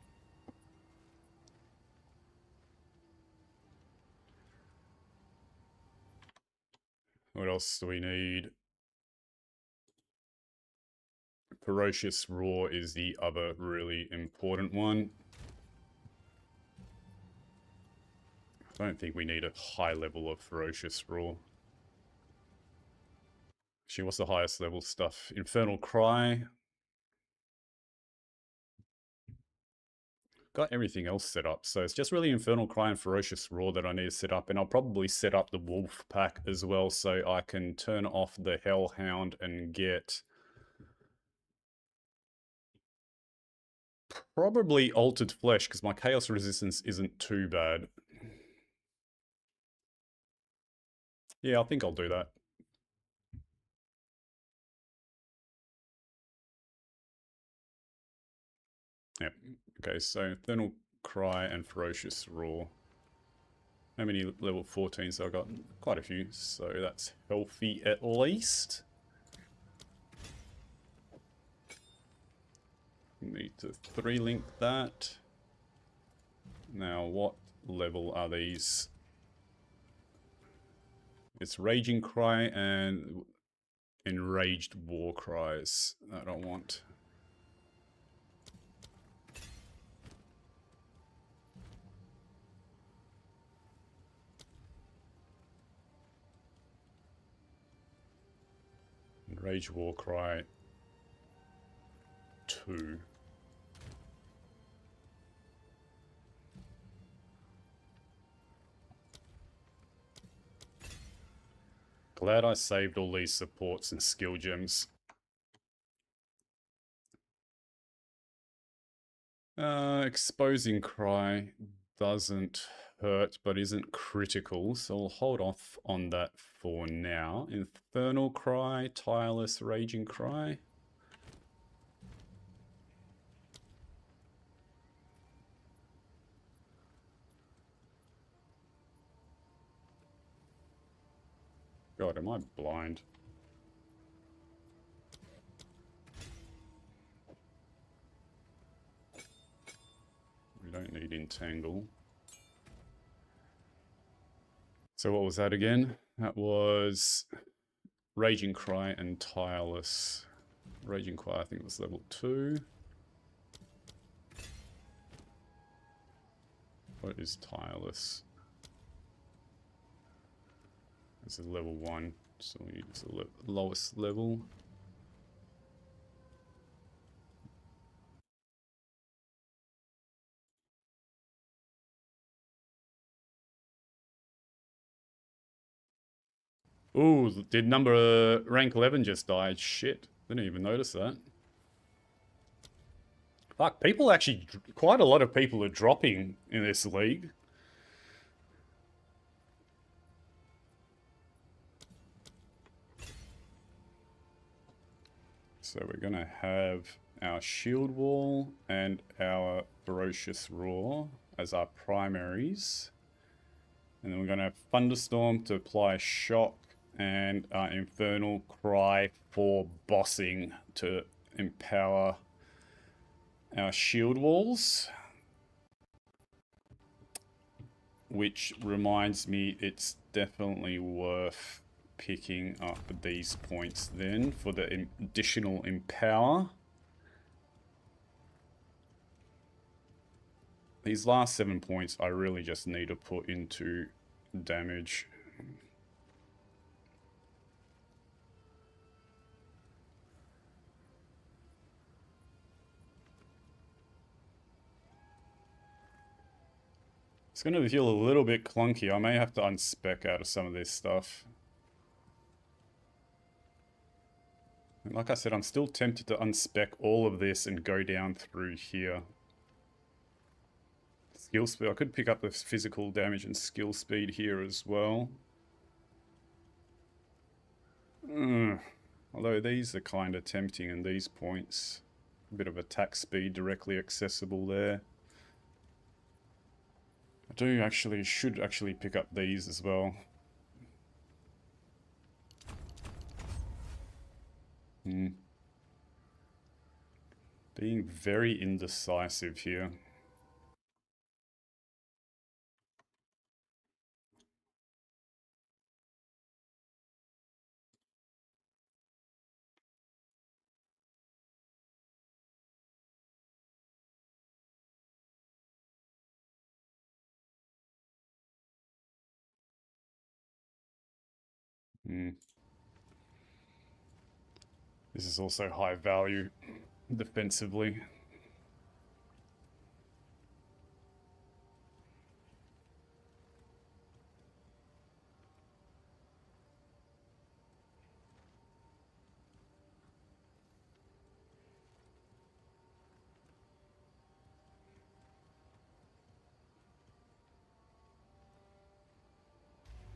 What else do we need? Ferocious Roar is the other really important one. I don't think we need a high level of Ferocious Roar. Actually, what's the highest level stuff? Infernal Cry. Got everything else set up, so it's just really Infernal Cry and Ferocious Roar that I need to set up, and I'll probably set up the Wolf Pack as well, so I can turn off the Hellhound and get probably Altered Flesh, because my Chaos Resistance isn't too bad. Yeah, I think I'll do that. Yep. Okay, so Infernal Cry and Ferocious Roar. How many level 14s? So I got quite a few, so that's healthy at least. Need to 3-link that. Now, what level are these? It's Raging Cry and Enraged War Cries that I want. Enraged War Cry 2. Glad I saved all these supports and skill gems. Exposing Cry doesn't hurt, but isn't critical, so I'll hold off on that for now. Infernal Cry, Tireless Raging Cry. God, am I blind? We don't need Entangle. So what was that again? That was Raging Cry and Tireless. Raging Cry, I think it was level 2. What is Tireless? It's a level 1, so it's the lowest level. Ooh, did number rank 11 just die? Shit, didn't even notice that. Fuck, people actually, quite a lot of people are dropping in this league. So we're gonna have our Shield Wall and our Ferocious Roar as our primaries. And then we're gonna have Thunderstorm to apply Shock and our Infernal Cry for bossing to empower our Shield Walls. Which reminds me, it's definitely worth picking up these points then for the additional Empower. These last 7 points I really just need to put into damage. It's going to feel a little bit clunky. I may have to unspec out of some of this stuff. And like I said, I'm still tempted to unspec all of this and go down through here. skill speed. I could pick up the physical damage and skill speed here as well. Although these are kind of tempting in these points. A bit of attack speed directly accessible there. Should actually pick up these as well. Being very indecisive here. This is also high value defensively.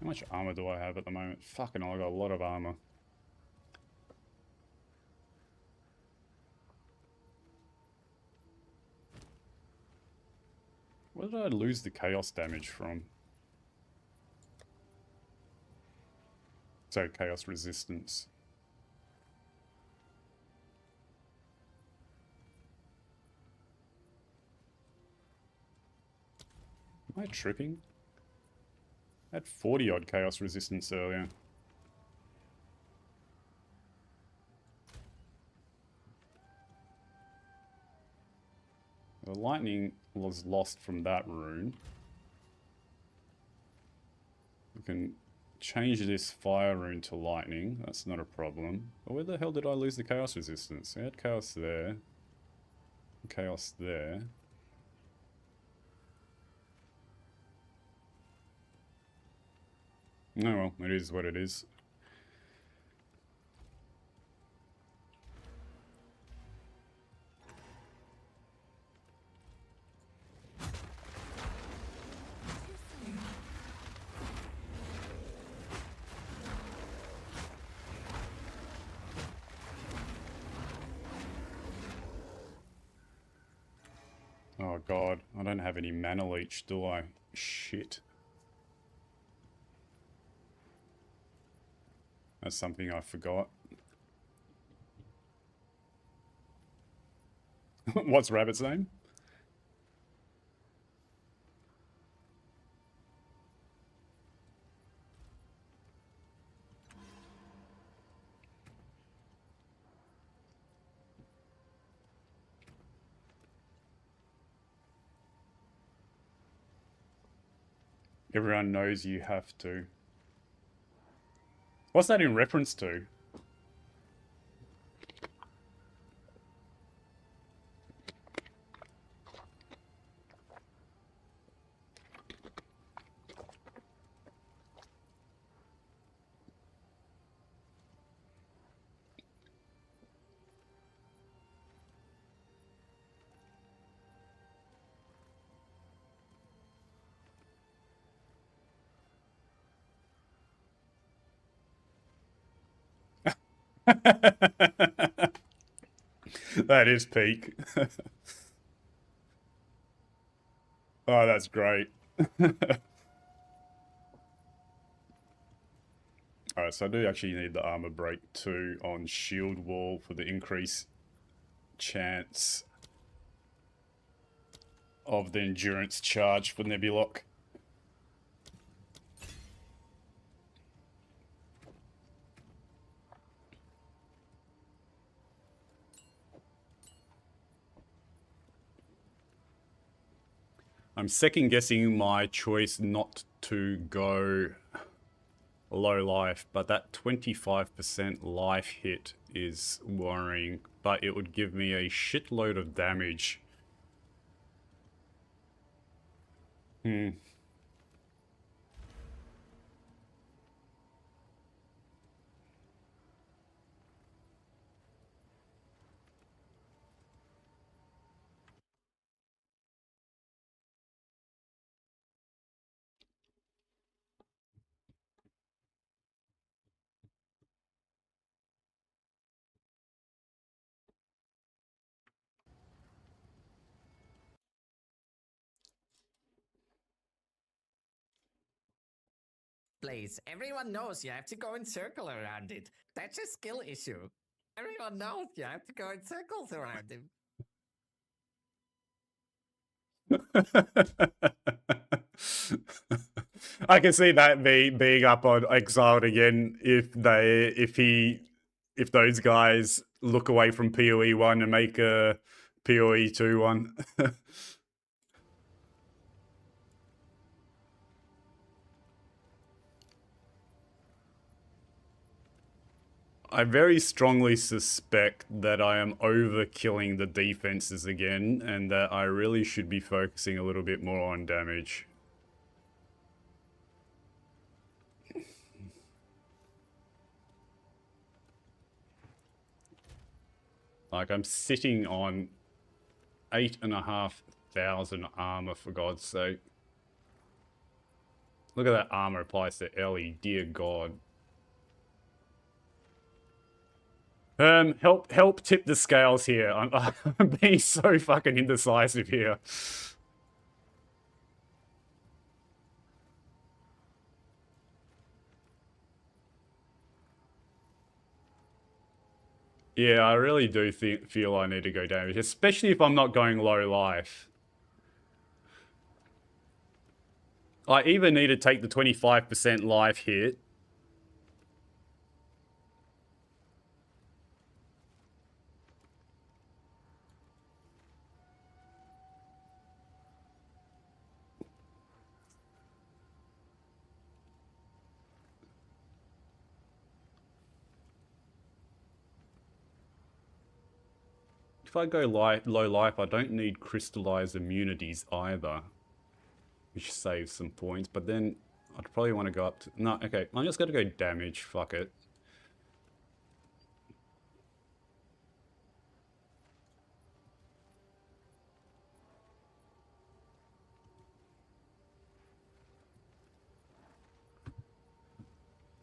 How much armor do I have at the moment? Fucking hell, I got a lot of armor. Where did I lose the chaos damage from? Sorry, chaos resistance. Am I tripping? I had 40 odd chaos resistance earlier. The lightning was lost from that rune. We can change this fire rune to lightning. That's not a problem. But where the hell did I lose the chaos resistance? I had chaos there. Chaos there. Oh well, it is what it is. Oh god, I don't have any mana leech, do I? Shit. That's something I forgot. What's Rabbit's name? Everyone knows you have to. What's that in reference to? That is peak. Oh, that's great. Alright, so I do actually need the armor break too on shield wall for the increased chance of the endurance charge for Nebulock. I'm second guessing my choice not to go low life, but that 25% life hit is worrying, but it would give me a shitload of damage. please. Everyone knows you have to go in circle around it. That's a skill issue. Everyone knows you have to go in circles around him. I can see that being up on Exiled again if those guys look away from PoE 1 and make a PoE 2 one. I very strongly suspect that I am overkilling the defenses again and that I really should be focusing a little bit more on damage. Like, I'm sitting on 8,500 armor, for God's sake. Look at that armor applies to Ellie, dear God. Help tip the scales here. I'm being so fucking indecisive here. Yeah, I really do feel I need to go damage, especially if I'm not going low life. I even need to take the 25% life hit. If I go low life, I don't need crystallized immunities either, which saves some points, but then I'd probably want to go up to... No, okay, I'm just going to go damage, fuck it.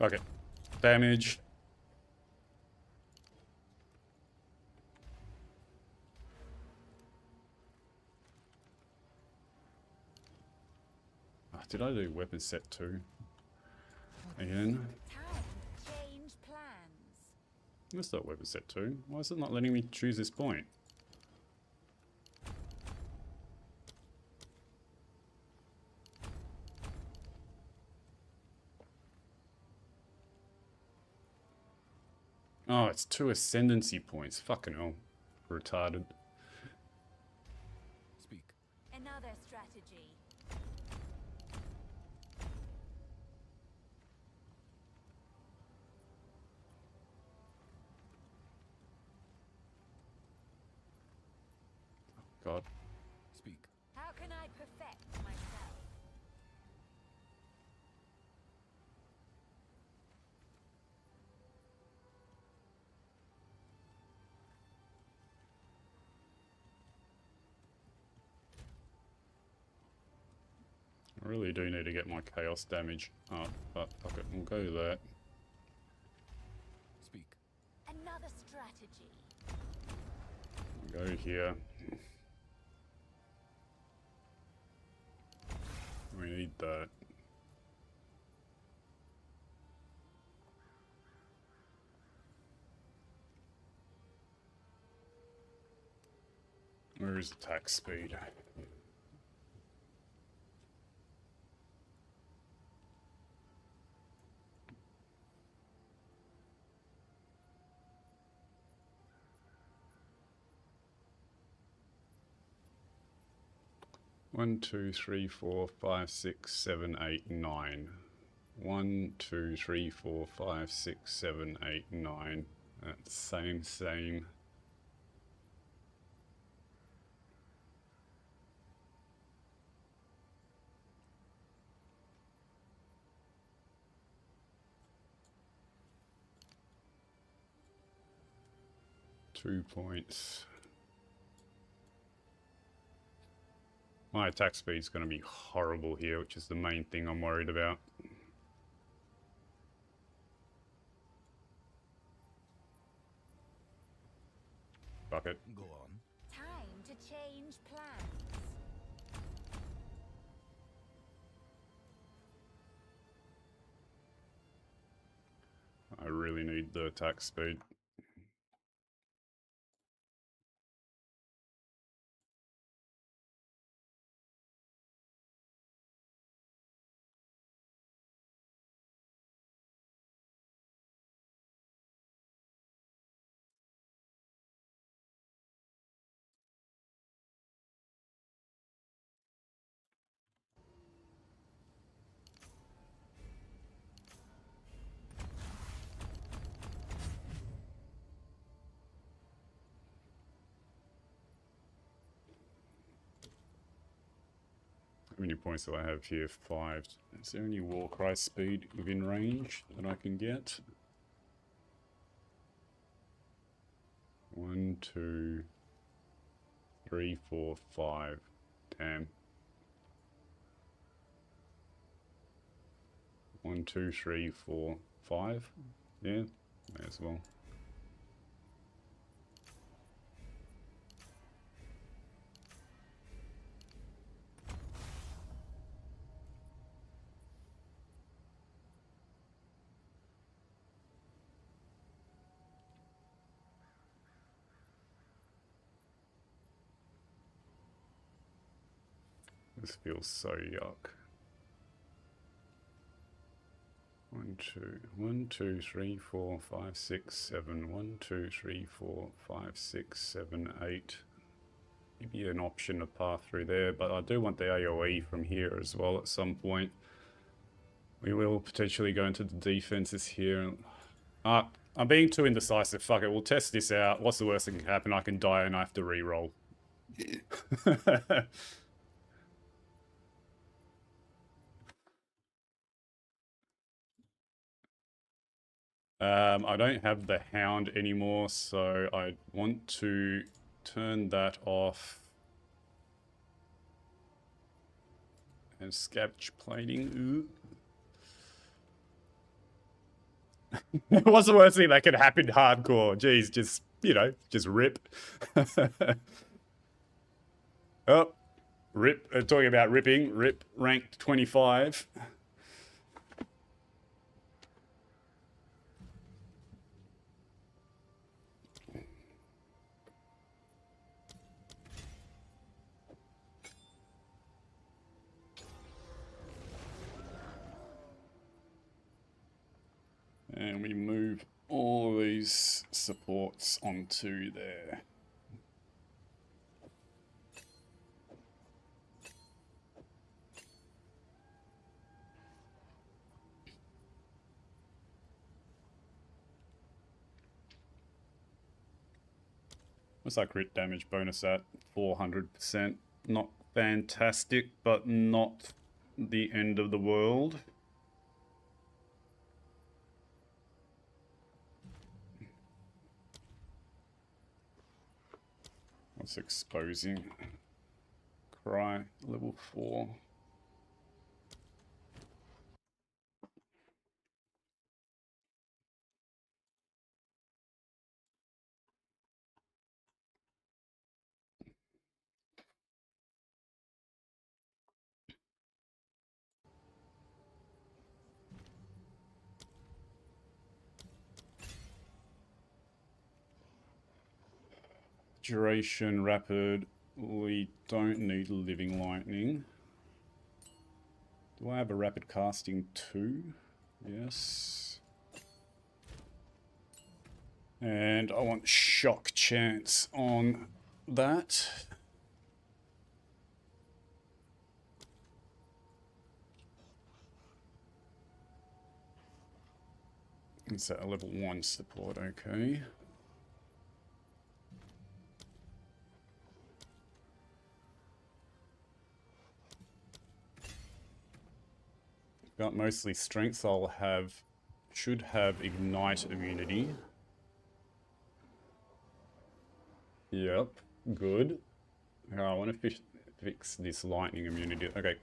Okay, damage. Did I do weapon set 2? Again? Time to change plans. That's not weapon set 2. Why is it not letting me choose this point? Oh, it's 2 ascendancy points. Fucking hell. Retarded. Speak. Another strategy. God. Speak. How can I perfect myself? I really do need to get my chaos damage up, but fuck it, we'll go that. Speak. Another strategy. Go here. We need that. Where is attack speed? One, 2, 3, 4, 5, 6, 7, 8, 9. 1, 2, 3, 4, 5, 6, 7, 8, 9. That's same. 2 points. My attack speed's going to be horrible here, which is the main thing I'm worried about. Fuck it. Go on. Time to change plans. really need the attack speed. How many points do I have here? 5. Is there any Warcry speed within range that I can get? 1, 2, 3, 4, 5. Damn. 1, 2, 3, 4, 5. Yeah, may as well. This feels so yuck. 1, 2, 1, 2, 3, 4, 5, 6, 7. 1, 2, 3, 4, 5, 6, 7, 8. Maybe an option to path through there, but I do want the AoE from here as well at some point. We will potentially go into the defenses here. I'm being too indecisive. Fuck it, we'll test this out. What's the worst that can happen? I can die and I have to re-roll. I don't have the Hound anymore, so I want to turn that off. And scavenge plating. It was the worst thing that could happen hardcore. Jeez, just, you know, just rip. Oh, rip. Talking about ripping. Rip ranked 25. And we move all these supports onto there. What's that crit damage bonus at? 400%. Not fantastic, but not the end of the world. What's exposing? Cry, level 4. Duration, rapid. We don't need living lightning. Do I have a rapid casting too? Yes. And I want shock chance on that. Is that a level 1 support? Okay. Got mostly strength. Should have ignite immunity. Yep, good. I want to fix this lightning immunity. Okay,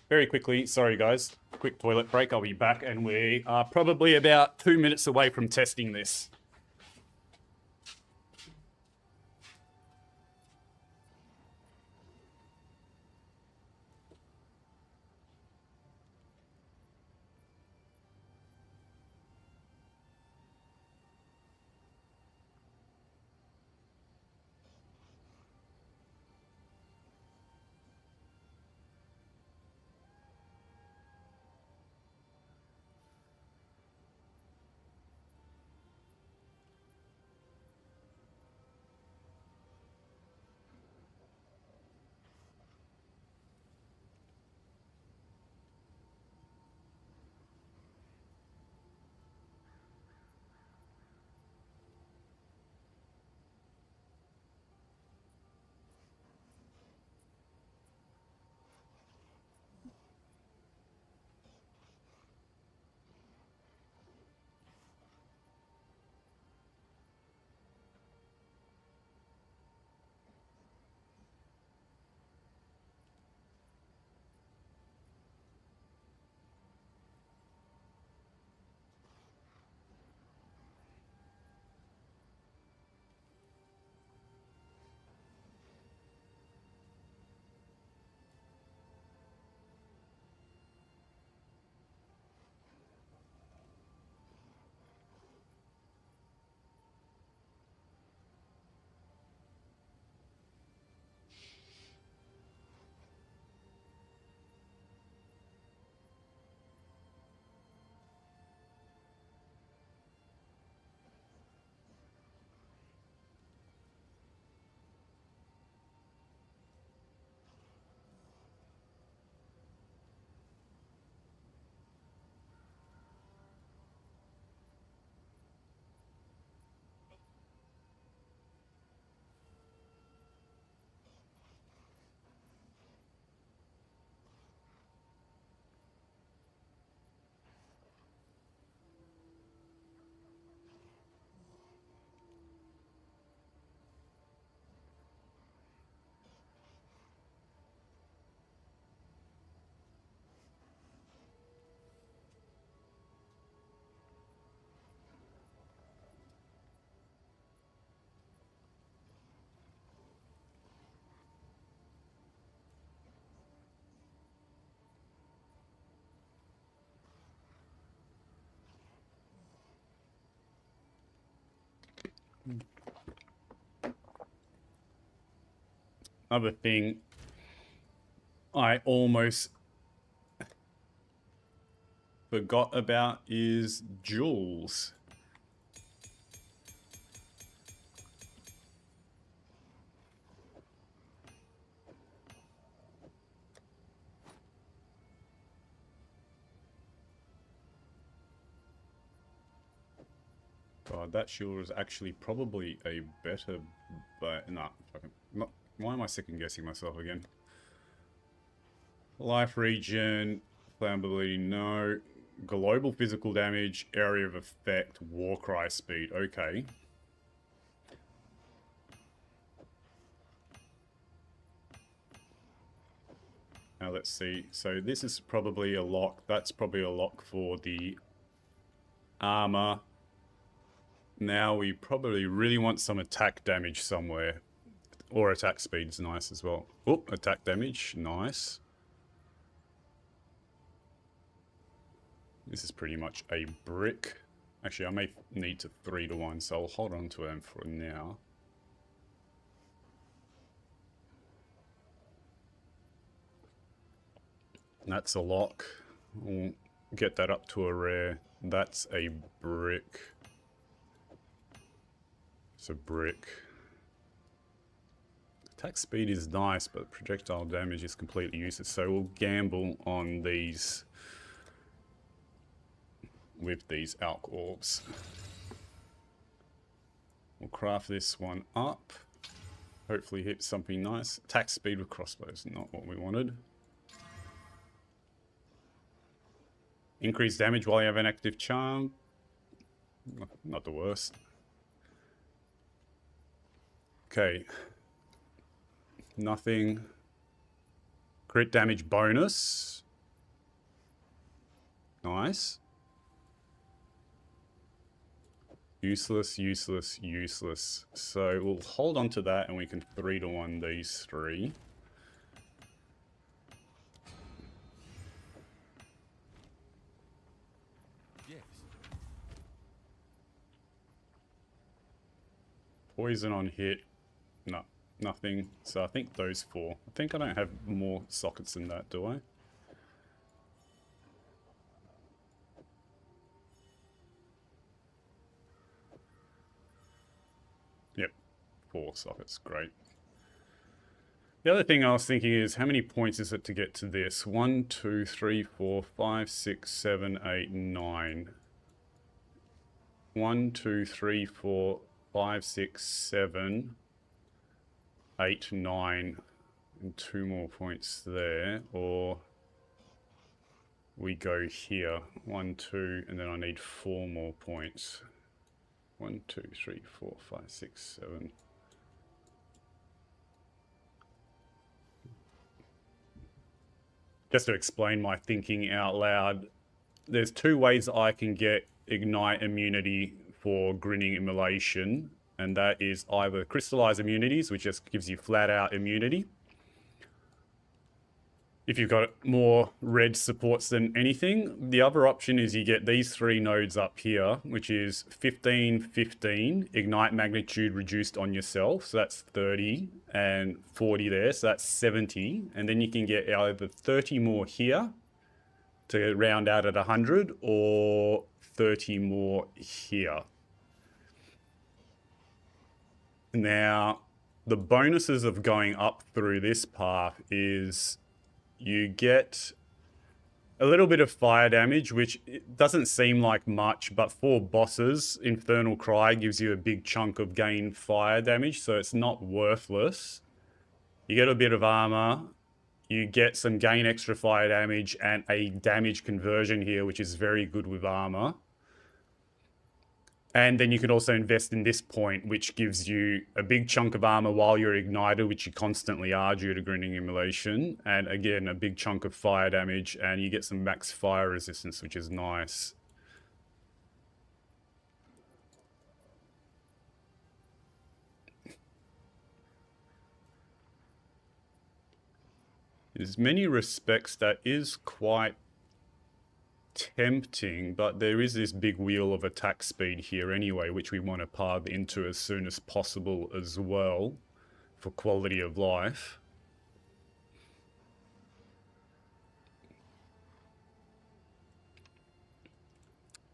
very quickly. Sorry guys, quick toilet break. I'll be back, and we are probably about 2 minutes away from testing this. Other thing I almost forgot about is jewels. God, that shield is actually probably a better, but nah, not. Why am I second guessing myself again? Life regen, flammability, no. Global physical damage, area of effect, warcry speed. Okay. Now let's see. So this is probably a lock. That's probably a lock for the armor. Now we probably really want some attack damage somewhere. Or attack speed is nice as well. Oop, attack damage, nice. This is pretty much a brick. Actually, I may need to 3-to-1, so I'll hold on to them for now. That's a lock. We'll get that up to a rare. That's a brick. It's a brick. Attack speed is nice, but projectile damage is completely useless. So we'll gamble on these with these alch orbs. We'll craft this one up. Hopefully hit something nice. Attack speed with crossbows, not what we wanted. Increase damage while you have an active charm. Not the worst. Okay. Nothing. Crit damage bonus. Nice. Useless, useless, useless. So we'll hold on to that and we can 3-to-1 these three. Yes. Poison on hit. No, nothing. So I think those four. I think I don't have more sockets than that, do I? Yep, 4 sockets, great. The other thing I was thinking is, how many points is it to get to this? 1, 2, 3, 4, 5, 6, 7, 8, 9. 1, 2, 3, 4, 5, 6, 7, 8, 9. And 2 more points there. Or we go here. 1, 2, and then I need 4 more points. 1, 2, 3, 4, 5, 6, 7. Just to explain my thinking out loud, there's 2 ways I can get Ignite immunity for Grinning Immolation, and that is either Crystallize immunities, which just gives you flat out immunity. If you've got more red supports than anything. The other option is you get these 3 nodes up here, which is 15, 15, Ignite magnitude reduced on yourself, so that's 30, and 40 there, so that's 70. And then you can get either 30 more here to round out at 100, or 30 more here. Now, the bonuses of going up through this path is you get a little bit of fire damage, which doesn't seem like much, but for bosses, Infernal Cry gives you a big chunk of gain fire damage, so it's not worthless. You get a bit of armor, you get some gain extra fire damage, and a damage conversion here, which is very good with armor. And then you can also invest in this point, which gives you a big chunk of armor while you're ignited, which you constantly are due to Grinning Immolation. And again, a big chunk of fire damage, and you get some max fire resistance, which is nice. In many respects, that is quite tempting, but there is this big wheel of attack speed here anyway, which we want to path into as soon as possible as well for quality of life.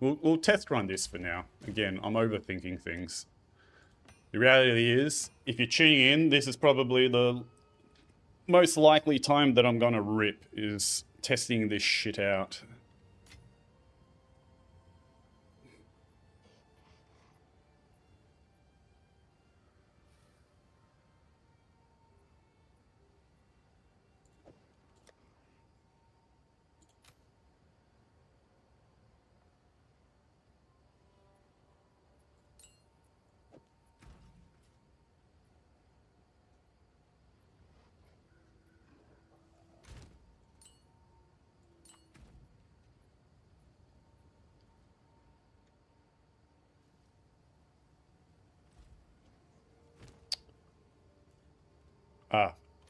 We'll test run this for now. Again, I'm overthinking things. The reality is, if you're tuning in, this is probably the most likely time that I'm gonna rip, is testing this shit out.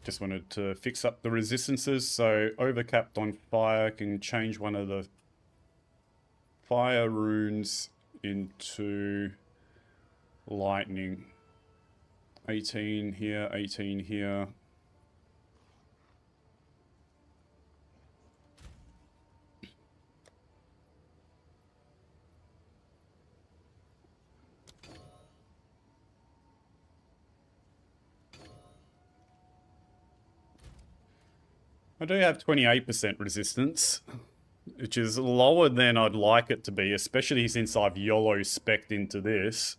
Just wanted to fix up the resistances. So overcapped on fire, can change one of the fire runes into lightning. 18 here, 18 here. I do have 28% resistance, which is lower than I'd like it to be, especially since I've YOLO spec'd into this.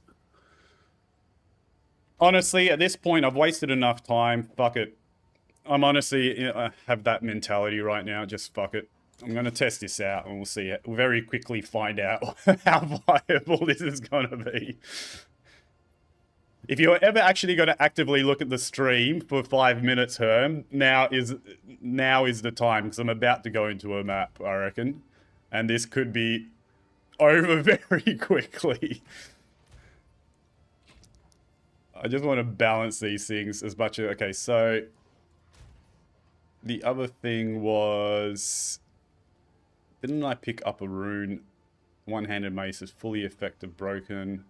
Honestly, at this point, I've wasted enough time. Fuck it. I'm honestly, I have that mentality right now. Just fuck it. I'm going to test this out and we'll see it. We'll very quickly find out how viable this is going to be. If you're ever actually going to actively look at the stream for 5 minutes, Herm, now is the time, because I'm about to go into a map, I reckon. And this could be over very quickly. I just want to balance these things as much as... Okay, so... The other thing was... Didn't I pick up a rune? One-handed mace is fully effective broken.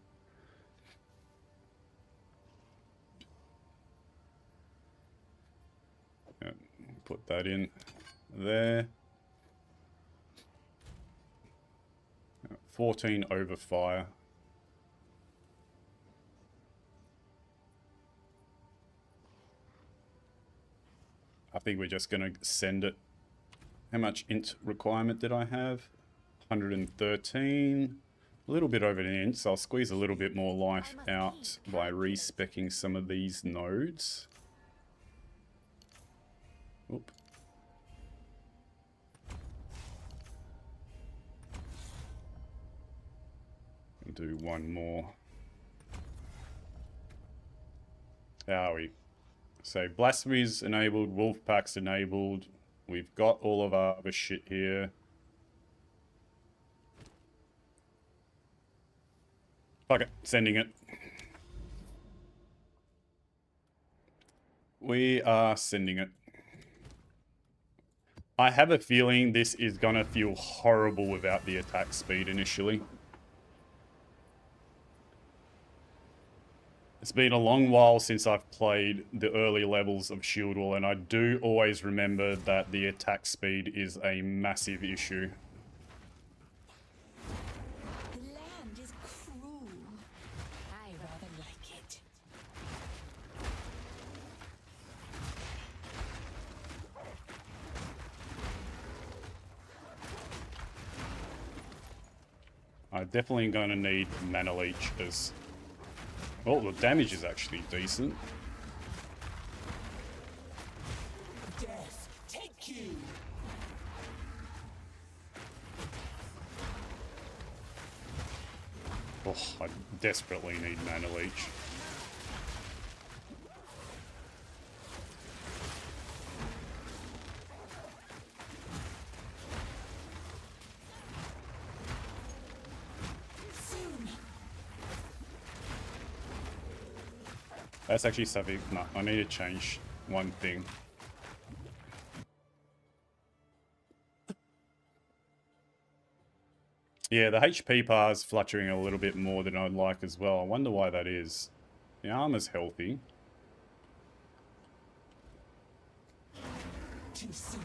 Yeah, put that in there. 14 over fire. I think we're just going to send it. How much int requirement did I have? 113. A little bit over an inch, so I'll squeeze a little bit more life out by re-speccing some of these nodes. Oop. Do one more. How are we? So Blasphemy's enabled, Wolfpack's enabled. We've got all of our other shit here. Fuck it, sending it. We are sending it. I have a feeling this is gonna feel horrible without the attack speed initially. It's been a long while since I've played the early levels of Shield Wall, and I do always remember that the attack speed is a massive issue. The land is cruel. I rather like it. I'm definitely going to need Mana Leech as... Well, the damage is actually decent. Death, take you! Oh, I desperately need Mana Leech. That's actually something... No, I need to change one thing. Yeah, the HP bar is fluttering a little bit more than I'd like as well. I wonder why that is. The armor's healthy. Too soon.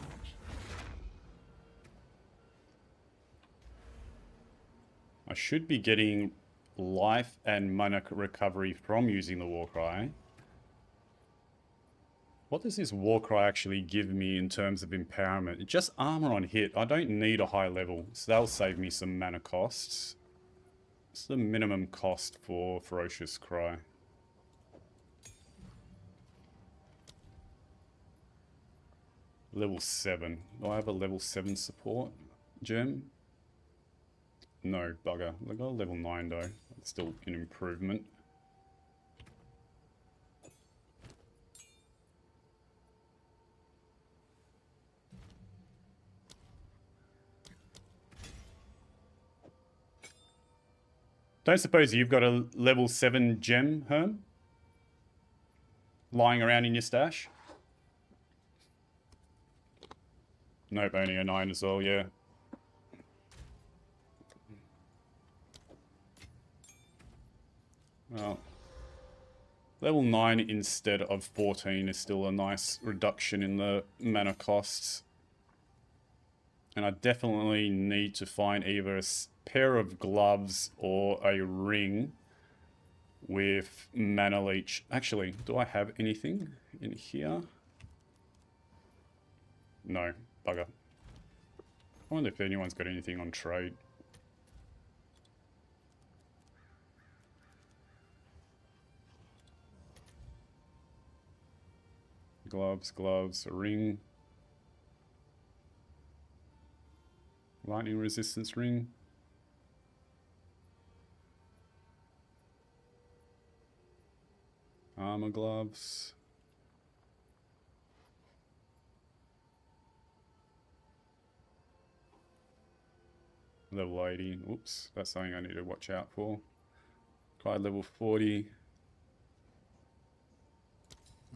I should be getting life and mana recovery from using the Warcry. What does this Warcry actually give me in terms of empowerment? Just armor on hit. I don't need a high level, so that'll save me some mana costs. What's the minimum cost for Ferocious Cry? Level 7. Do I have a level 7 support gem? No, bugger. I got a level 9 though. It's still an improvement. Don't suppose you've got a level 7 gem, Herm? Lying around in your stash? Nope, only a 9 as well, yeah. Well, level 9 instead of 14 is still a nice reduction in the mana costs. And I definitely need to find either a pair of gloves or a ring with mana leech. Actually, do I have anything in here? No, bugger. I wonder if anyone's got anything on trade. Gloves, gloves, a ring. Lightning resistance ring. Armor gloves. Level 80. Oops, that's something I need to watch out for. Try level 40.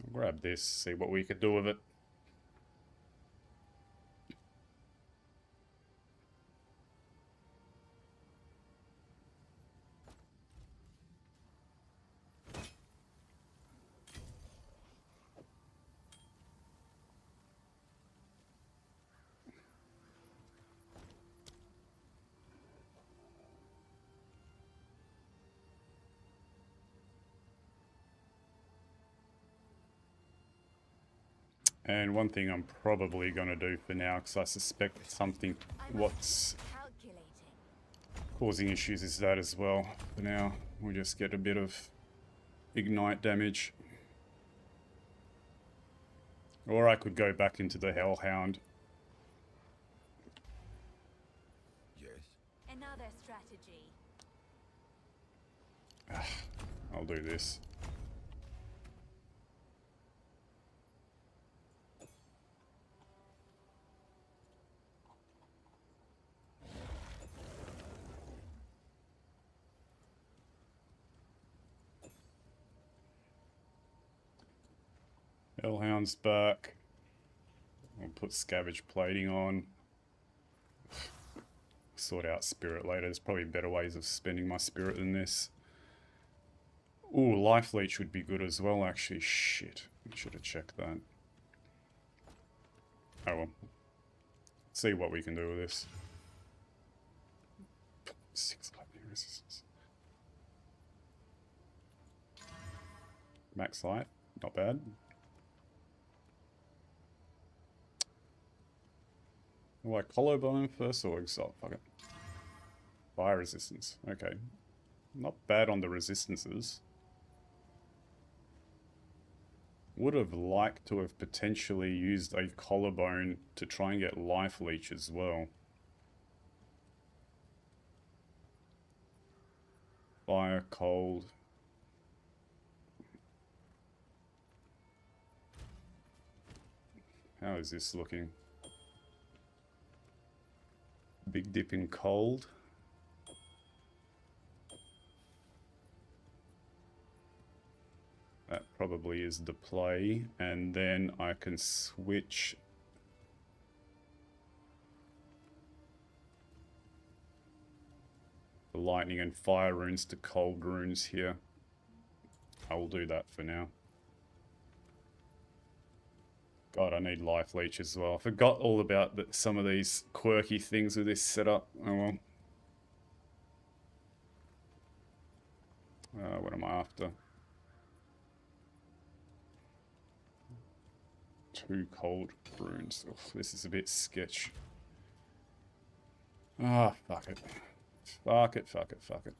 I'll grab this, see what we could do with it. And one thing I'm probably going to do for now, because I suspect something what's Calculating. causing issues is that as well. For now, we'll just get a bit of ignite damage. Or I could go back into the Hellhound. Yes. Another strategy. I'll do this. Hellhound's back. I'll put scavenge plating on. Sort out spirit later. There's probably better ways of spending my spirit than this. Ooh, life leech would be good as well, actually. Shit. I should have checked that. Oh well. See what we can do with this. 6 lightning resistance. Max life. Not bad. Oh, I collarbone first or exalt? Fuck it. Fire resistance. Okay. Not bad on the resistances. Would have liked to have potentially used a collarbone to try and get life leech as well. Fire, cold. How is this looking? Big dip in cold. That probably is the play. And then I can switch. lightning and fire runes to cold runes here. I will do that for now. God, I need life leech as well. I forgot all about some of these quirky things with this setup. Oh well. What am I after? 2 cold runes. Ugh, this is a bit sketch. Ah, fuck it. Fuck it, fuck it, fuck it.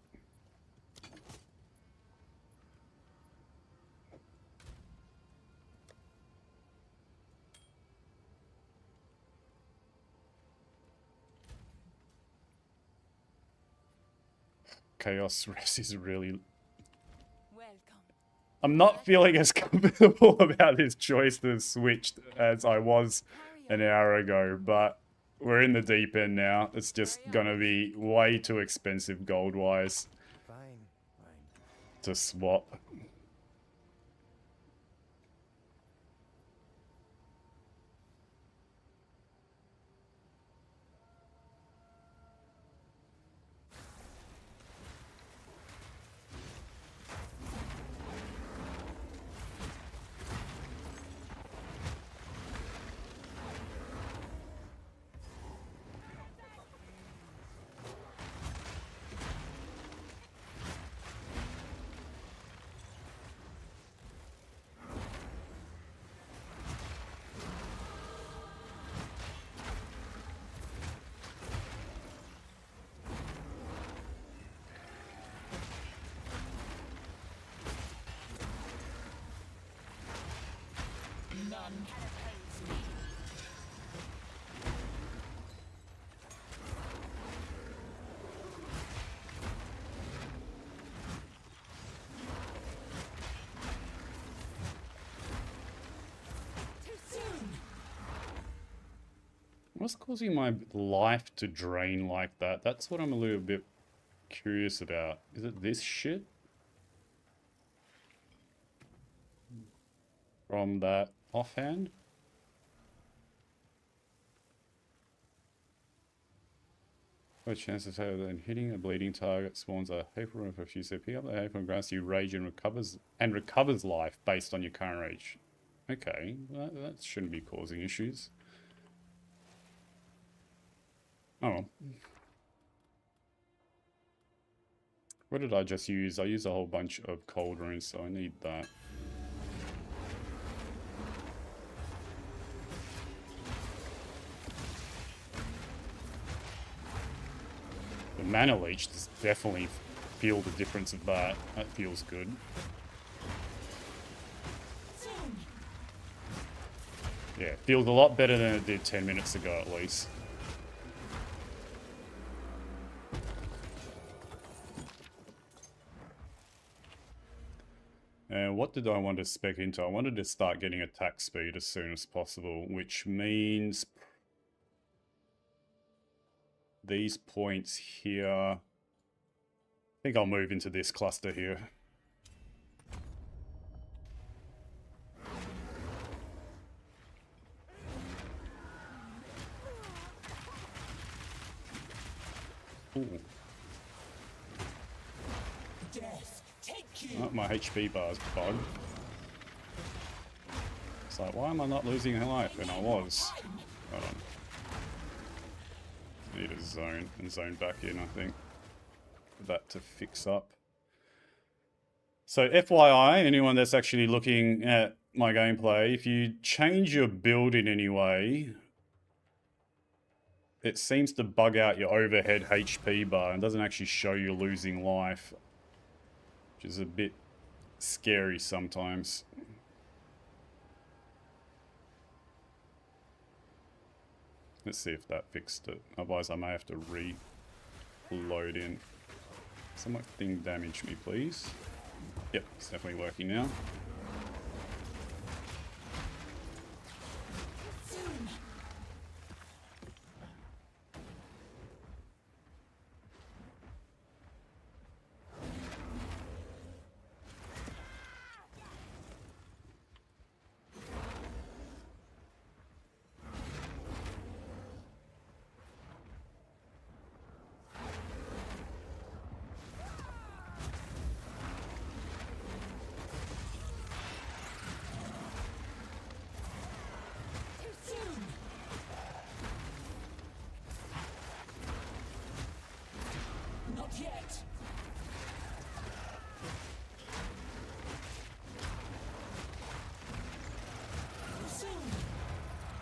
Chaos Rest is really... Welcome. I'm not feeling as comfortable about this choice to switch as I was an hour ago, but we're in the deep end now. It's just gonna be way too expensive gold-wise Fine, fine. to swap. What's causing my life to drain like that? That's what I'm a little bit curious about. Is it this shit? From that offhand? What chances have then hitting a bleeding target spawns a Haper for a few seconds. Pick up the Haper grants you rage and recovers life based on your current rage. Okay, that shouldn't be causing issues. Oh well. What did I just use? I used a whole bunch of cold runes, so I need that. The mana leech does definitely feel the difference of that. That feels good. Yeah, feels a lot better than it did 10 minutes ago at least. And what did I want to spec into? I wanted to start getting attack speed as soon as possible, which means these points here. I think I'll move into this cluster here. Ooh. Oh, my HP bar's bugged. It's like, why am I not losing life? And I was. Hold on. Need a zone and zone back in, I think, for that to fix up. So FYI, anyone that's actually looking at my gameplay, if you change your build in any way, it seems to bug out your overhead HP bar and doesn't actually show you losing life, which is a bit scary sometimes. Let's see if that fixed it. Otherwise I may have to reload in. Something damage me, please. Yep, it's definitely working now.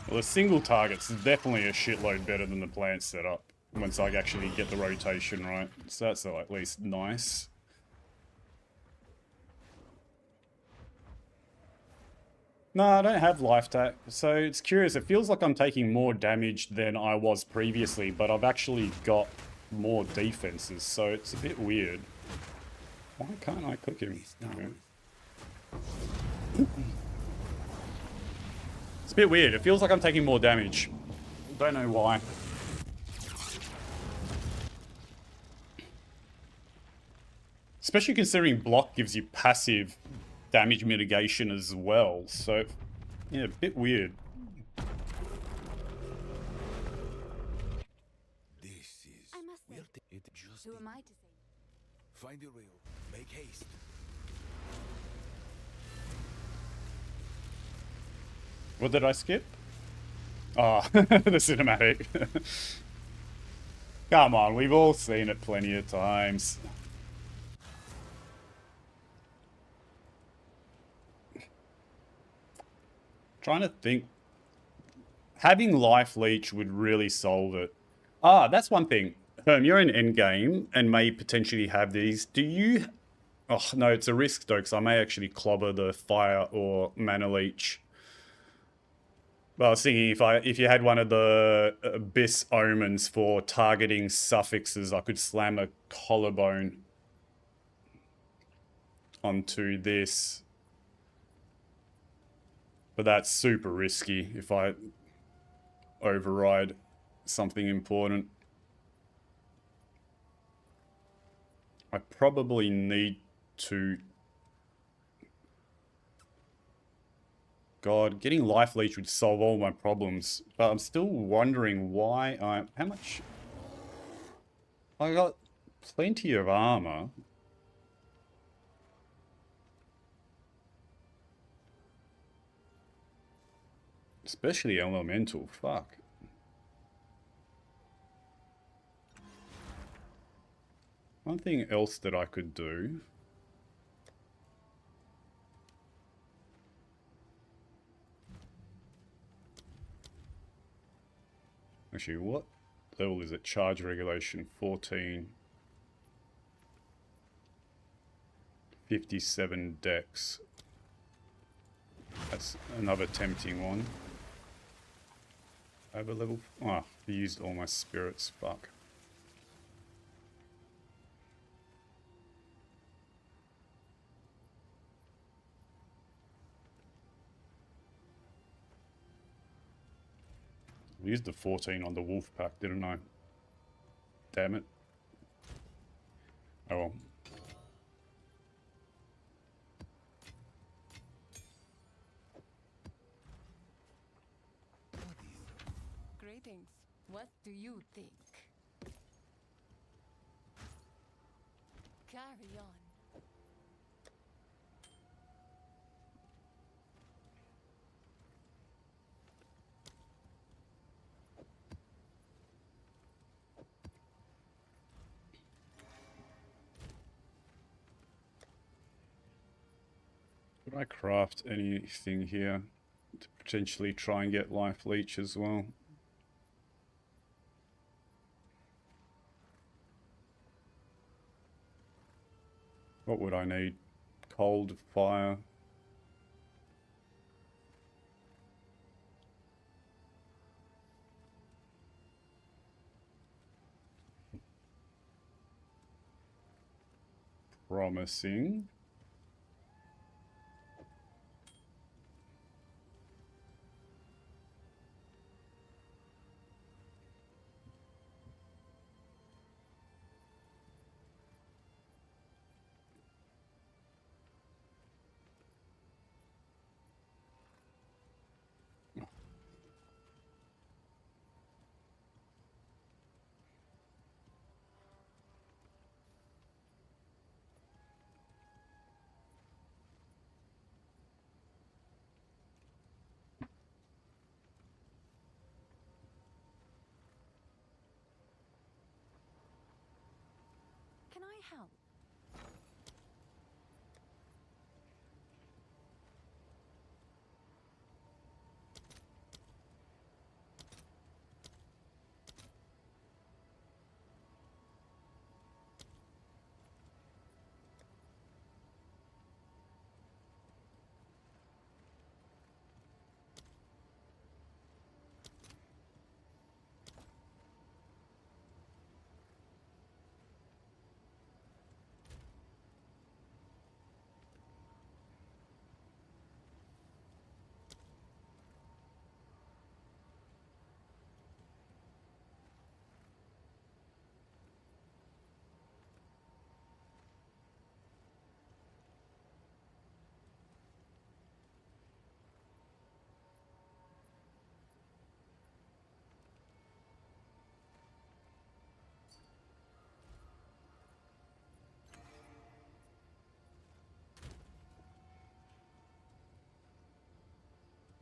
Well, the single target's definitely a shitload better than the plant setup once I actually get the rotation right. So that's at least nice. No, I don't have life tack, so it's curious. It feels like I'm taking more damage than I was previously, but I've actually got more defenses, so it's a bit weird. Why can't I click him? Okay. It's a bit weird. It feels like I'm taking more damage. Don't know why. Especially considering block gives you passive damage mitigation as well. So, yeah, a bit weird. This is. I must say, It just. who am I to say? Find the rail. Make haste. What did I skip? Oh, the cinematic. Come on, we've all seen it plenty of times. Trying to think. Having life leech would really solve it. Ah, that's one thing. Herm, you're in endgame and may potentially have these. Do you... Oh, no, it's a risk though, because I may actually clobber the fire or mana leech. Well, I was thinking if you had one of the Abyss Omens for targeting suffixes, I could slam a collarbone onto this. But that's super risky if I override something important. I probably need to... God, getting life leech would solve all my problems. But I'm still wondering why I... How much... I got plenty of armor. Especially elemental, fuck. One thing else that I could do... Actually, what level is it? Charge regulation 14. 57 dex. That's another tempting one. Over level... Oh, I used all my spirits. Fuck. I used the 14 on the wolf pack, didn't I? Damn it. Oh well. Greetings. What do you think? Carry on. Could I craft anything here to potentially try and get life leech as well? What would I need? Cold, fire. Promising. Can I help?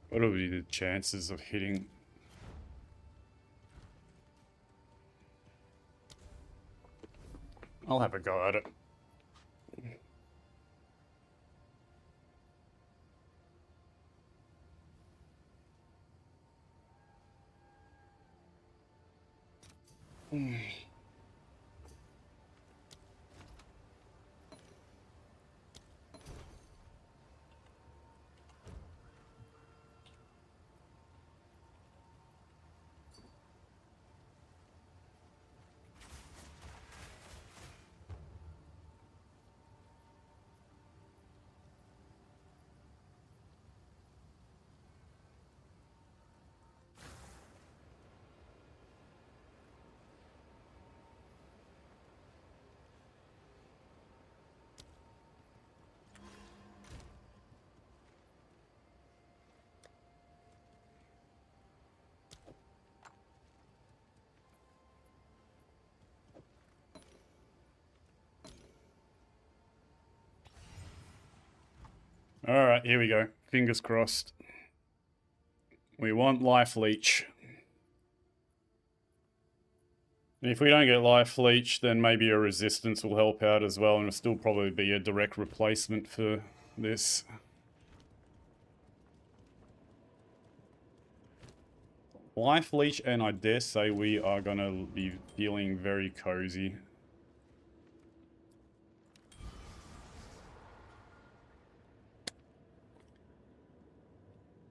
What will be the chances of hitting? I'll have a go at it. Alright, here we go. Fingers crossed. We want Life Leech. And if we don't get Life Leech, then maybe a Resistance will help out as well, and it'll still probably be a direct replacement for this. Life Leech, and I dare say we are going to be feeling very cozy.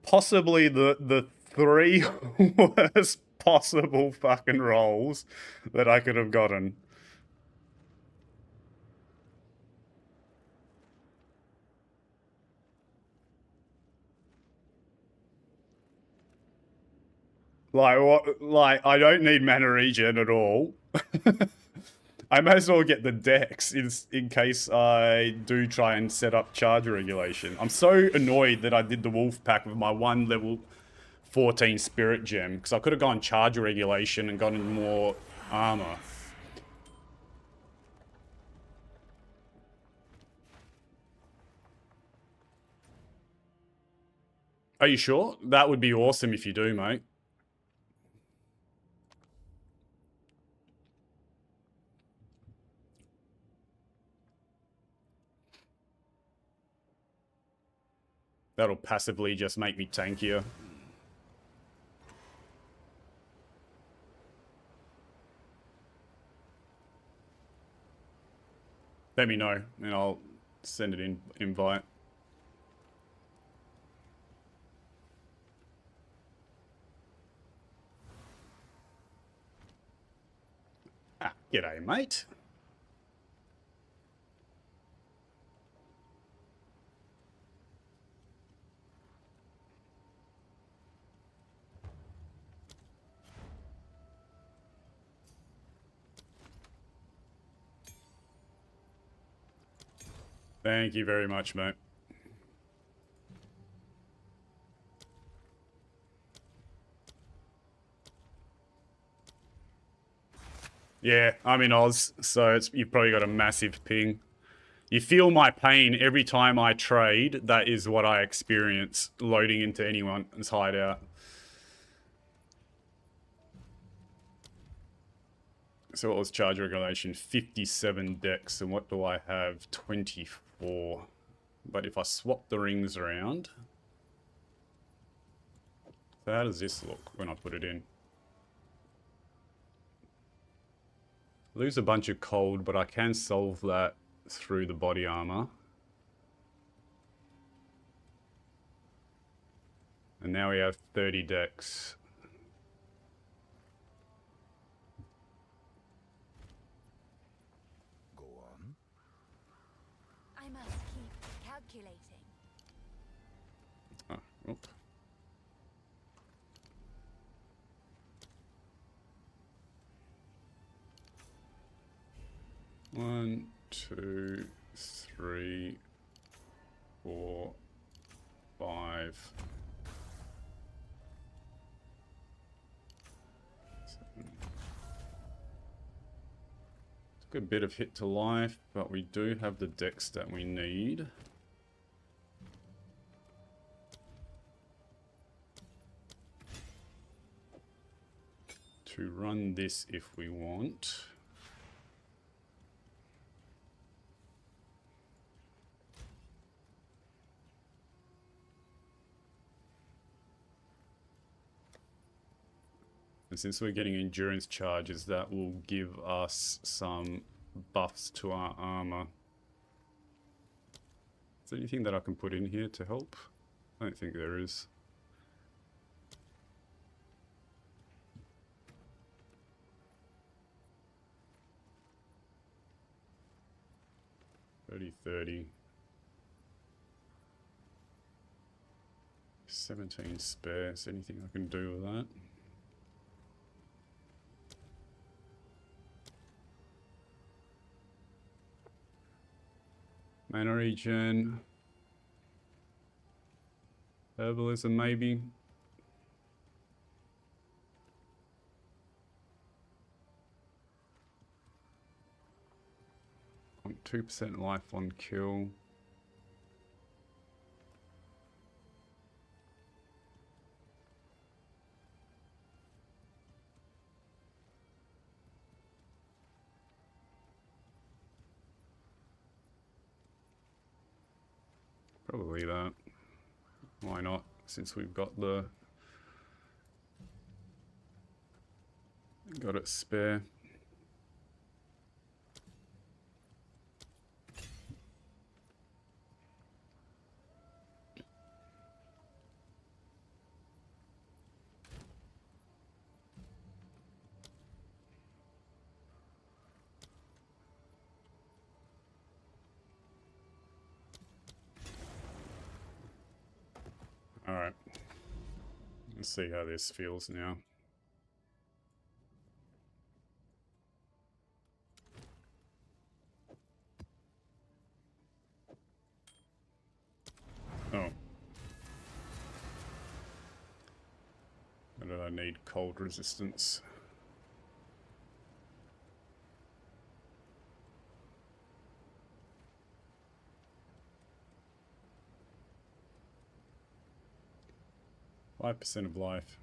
Possibly the three worst possible fucking rolls that I could have gotten. Like what? Like I don't need mana regen at all. I may as well get the Dex in case I do try and set up charge regulation. I'm so annoyed that I did the wolf pack with my one level 14 spirit gem, because I could have gone charge regulation and gotten more armor. Are you sure? That would be awesome if you do, mate. That'll passively just make me tankier. Let me know, and I'll send it in invite. Ah, g'day, mate. Thank you very much, mate. Yeah, I'm in Oz, so you've probably got a massive ping. You feel my pain every time I trade. That is what I experience loading into anyone's hideout. So what was charge regulation? 57 decks, and what do I have? 24. But if I swap the rings around... So how does this look when I put it in? Lose a bunch of cold, but I can solve that through the body armor. And now we have 30 decks. Go on. I must keep calculating. Oh, oop. One, two, three, 4, 5, 7. Took a bit of hit to life, but we do have the dex that we need. to run this if we want. And since we're getting endurance charges, that will give us some buffs to our armor. Is there anything that I can put in here to help? I don't think there is. 30. 17 spares. Anything I can do with that? Mana regen. Herbalism maybe. 2% life on kill. Probably that. Why not? Since we've got it spare. Alright. Let's see how this feels now. Oh. What do I need? Cold resistance. %5 of life.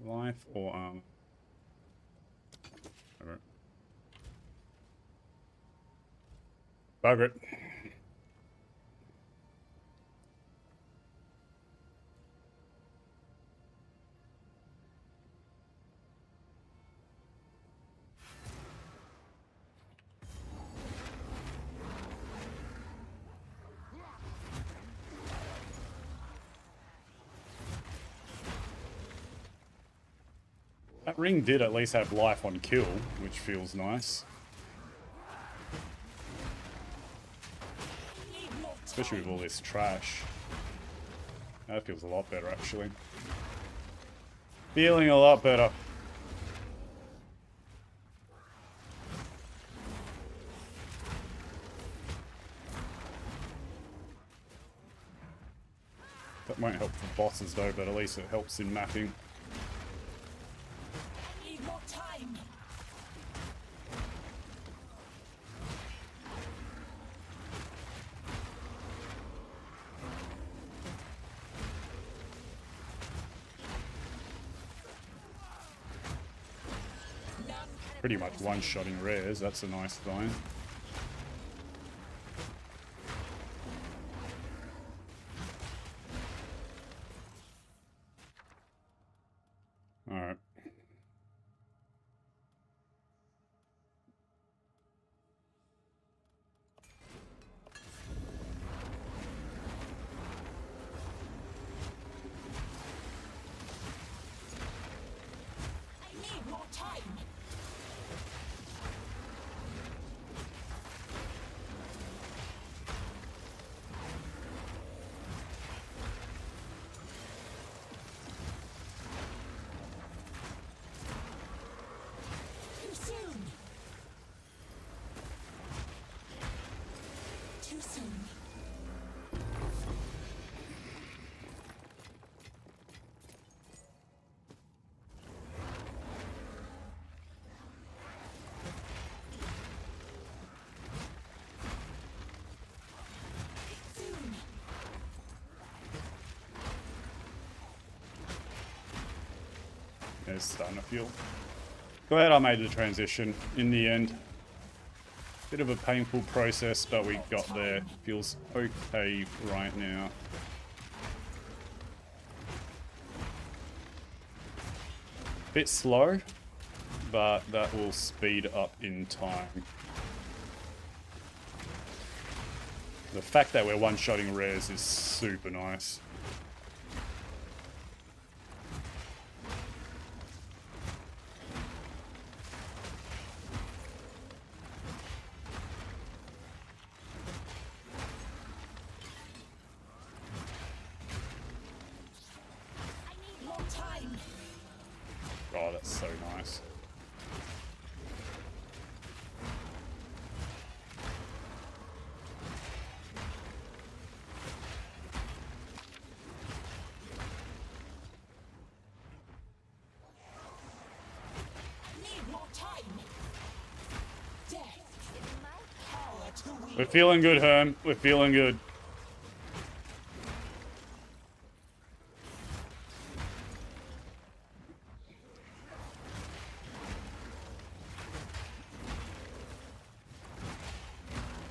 Life or armor? Alright. Bugger it. That ring did at least have life on kill, which feels nice. Especially with all this trash. That feels a lot better, actually. Feeling a lot better. That won't help for bosses though, but at least it helps in mapping. Pretty much one-shotting rares, that's a nice sign. Alright. It's starting to feel. Glad I made the transition in the end. Bit of a painful process, but we got there. Feels okay right now. Bit slow, but that will speed up in time. The fact that we're one-shotting rares is super nice. Oh, that's so nice. We're feeling good, Herm. We're feeling good.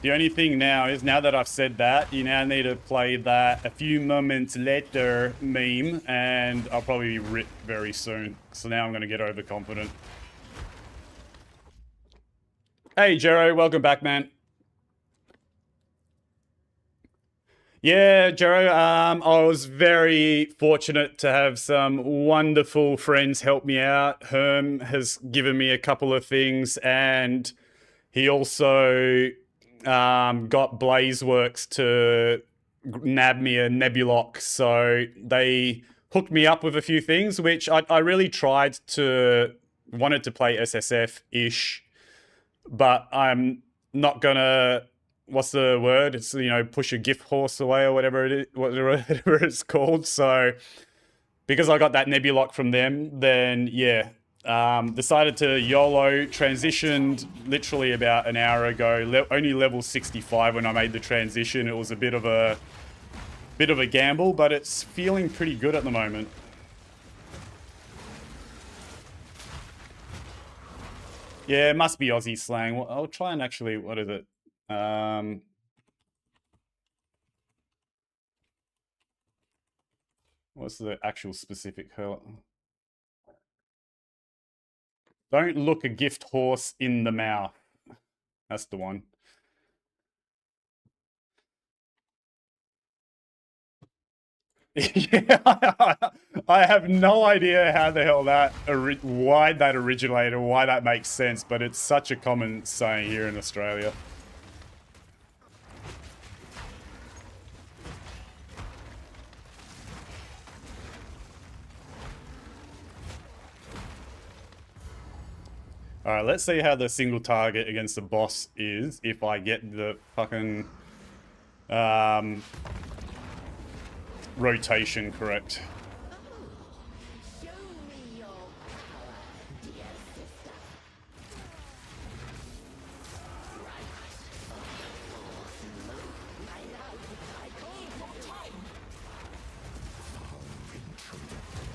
The only thing now is, now that I've said that, you now need to play that a few moments later meme, and I'll probably be ripped very soon. So now I'm going to get overconfident. Hey, Jero, welcome back, man. Yeah, Jero, I was very fortunate to have some wonderful friends help me out. Herm has given me a couple of things, and he also got Blazeworks to nab me a Nebulock. So they hooked me up with a few things, which I really wanted to play SSF-ish, but I'm not gonna, what's the word? It's, you know, push a gift horse away or whatever it is, whatever it's called. So because I got that Nebulock from them, then yeah, decided to YOLO, transitioned literally about an hour ago, only level 65 when I made the transition. It was a bit of a gamble, but it's feeling pretty good at the moment. Yeah, it must be Aussie slang. Well, I'll try and actually, what is it? What's the actual specific hurl? Don't look a gift horse in the mouth. That's the one. Yeah, I have no idea how the hell why that originated, why that makes sense, but it's such a common saying here in Australia. Alright, let's see how the single target against the boss is if I get the fucking rotation correct.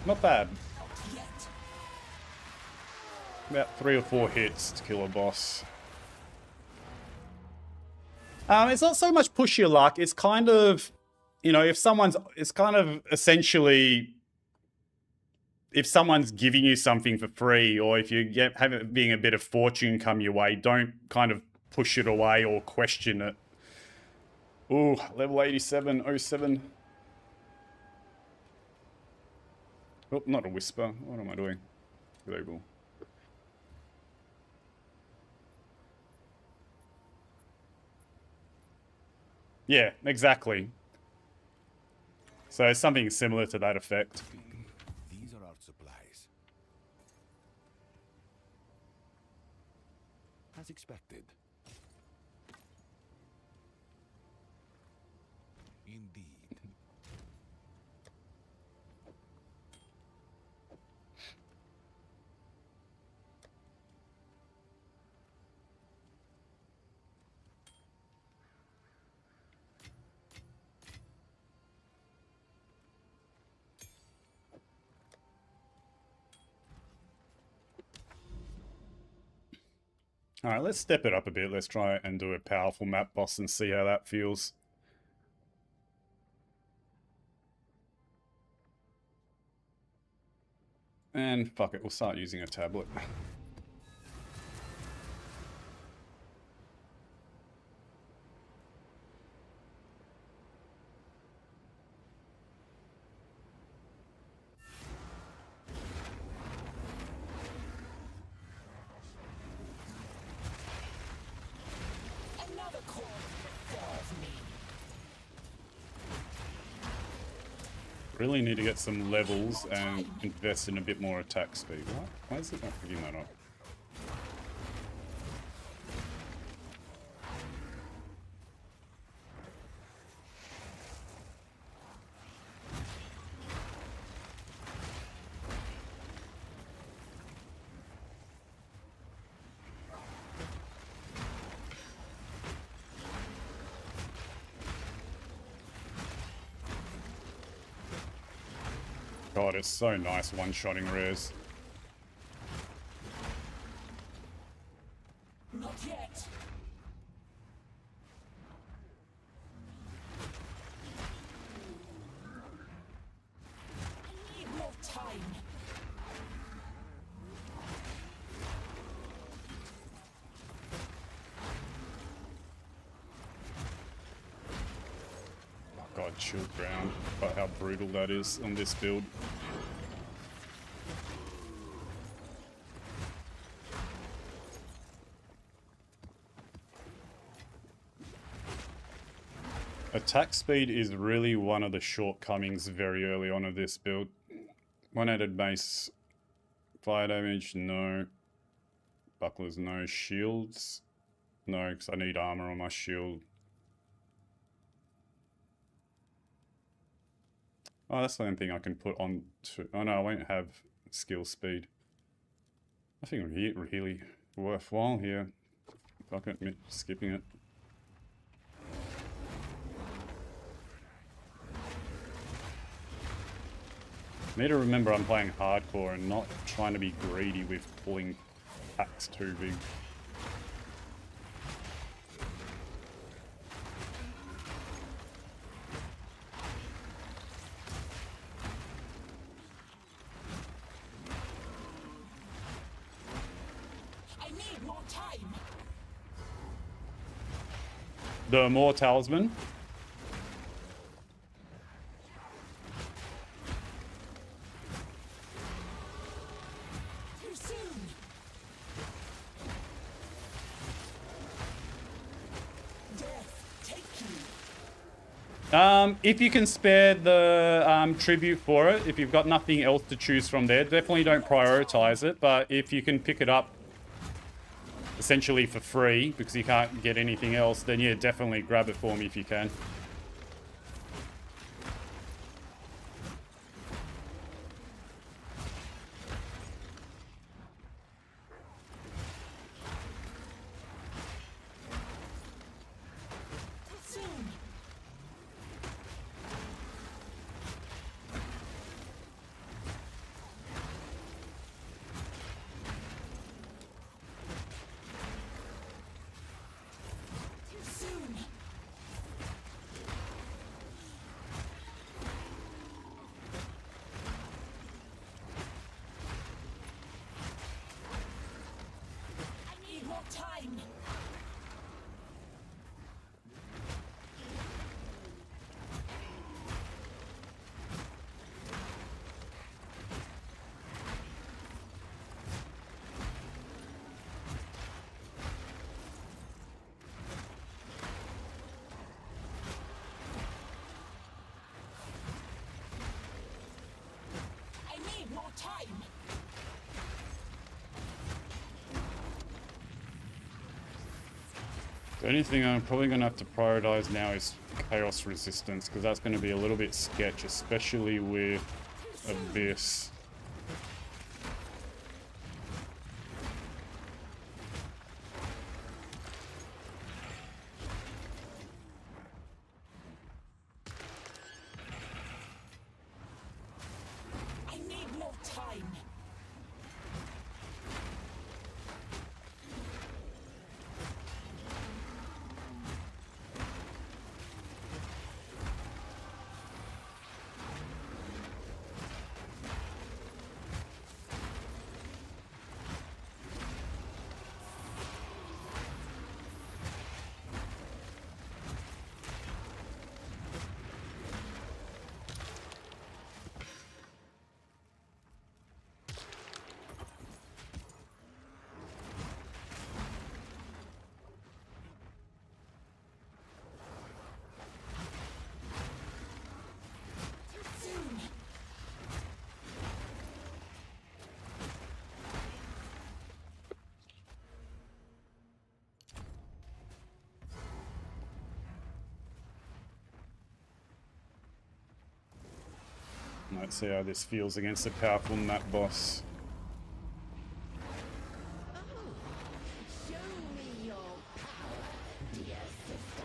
Not bad. About 3 or 4 hits to kill a boss. It's not so much push your luck. It's kind of, you know, it's kind of essentially, if someone's giving you something for free, or if you being a bit of fortune come your way, don't kind of push it away or question it. Ooh, level 8707. Oh, not a whisper. What am I doing? Global. Yeah, exactly. So something similar to that effect. These are our supplies. As expected. Indeed. Alright, let's step it up a bit. Let's try and do a powerful map boss and see how that feels. And fuck it, we'll start using a tablet. Really need to get some levels and invest in a bit more attack speed. What? Why is it not picking that up? God, it's so nice one-shotting rares. Not yet. I need more time. God, chilled ground. But how brutal that is on this build. Attack speed is really one of the shortcomings very early on of this build. One added base. Fire damage, no. Bucklers, no. Shields, no, because I need armor on my shield. Oh, that's the only thing I can put on to... Oh no, I won't have skill speed. I think really worthwhile here. Fuck it, skipping it. Need to remember I'm playing hardcore and not trying to be greedy with pulling packs too big. I need more time. The more talisman. Too soon. Death, take you. If you can spare the tribute for it, if you've got nothing else to choose from there, definitely don't prioritize it. But if you can pick it up essentially for free because you can't get anything else, then yeah, definitely grab it for me if you can. Too soon. Too soon. I need more time. I need more time. The only thing I'm probably going to have to prioritize now is chaos resistance, because that's going to be a little bit sketch, especially with Abyss. I need more time. Let's see how this feels against a powerful map boss. Show me your power, dear sister.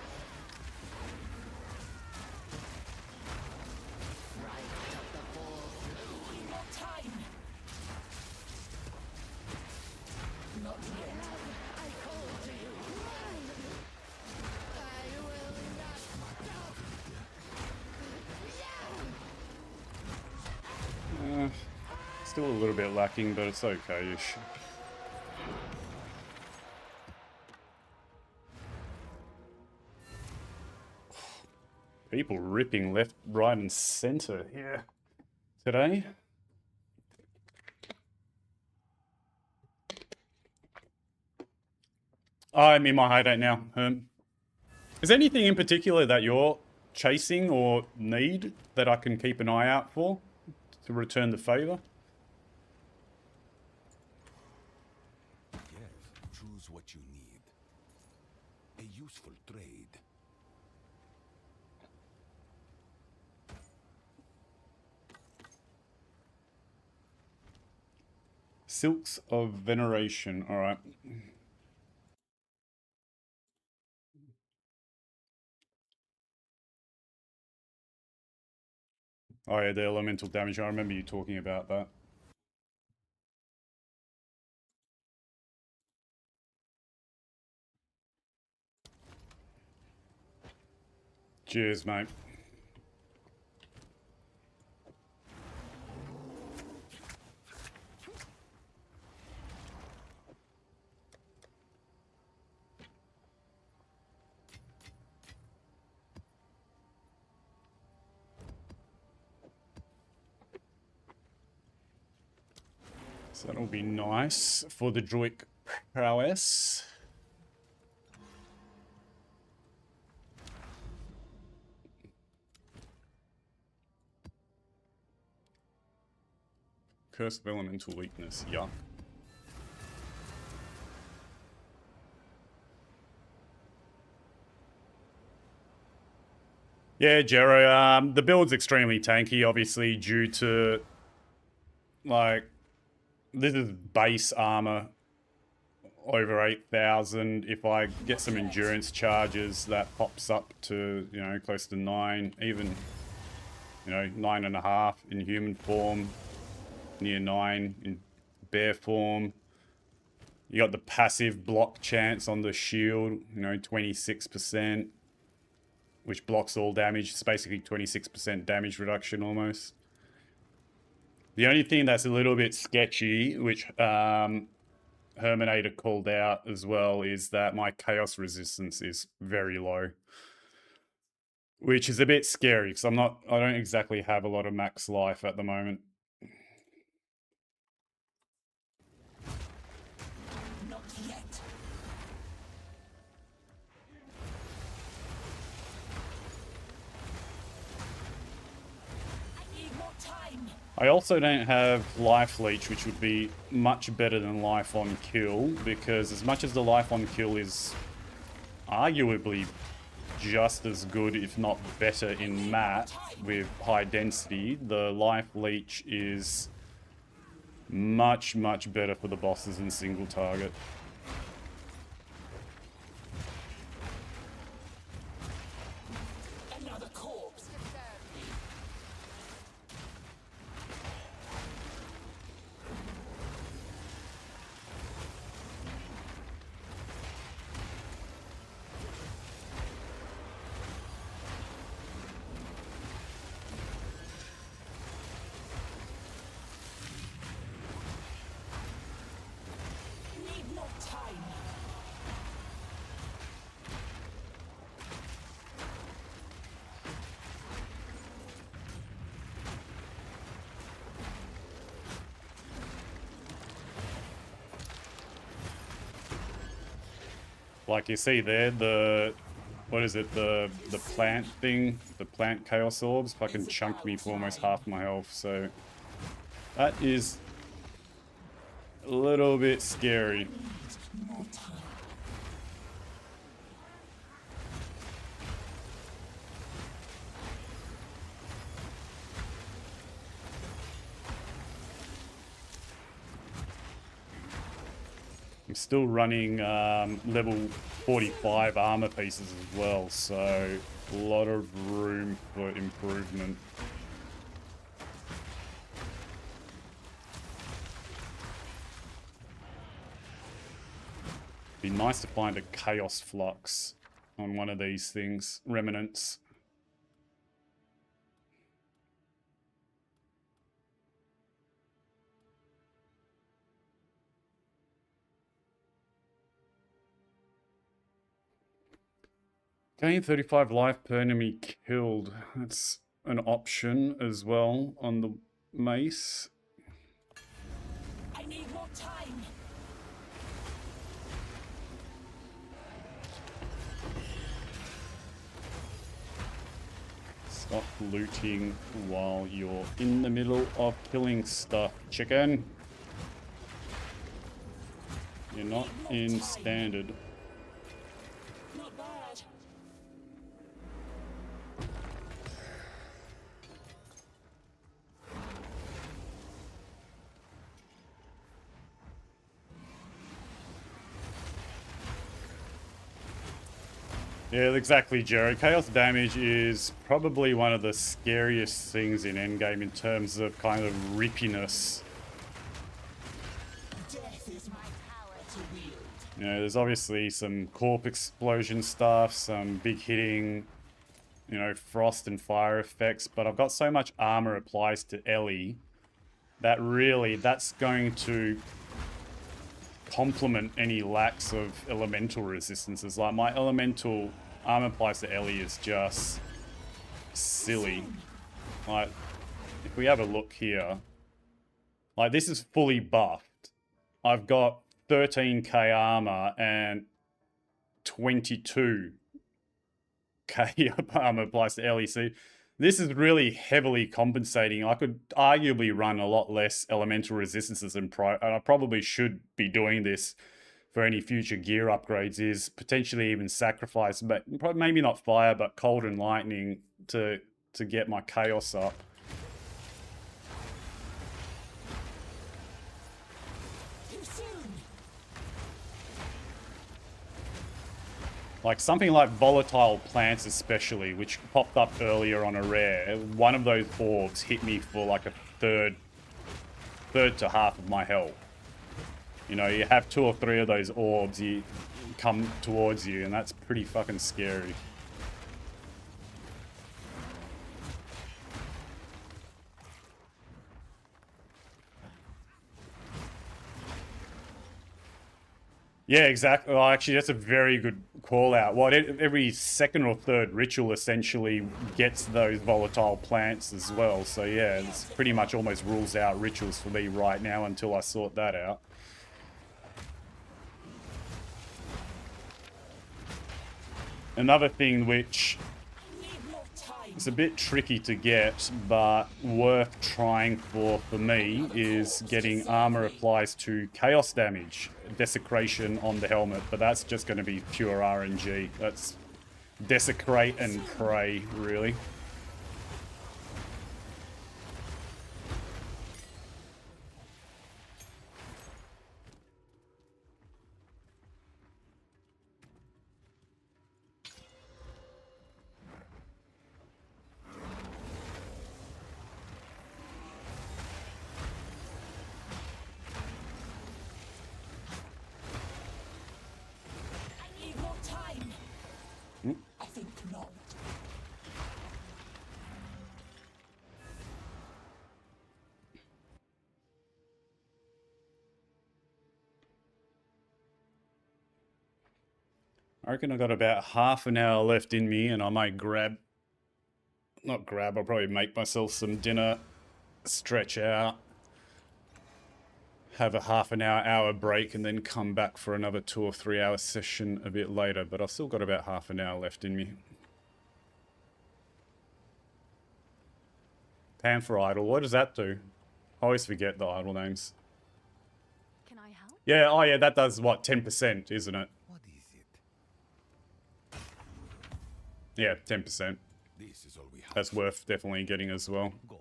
Right up the balls. Need more time. Not yet. I call to you. I will not stop. Still a little bit lacking, but it's okay-ish. People ripping left, right, and center here today. I'm in my hideout now. Is there anything in particular that you're chasing or need that I can keep an eye out for to return the favor? Yes, choose what you need. A useful trade. Silks of Veneration. All right. Oh yeah, the elemental damage. I remember you talking about that. Cheers, mate. So that'll be nice for the Druid prowess. Curse of Elemental Weakness, yuck. Yeah, Jero, the build's extremely tanky, obviously, due to, like, this is base armor over 8,000. If I get some endurance charges, that pops up to, you know, close to 9, even, you know, 9.5 in human form, near 9 in bear form. You got the passive block chance on the shield, you know, 26%, which blocks all damage. It's basically 26% damage reduction almost. The only thing that's a little bit sketchy, which Herminator called out as well, is that my chaos resistance is very low, which is a bit scary because I don't exactly have a lot of max life at the moment. Not yet. I need more time. I also don't have life leech, which would be much better than life on kill, because as much as the life on kill is arguably just as good, if not better in mat with high density, the life leech is much, much better for the bosses in single target. Another corpse. Need more time. Like you see there, the what is it, the plant thing, the plant chaos orbs fucking chunked me for almost half my health, so that is a little bit scary. More time. I'm still running level 45 armor pieces as well, so a lot of room for improvement. Be nice to find a Chaos Flux on one of these things, Remnants. Gain 35 life per enemy killed. That's an option as well on the mace. I need more time. Stop looting while you're in the middle of killing stuff, chicken. You're not in standard. Not bad. Yeah, exactly, Jared. Chaos damage is probably one of the scariest things in endgame in terms of kind of rippiness. Death is my power to wield. You know, there's obviously some corp explosion stuff, some big hitting, you know, frost and fire effects, but I've got so much armor applies to Ellie that really, that's going to complement any lacks of elemental resistances. Like, my elemental armor applies to Ellie is just silly. Like, if we have a look here, like, this is fully buffed. I've got 13k armor and 22k armor applies to Ellie. So this is really heavily compensating. I could arguably run a lot less elemental resistances and I probably should be doing this for any future gear upgrades, is potentially even sacrifice, but maybe not fire, but cold and lightning to get my chaos up. Too soon. Like something like volatile plants especially, which popped up earlier on a rare, one of those orbs hit me for like a third to half of my health. You know, you have 2 or 3 of those orbs, you come towards you, and that's pretty fucking scary. Yeah, exactly. Well, actually, that's a very good call out. Well, every second or third ritual essentially gets those volatile plants as well. So yeah, it's pretty much almost rules out rituals for me right now until I sort that out. Another thing which is a bit tricky to get, but worth trying for me, is getting armor applies to chaos damage, desecration on the helmet, but that's just going to be pure RNG. That's desecrate and pray, really. I reckon I've got about half an hour left in me, and I might I'll probably make myself some dinner, stretch out, have a half an hour break, and then come back for another 2 or 3 hour session a bit later, but I've still got about half an hour left in me. Panther Idol, what does that do? I always forget the idol names. Can I help? Yeah, oh yeah, that does, what, 10%, isn't it? What is it? Yeah, 10%. This is all we have. That's worth definitely getting as well. Go.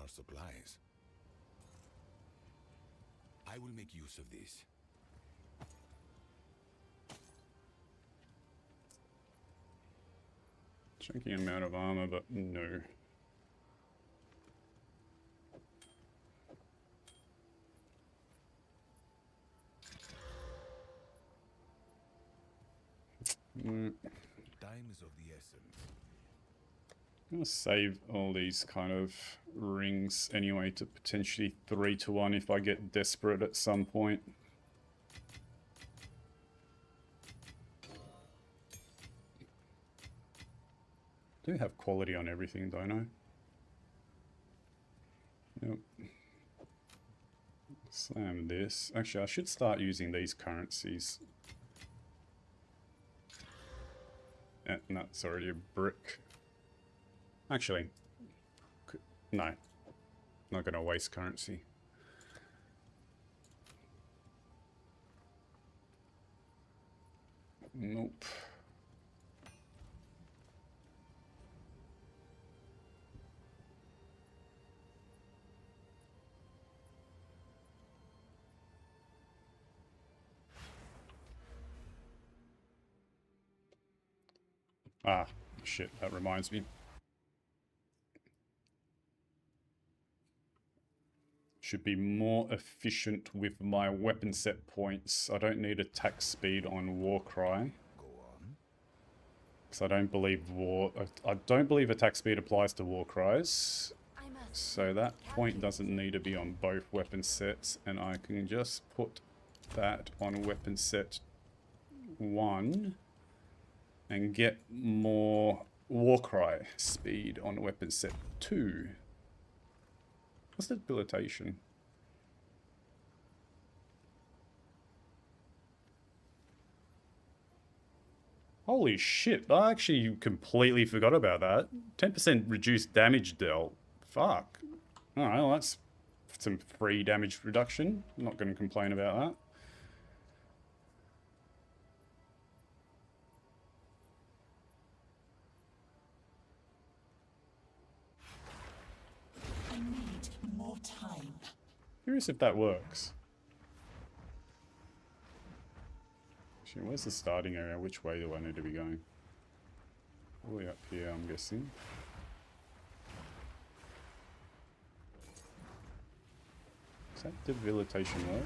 our supplies. I will make use of this. Chunky amount of armor, but no. Time is of the essence. I'm gonna save all these kind of rings anyway to potentially 3-to-1 if I get desperate at some point. Do have quality on everything, don't I? Yep. Slam this. Actually, I should start using these currencies. And that's already a brick. Actually, no. Not going to waste currency. Nope. Ah, shit, that reminds me. Should be more efficient with my weapon set points. I don't need attack speed on Warcry. Go on. Because I don't believe attack speed applies to Warcries. So that point doesn't need to be on both weapon sets, and I can just put that on weapon set 1 and get more Warcry speed on weapon set 2. What's the debilitation? Holy shit, I actually completely forgot about that. 10% reduced damage dealt. Fuck. Alright, well that's some free damage reduction. I'm not going to complain about that. I need more time. Curious if that works. Actually, where's the starting area? Which way do I need to be going? All the way up here, I'm guessing. Does that debilitation work?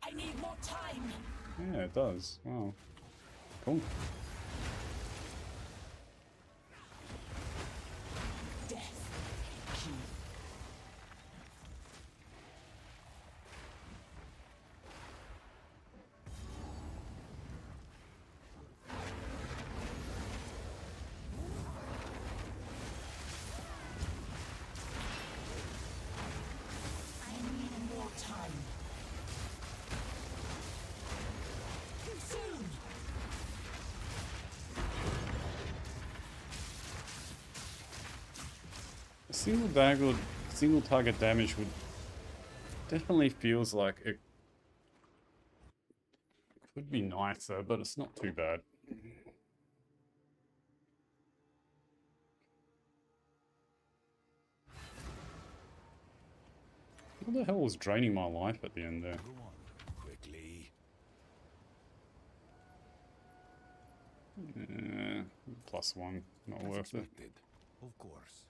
I need more time. Yeah, it does. Wow. Cool. Death. I need more time. Too soon. Single target damage would definitely feels like it could be nicer, but it's not too bad. What the hell was draining my life at the end there? Go on. Quickly. +1, not As worth it. expected. Of course.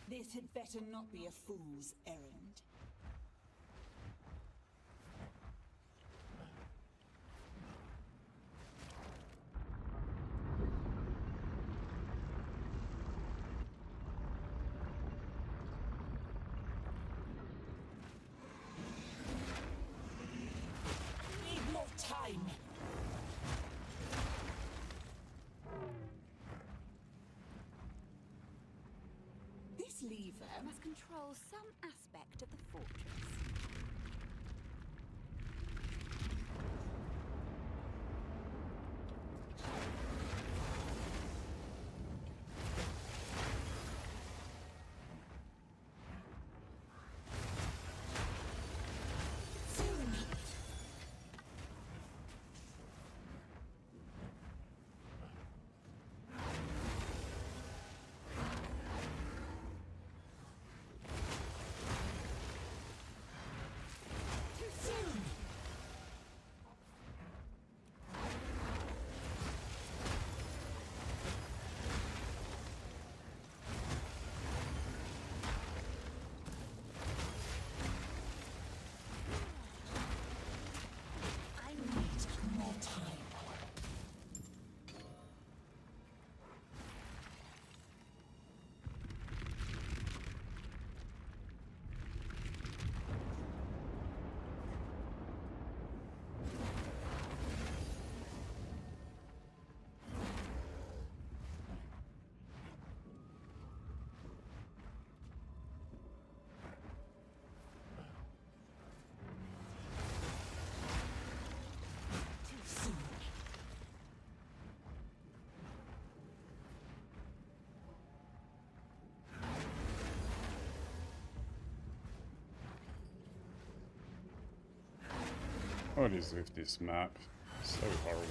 This had better not be a fool's errand. Need more time. must control some aspect of the fortress. What is with this map? So horrible.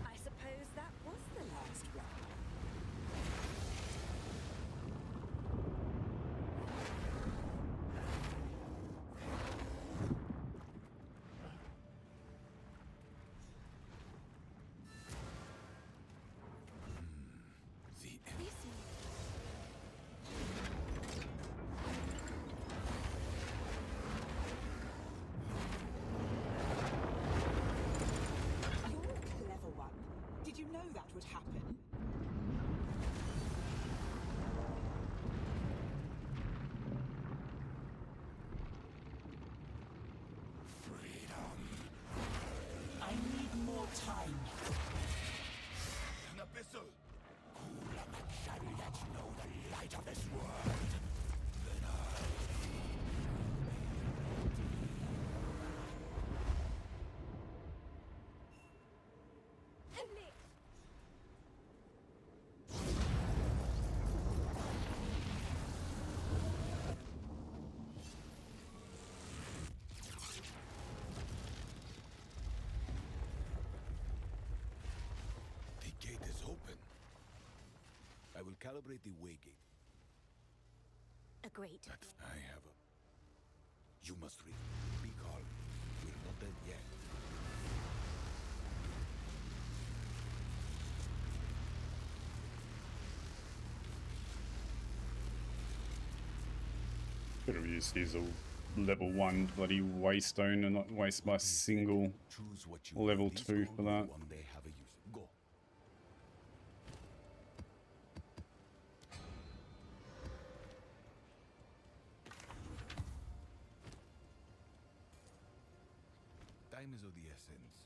I suppose that was the last one. You're a clever one. Did you know that would happen? I need more time. An abyssal! Kulamat shall let know the light of this world. The gate is open. I will calibrate the way gate. Agreed. I have a... You must read. Be calm. We're not dead yet. Could have used these all level 1 bloody waystone and not waste my single Choose what you level These 2 all for will that. one day have a use. Go. Time is of the essence.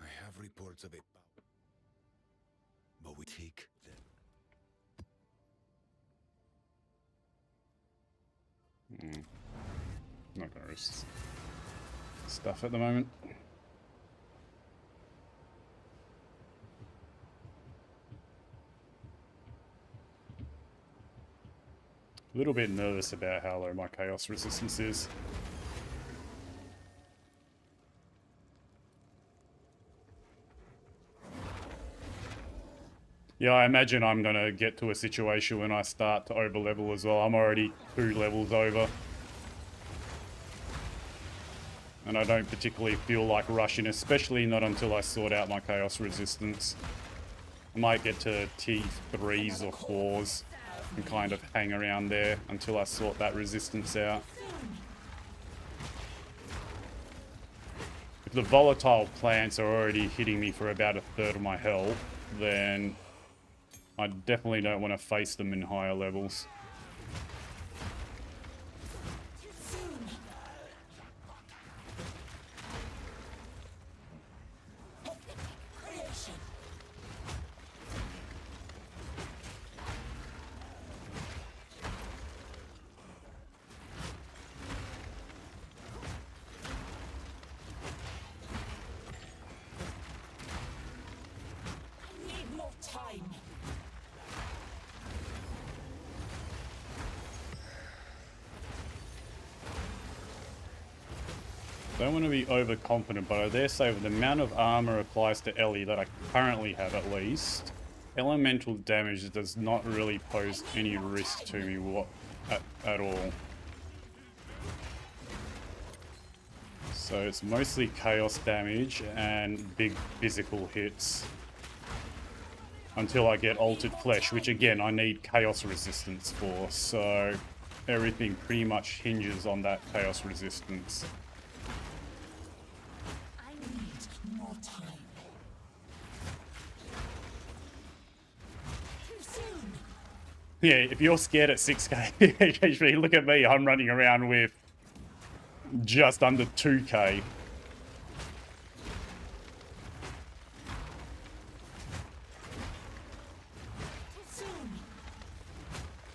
I have reports of a power, but we take them. Not gonna risk stuff at the moment. A little bit nervous about how low my chaos resistance is. Yeah, I imagine I'm gonna get to a situation when I start to overlevel as well. I'm already 2 levels over. And I don't particularly feel like rushing, especially not until I sort out my Chaos Resistance. I might get to T3s or 4s and kind of hang around there until I sort that resistance out. If the volatile plants are already hitting me for about 1/3 of my health, then I definitely don't want to face them in higher levels. Don't want to be overconfident, but I dare say with the amount of armor applies to Ellie that I currently have at least, elemental damage does not really pose any risk to me at all. So it's mostly chaos damage and big physical hits. Until I get altered flesh, which again I need chaos resistance for, so everything pretty much hinges on that chaos resistance. Yeah, if you're scared at 6k HP, look at me. I'm running around with just under 2k.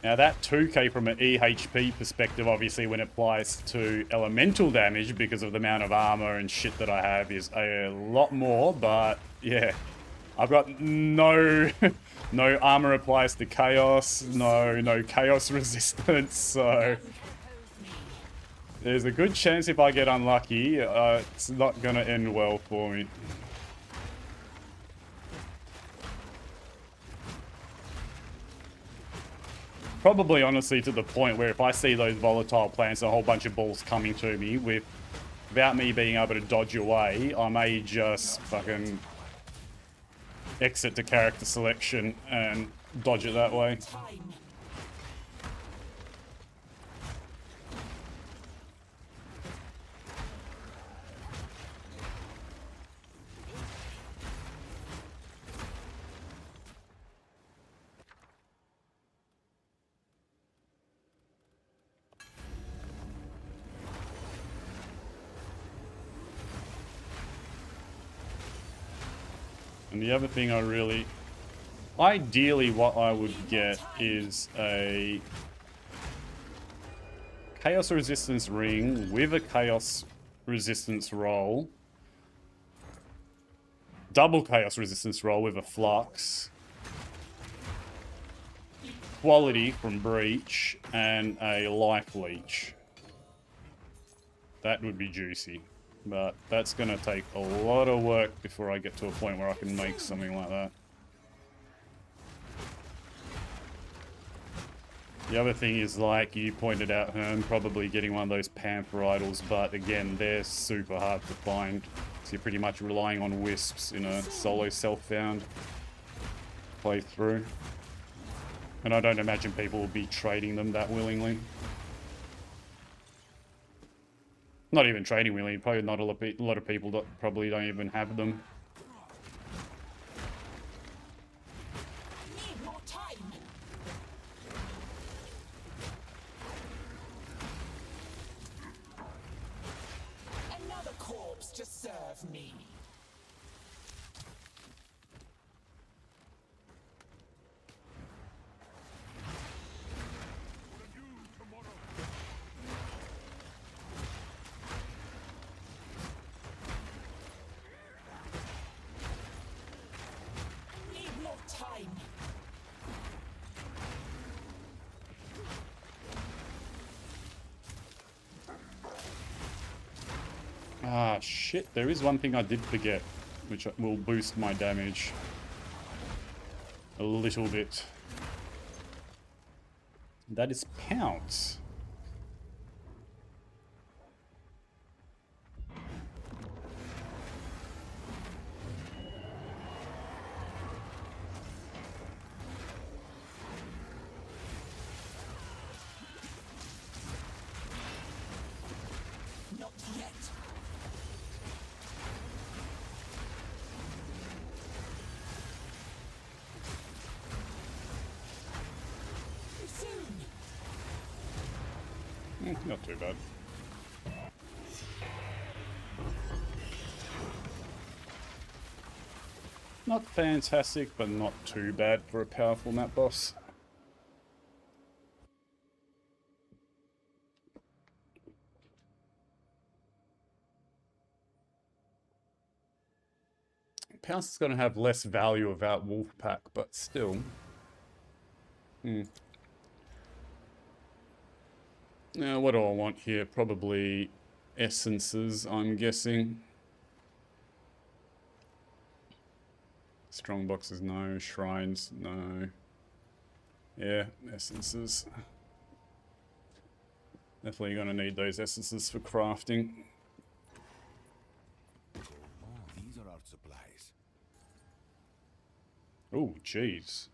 Now that 2k from an EHP perspective, obviously when it applies to elemental damage because of the amount of armor and shit that I have is a lot more, but yeah. I've got no no armor applies to chaos, no chaos resistance, so there's a good chance if I get unlucky, it's not gonna end well for me. Probably honestly to the point where if I see those volatile plants, a whole bunch of balls coming to me without me being able to dodge away, I may just fucking exit to character selection and dodge it that way. And the other thing ideally what I would get is a chaos resistance ring with a chaos resistance roll. Double chaos resistance roll with a flux. Quality from breach and a life leech. That would be juicy. But that's going to take a lot of work before I get to a point where I can make something like that. The other thing is, like you pointed out, Herm, probably getting one of those Panther idols, but again, they're super hard to find. So you're pretty much relying on wisps in a solo self-found playthrough. And I don't imagine people will be trading them that willingly. Not even trading really, probably not a lot of people that probably don't even have them. Need more time. Another corpse to serve me. Ah, shit. There is one thing I did forget, which will boost my damage. a little bit. That is Pounce. Not yet. Soon. Not too bad. Not fantastic, but not too bad for a powerful map boss. Pounce is going to have less value without Wolfpack, but still. Now, what do I want here? Probably essences, I'm guessing. Strong boxes, no. Shrines, no. Yeah, essences. Definitely going to need those essences for crafting. Oh, these are our supplies. Oh, jeez.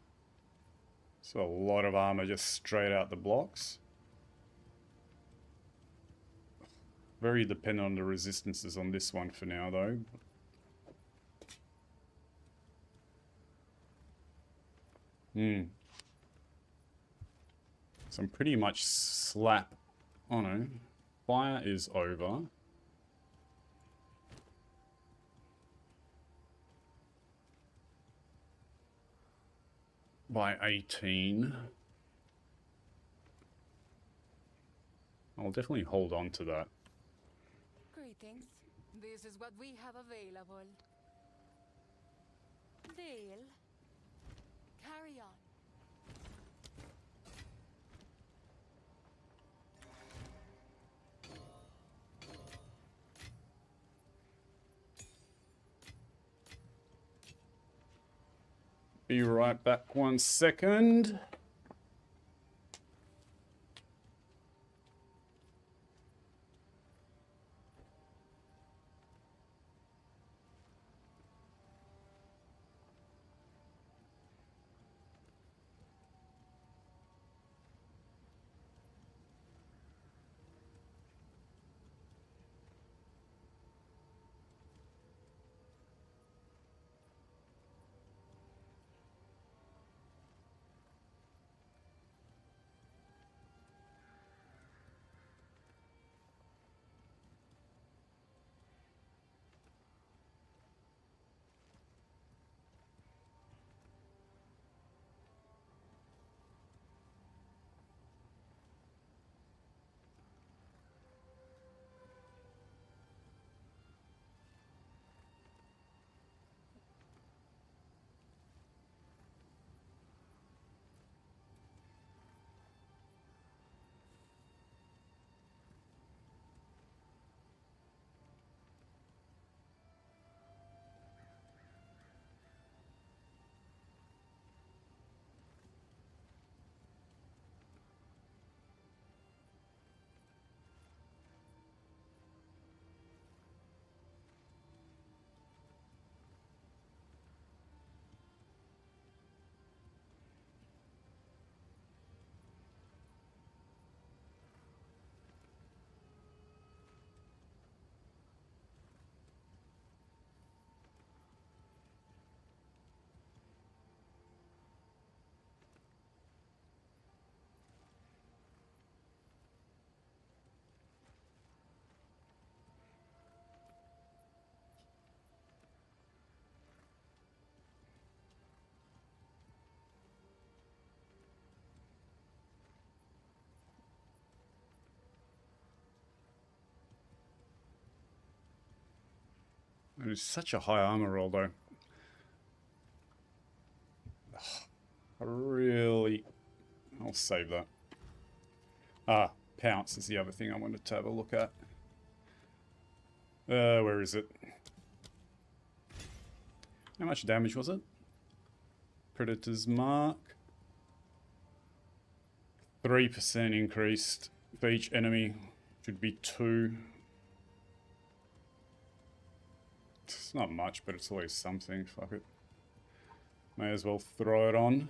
So a lot of armor just straight out the blocks. Very dependent on the resistances on this one for now, though. So I'm pretty much slap. Oh no. Fire is over. By 18. I'll definitely hold on to that. Greetings. This is what we have available. Deal. Carry on. Be right back 1 second. It is such a high armor roll, though. I'll save that. Ah, Pounce is the other thing I wanted to have a look at. Where is it? How much damage was it? Predator's Mark. 3% increased for each enemy. Should be 2. It's not much, but it's always something. Fuck it. May as well throw it on.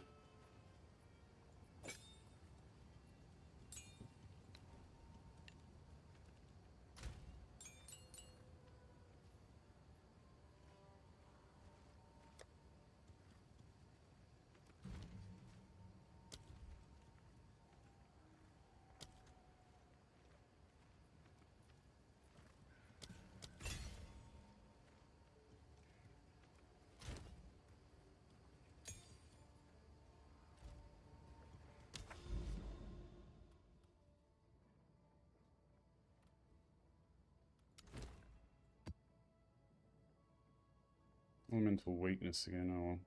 Elemental weakness again, oh well.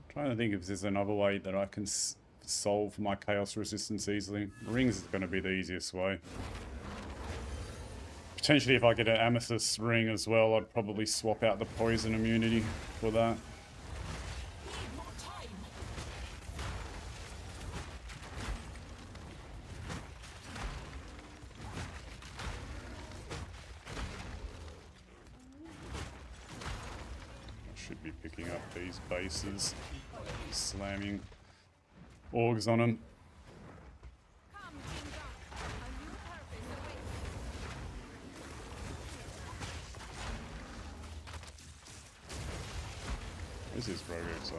Trying to think if there's another way that I can solve my chaos resistance easily. Rings is going to be the easiest way. Potentially if I get an amethyst ring as well, I'd probably swap out the poison immunity for that. Should be picking up these bases, slamming orgs on them. This is Rogue Exile.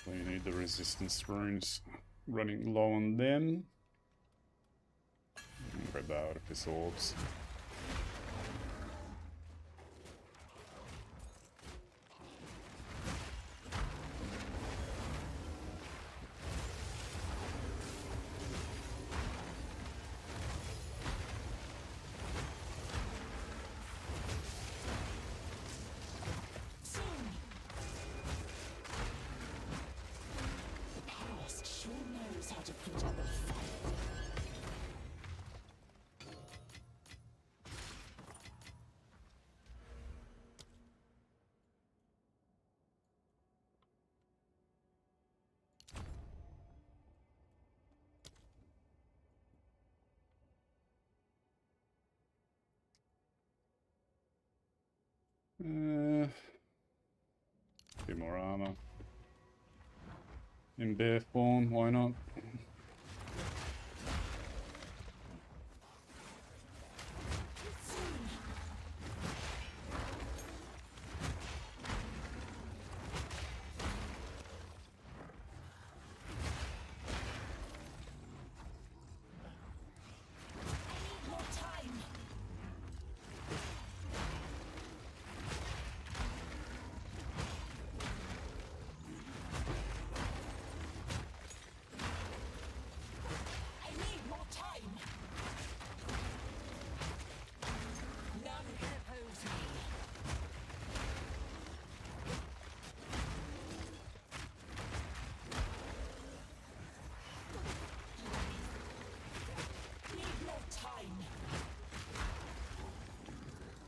We need the resistance runes running low on them. Grab the artifice orbs. A few more armor. In bear form, why not?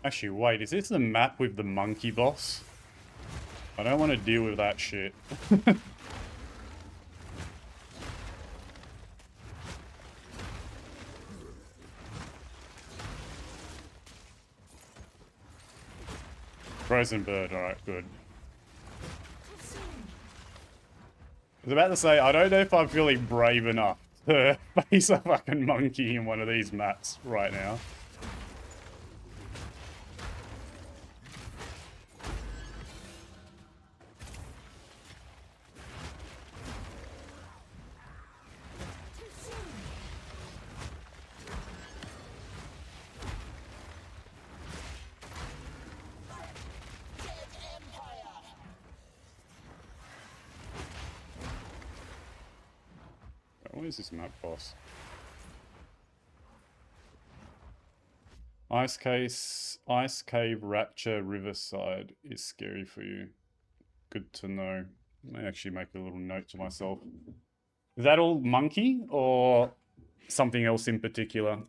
Actually, wait, is this the map with the monkey boss? I don't want to deal with that shit. Frozen bird, alright, good. I was about to say, I don't know if I'm feeling brave enough to face a fucking monkey in one of these maps right now. Where's this map boss? Ice Cave Rapture Riverside is scary for you. Good to know. I may actually make a little note to myself. Is that all monkey or something else in particular?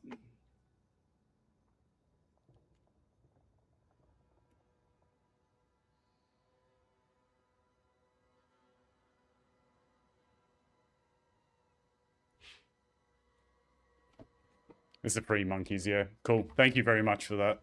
It's the free monkeys, yeah. Cool. Thank you very much for that.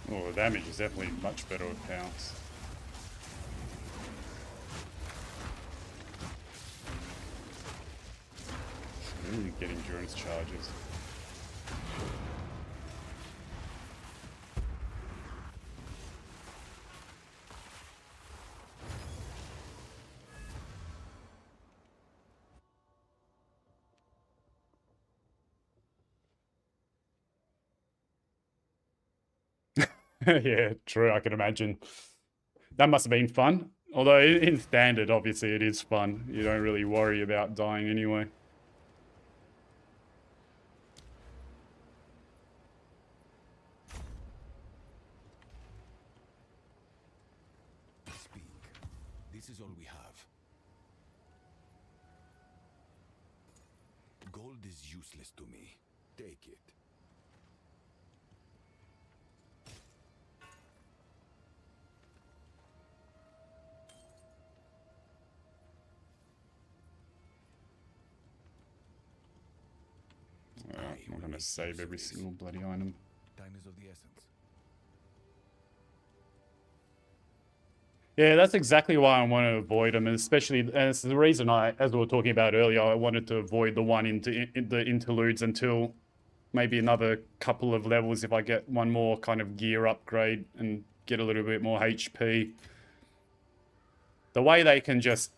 Oh, the damage is definitely much better with pounce. Really get endurance charges. Yeah, true, I can imagine. That must have been fun. Although in standard, obviously it is fun. You don't really worry about dying anyway. Speak. This is all we have. Gold is useless to me. Take it. I'm gonna save every single bloody item. Time is of the essence. Yeah, that's exactly why I want to avoid them, and especially, and it's the reason as we were talking about earlier, I wanted to avoid the one into the interludes until maybe another couple of levels if I get one more kind of gear upgrade and get a little bit more HP. The way they can just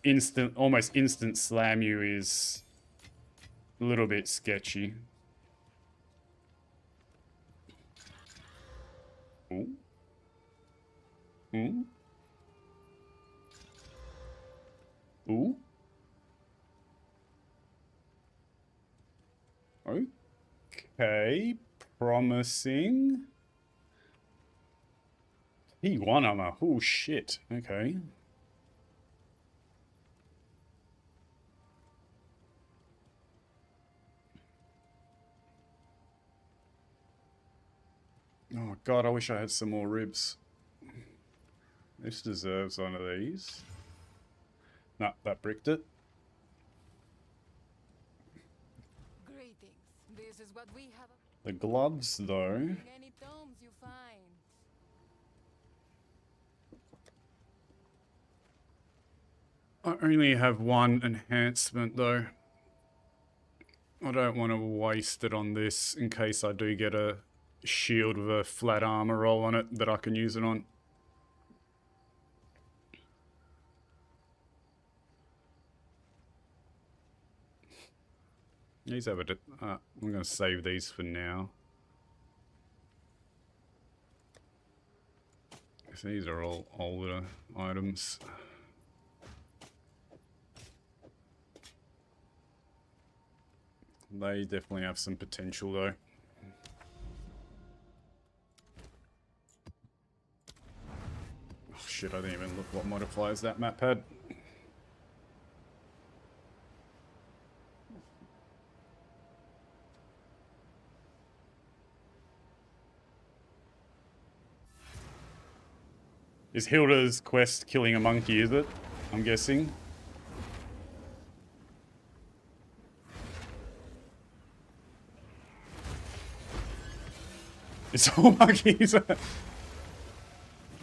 almost instant slam you is a little bit sketchy. Ooh. Ooh. Ooh. Okay. Promising. P1 armor. Oh, shit. Okay. Oh, God, I wish I had some more ribs. This deserves one of these. Nah, that bricked it. Greetings. This is what we have. The gloves, though. Any tomes you find. I only have one enhancement, though. I don't want to waste it on this in case I do get a shield with a flat armor roll on it that I can use it on. These have a... I'm going to save these for now. These are all older items. They definitely have some potential, though. Oh shit, I didn't even look what modifiers that map had. Is Hilda's quest killing a monkey, is it? I'm guessing. It's all monkeys.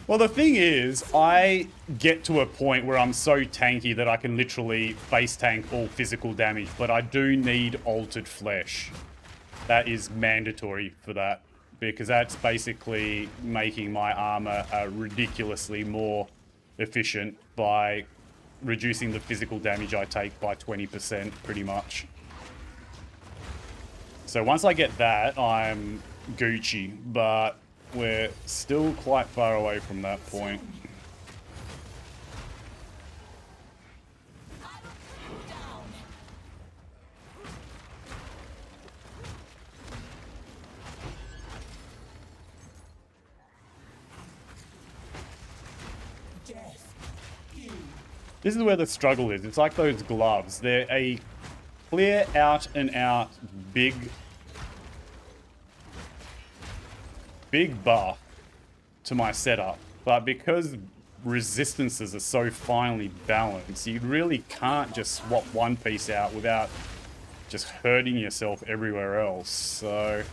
Well, the thing is, I get to a point where I'm so tanky that I can literally face tank all physical damage, but I do need altered flesh. That is mandatory for that, because that's basically making my armor ridiculously more efficient by reducing the physical damage I take by 20%, pretty much. So once I get that, I'm Gucci, but we're still quite far away from that point. This is where the struggle is. It's like those gloves. They're a clear out and out big buff to my setup, but because resistances are so finely balanced, you really can't just swap one piece out without just hurting yourself everywhere else. So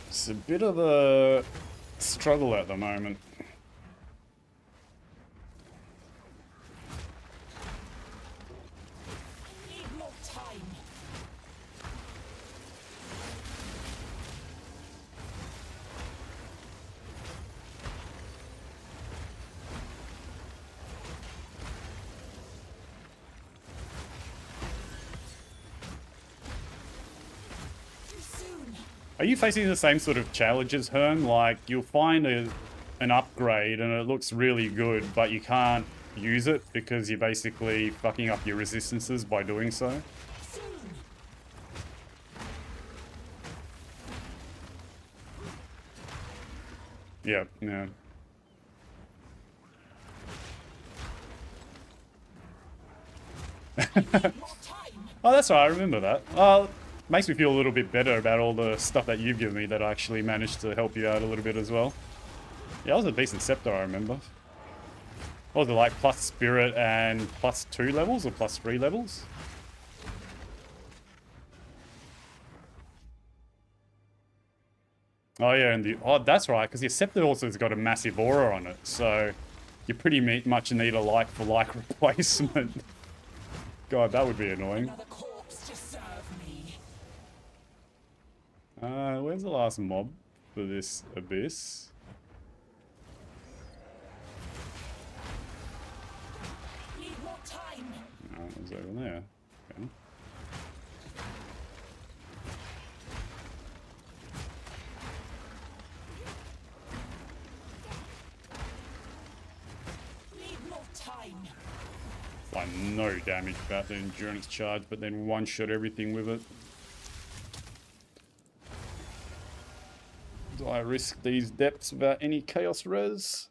it's a bit of a struggle at the moment. Are you facing the same sort of challenges, Herm? Like, you'll find an upgrade and it looks really good, but you can't use it because you're basically fucking up your resistances by doing so? Yeah, yeah. Oh, that's right, I remember that. Makes me feel a little bit better about all the stuff that you've given me that I actually managed to help you out a little bit as well. Yeah, I was a decent scepter, I remember. What was it, like plus spirit and plus 2 levels or plus 3 levels? Oh yeah, and that's right, because your scepter also has got a massive aura on it, so you pretty much need a like-for-like replacement. God, that would be annoying. Where's the last mob for this abyss? Oh, it was over there. Okay. Like no damage about the endurance charge, but then one-shot everything with it. Do I risk these depths without any chaos res?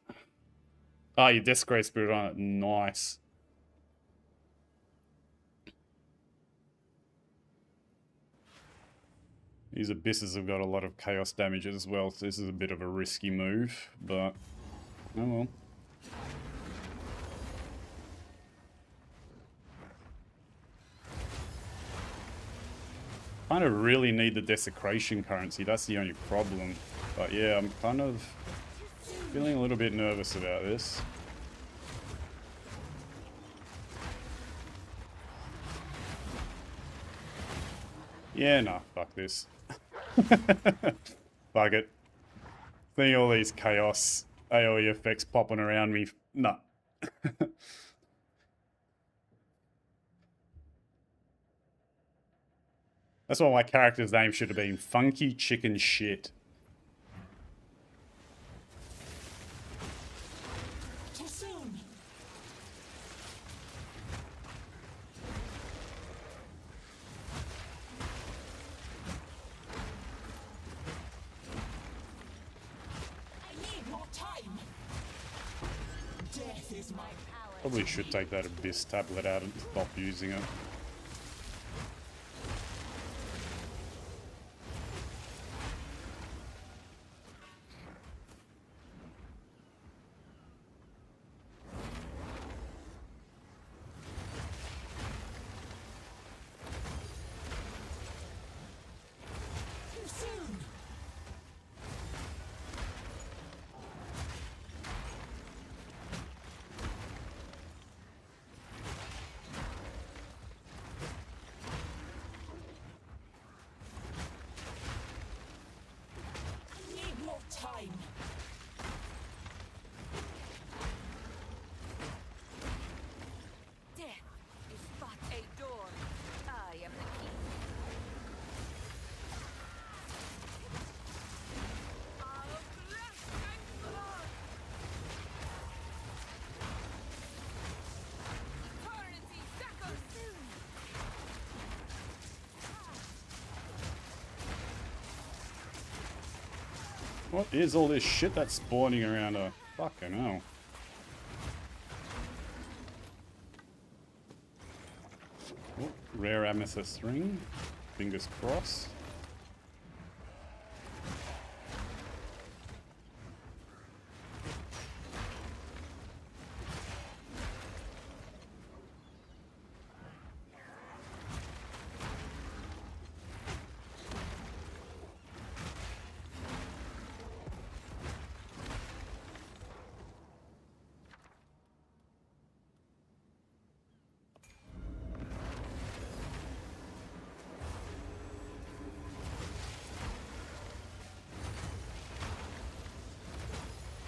Ah, your Desecrate Spirit on it. Nice. These abysses have got a lot of chaos damage as well, so this is a bit of a risky move, but oh well. Kind of really need the desecration currency, that's the only problem. But yeah, I'm kind of feeling a little bit nervous about this. Yeah, nah, fuck this. Fuck it. Seeing all these chaos AoE effects popping around me, nah. That's why my character's name should have been Funky Chicken Shit. Too soon. I need more time. Death is my power. Probably should take that Abyss tablet out and stop using it. What is all this shit that's spawning around her? Fucking hell. Oh, rare amethyst ring. Fingers crossed.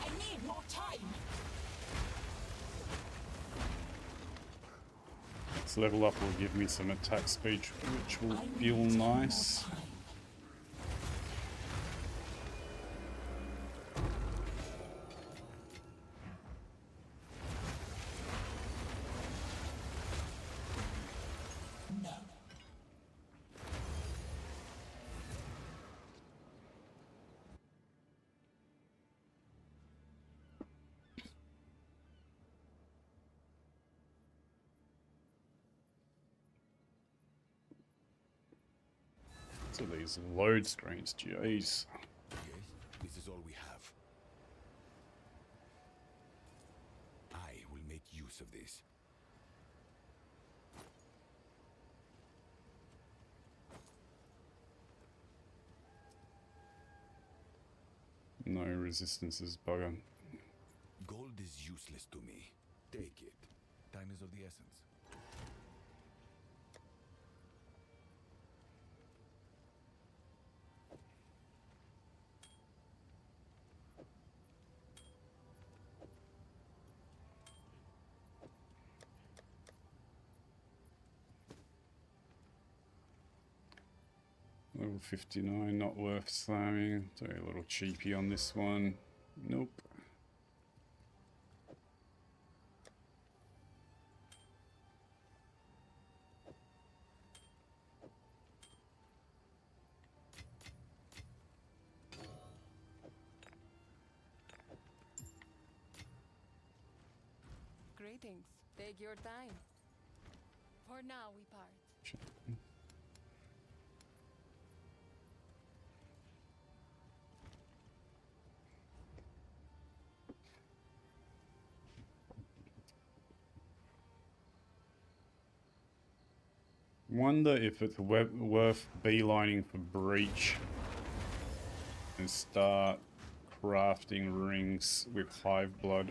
I need more time. This level up will give me some attack speed, which will feel nice. So these load screens, jeez. Yes, this is all we have. I will make use of this. No resistances, bugger. Gold is useless to me. Take it. Time is of the essence. Level 59, not worth slamming. So a little cheapy on this one. Nope. Greetings. Take your time. For now, we part. Wonder if it's worth beelining for Breach and start crafting rings with Hive Blood.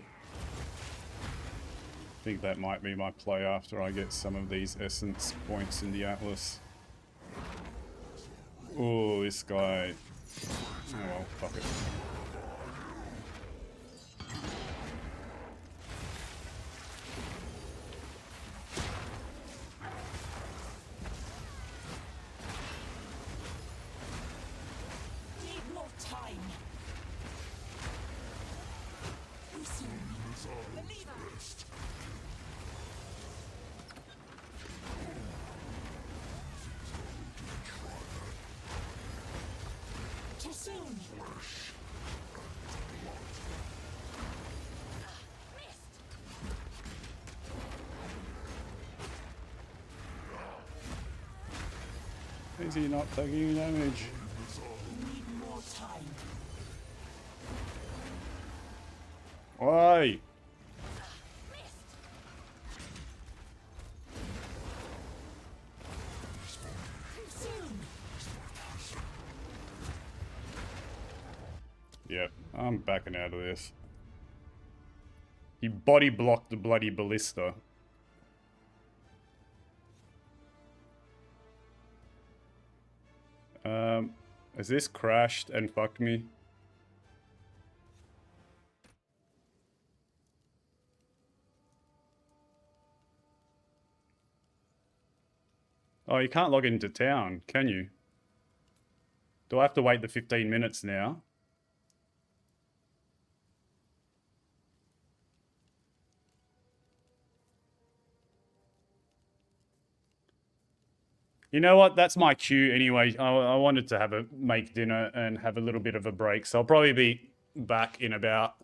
I think that might be my play after I get some of these essence points in the Atlas. Oh, this guy. Oh well, fuck it. Need more time. Believe it. Too soon. Is he not taking damage? Need more time. Why? Too soon. Yep, I'm backing out of this. He body blocked the bloody ballista. Has this crashed and fucked me? Oh, you can't log into town, can you? Do I have to wait the 15 minutes now? You know what? That's my cue anyway. I wanted to make dinner and have a little bit of a break. So I'll probably be back in about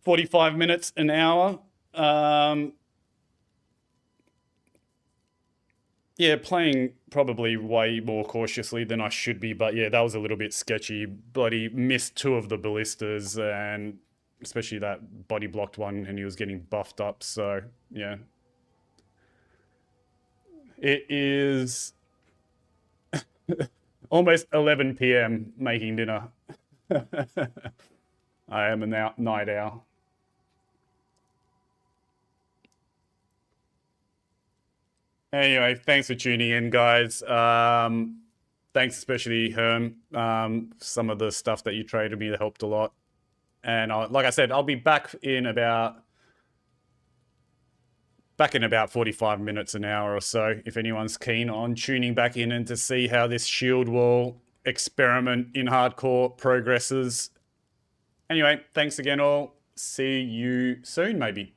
45 minutes, an hour. Yeah, playing probably way more cautiously than I should be. But yeah, that was a little bit sketchy. Bloody missed 2 of the ballistas, and especially that body blocked one, and he was getting buffed up. So yeah. It is almost 11 p.m. making dinner. I am a night owl. Anyway, thanks for tuning in, guys. Thanks especially Herm. Some of the stuff that you traded me that helped a lot. And like I said, I'll be back in about 45 minutes, an hour or so, if anyone's keen on tuning back in and to see how this shield wall experiment in hardcore progresses. Anyway, thanks again all. See you soon, maybe.